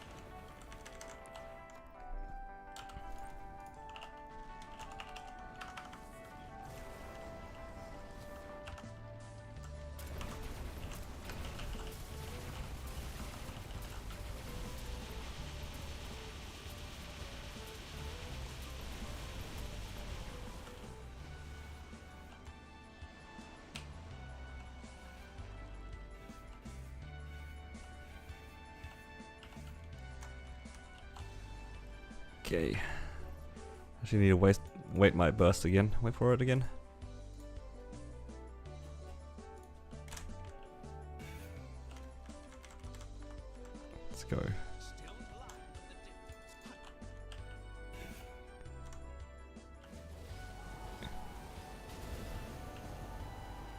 Okay. Actually need to wait my burst again. Wait for it again. Let's go.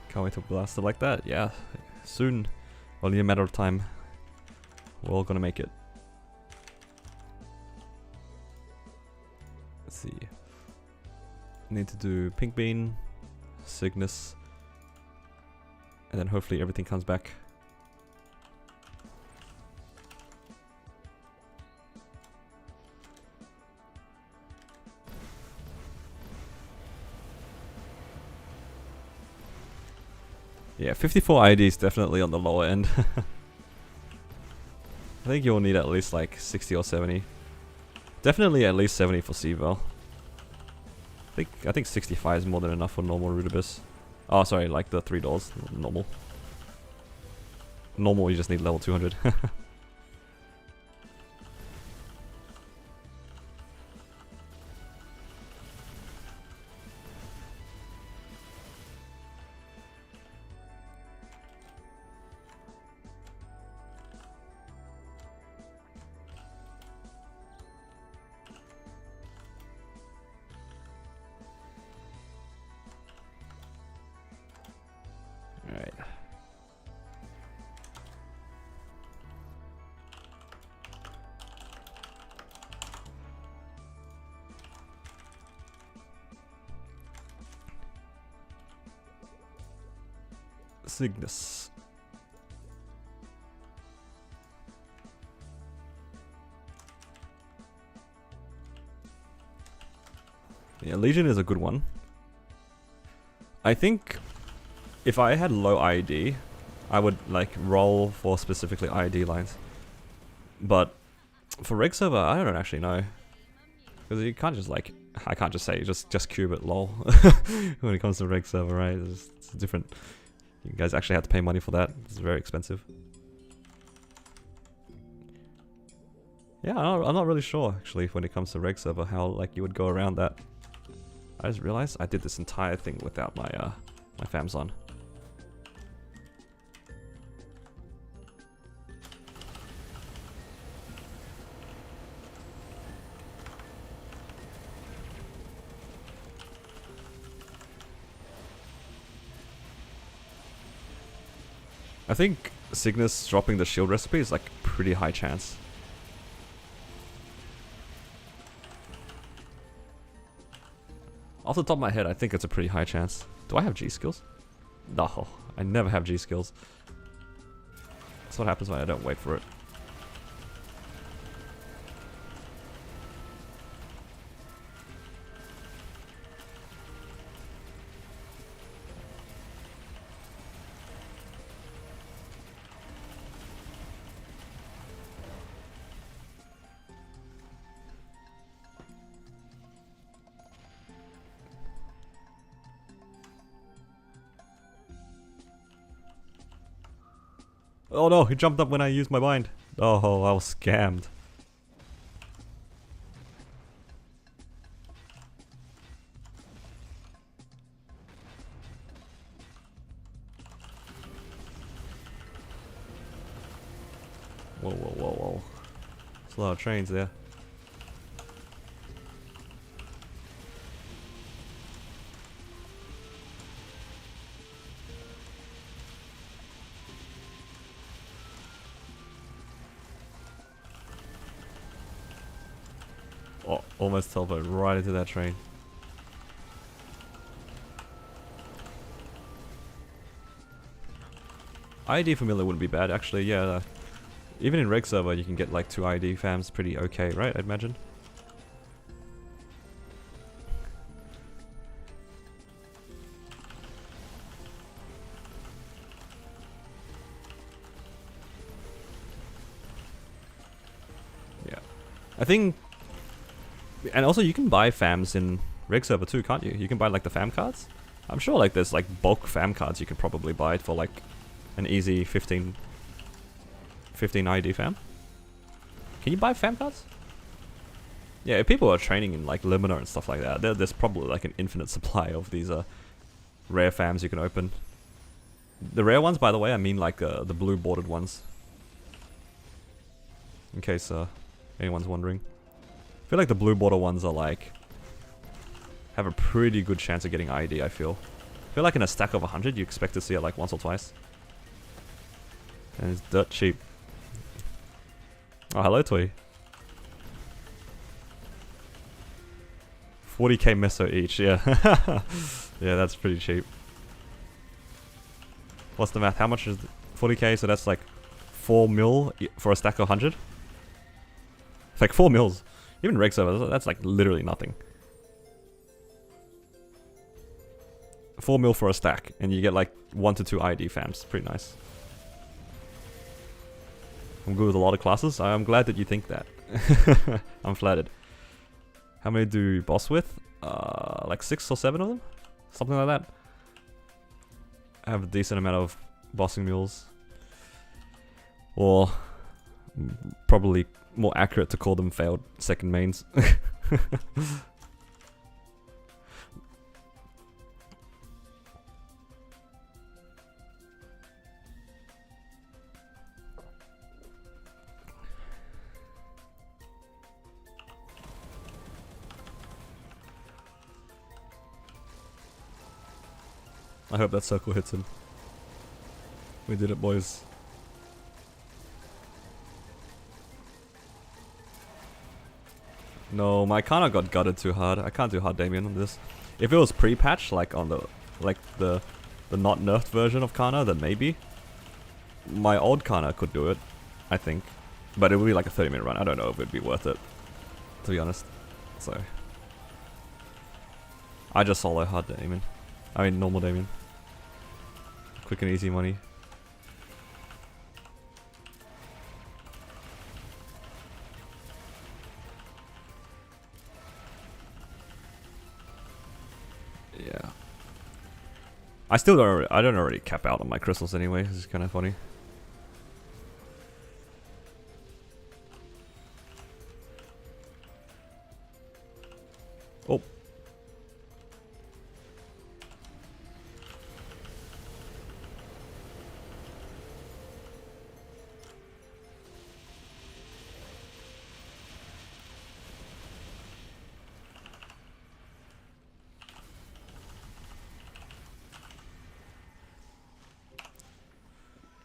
Can't wait to blast it like that. Yeah. Soon. Only a matter of time. We're all gonna make it. See. Need to do Pink Bean, Cygnus, and then hopefully everything comes back. Yeah, 54 ID is definitely on the lower end. I think you'll need at least like 60 or 70. Definitely at least 70 for C-Val. I think 65 is more than enough for normal Rudibus. Oh, sorry, like the 3 doors. Normal. Normal, you just need level 200. Alright. Cygnus. Yeah, Legion is a good one. I think if I had low IED, I would like roll for specifically IED lines. But for reg server, I don't actually know. Because you can't just like, I can't just say just cube it, lol. When it comes to reg server, right? It's different. You guys actually have to pay money for that. It's very expensive. Yeah, I'm not really sure actually when it comes to reg server how like you would go around that. I just realized I did this entire thing without my my fams on. I think Cygnus dropping the shield recipe is like pretty high chance. Off the top of my head, I think it's a pretty high chance. Do I have G skills? No, I never have G skills. That's what happens when I don't wait for it. Oh no, he jumped up when I used my bind. Oh, I was scammed. Whoa, whoa, whoa, whoa. There's a lot of trains there. Oh, almost teleported right into that train. ID familiar wouldn't be bad actually, yeah. Even in reg server you can get like 2 ID fams pretty okay, right? I'd imagine. Yeah. I think. And also you can buy fams in reg server too, can't you? You can buy like the fam cards? I'm sure like there's like bulk fam cards you can probably buy for like an easy 15 ID fam. Can you buy fam cards? Yeah, if people are training in like Limiter and stuff like that, there's probably like an infinite supply of these rare fams you can open. The rare ones, by the way, I mean like the blue bordered ones. In case anyone's wondering. I feel like the blue border ones are like have a pretty good chance of getting ID, I feel. I feel like in a stack of 100 you expect to see it like once or twice. And it's dirt cheap. Oh, hello Toy. 40k meso each, yeah. Yeah, that's pretty cheap. What's the math? How much is 40k? So that's like 4 mil for a stack of 100? It's like 4 mils. Even reg server, that's like literally nothing. 4 mil for a stack, and you get like 1 to 2 ID fams. Pretty nice. I'm good with a lot of classes. I'm glad that you think that. I'm flattered. How many do you boss with? Like 6 or 7 of them? Something like that. I have a decent amount of bossing mules. Or probably more accurate to call them failed second mains. I hope that circle hits him. We did it, boys. No, my Kana got gutted too hard. I can't do hard Damien on this. If it was pre-patch, like on the not nerfed version of Kana, then maybe. My old Kana could do it, I think. But it would be like a 30-minute run. I don't know if it'd be worth it, to be honest. So I just solo hard Damien. I mean normal Damien. Quick and easy money. Yeah. I still don't. I don't already cap out on my crystals anyway. This is kind of funny. Oh.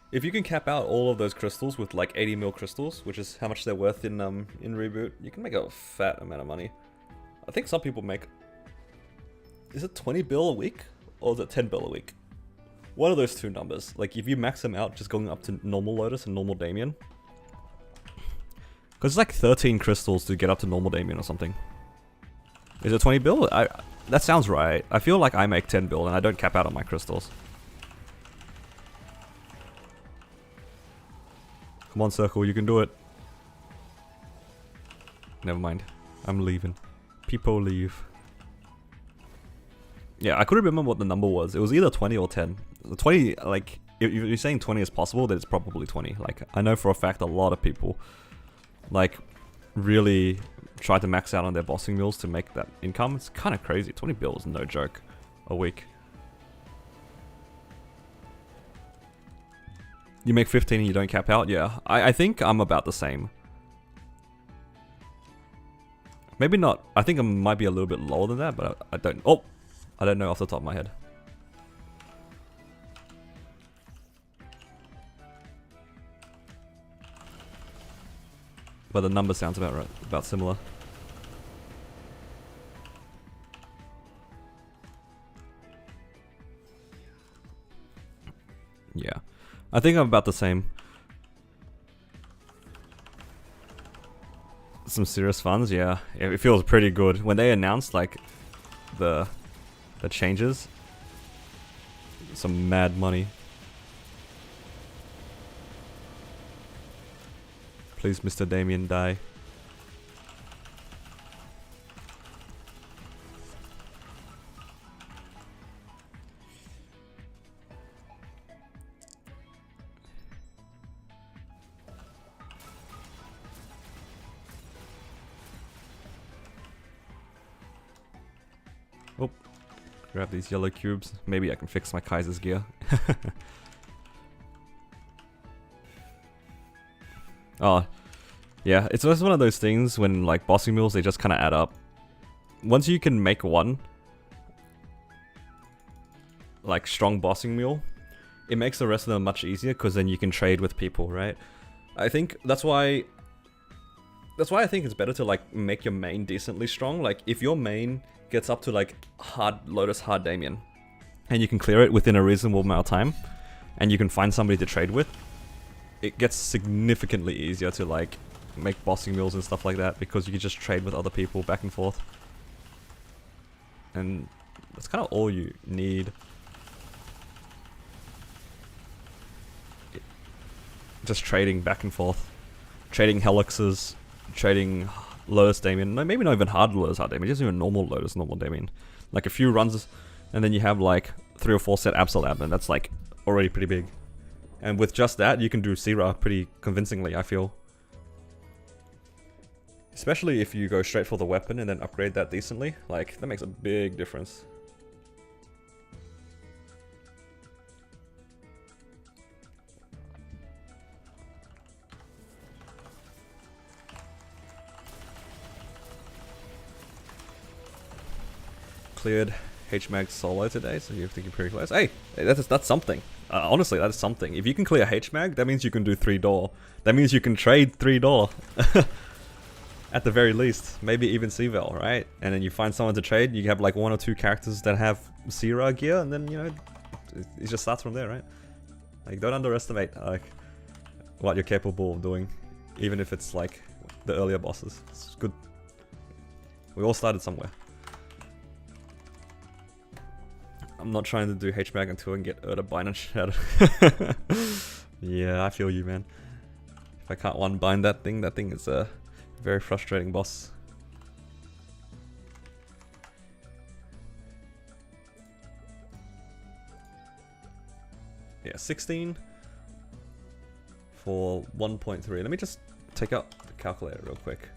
If you can cap out all of those crystals with like 80 mil crystals, which is how much they're worth in Reboot, you can make a fat amount of money. I think some people make... Is it 20 bill a week? Or is it 10 bill a week? One of those two numbers. Like if you max them out just going up to normal Lotus and normal Damien. Because it's like 13 crystals to get up to normal Damien or something. Is it 20 bill? That sounds right. I feel like I make 10 bill and I don't cap out on my crystals. Come on, Circle, you can do it. Never mind. I'm leaving. People leave. Yeah, I couldn't remember what the number was. It was either 20 or 10. The 20, like, if you're saying 20 is possible, then it's probably 20. Like, I know for a fact a lot of people, like, really try to max out on their bossing mules to make that income. It's kind of crazy. 20 bill is no joke a week. You make 15 and you don't cap out? Yeah, I think I'm about the same. Maybe not. I think I might be a little bit lower than that, but I don't... Oh! I don't know off the top of my head. But the number sounds about right, about similar. Yeah. I think I'm about the same. Some serious funds, yeah. It feels pretty good. When they announced like the changes, some mad money. Please, Mr. Damien, die. Oh, grab these yellow cubes. Maybe I can fix my Kaiser's gear. Oh, yeah, it's just one of those things when like bossing mules, they just kind of add up. Once you can make one like strong bossing mule, it makes the rest of them much easier because then you can trade with people, right? I think that's why I think it's better to like make your main decently strong. Like if your main gets up to like hard Lotus, hard Damien, and you can clear it within a reasonable amount of time, and you can find somebody to trade with, it gets significantly easier to like make bossing mules and stuff like that because you can just trade with other people back and forth. And that's kind of all you need. just trading back and forth. Trading Helixes, trading Lotus Damien. No, maybe not even hard Lotus hard Damien, just even normal Lotus, normal Damien. Like a few runs, and then you have like 3 or 4 set Absol Admin. That's like already pretty big. And with just that, you can do Sira pretty convincingly, I feel. Especially if you go straight for the weapon and then upgrade that decently. Like, that makes a big difference. Cleared HMAG solo today, so you think you're pretty close. Hey, that's something. Honestly, that's something. If you can clear HMAG, that means you can do 3 door. That means you can trade 3 door. At the very least. Maybe even Cvel, right? And then you find someone to trade, you have like 1 or 2 characters that have Sira gear, and then, you know, it just starts from there, right? Like, don't underestimate, like, what you're capable of doing. Even if it's like the earlier bosses. It's good. We all started somewhere. I'm not trying to do HMAG until I can get Erda bind and shadow. Yeah, I feel you, man. If I can't one bind that thing is a very frustrating boss. Yeah, 16 for 1.3. Let me just take out the calculator real quick.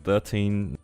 $13.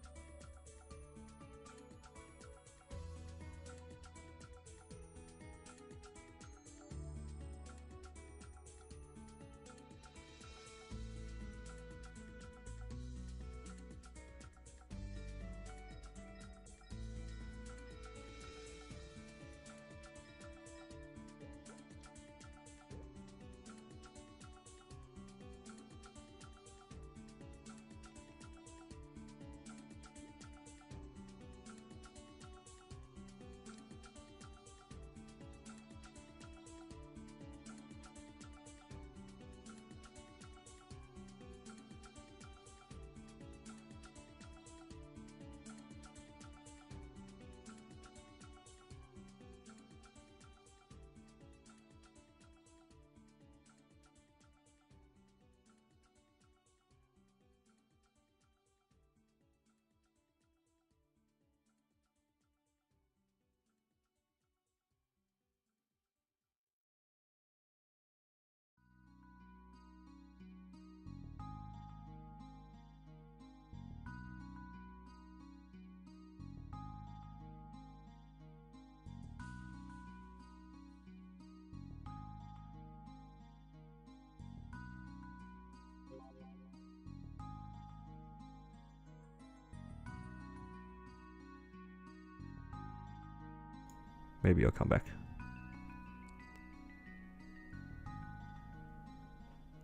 Maybe I'll come back.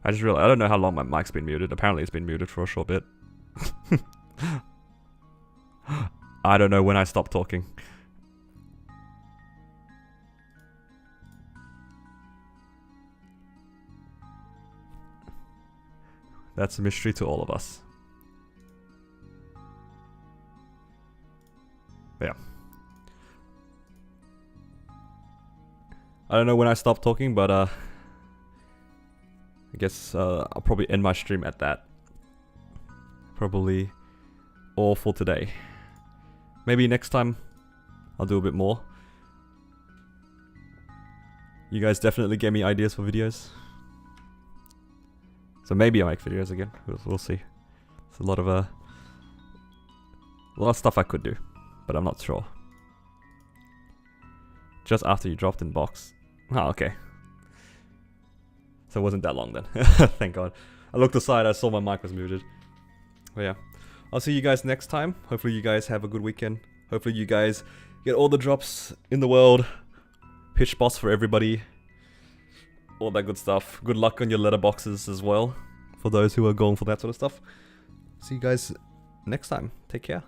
I just realized, I don't know how long my mic's been muted. Apparently it's been muted for a short bit. I don't know when I stopped talking. That's a mystery to all of us. Yeah. I don't know when I stopped talking, but I guess I'll probably end my stream at that. Probably all for today. Maybe next time I'll do a bit more. You guys definitely gave me ideas for videos. So maybe I'll make videos again. We'll see. It's a lot of stuff I could do, but I'm not sure. Just after you dropped in box. Oh, okay. So it wasn't that long then. Thank God. I looked aside, I saw my mic was muted. But yeah. I'll see you guys next time. Hopefully you guys have a good weekend. Hopefully you guys get all the drops in the world. Pitch boss for everybody. all that good stuff. Good luck on your letterboxes as well, for those who are going for that sort of stuff. See you guys next time. Take care.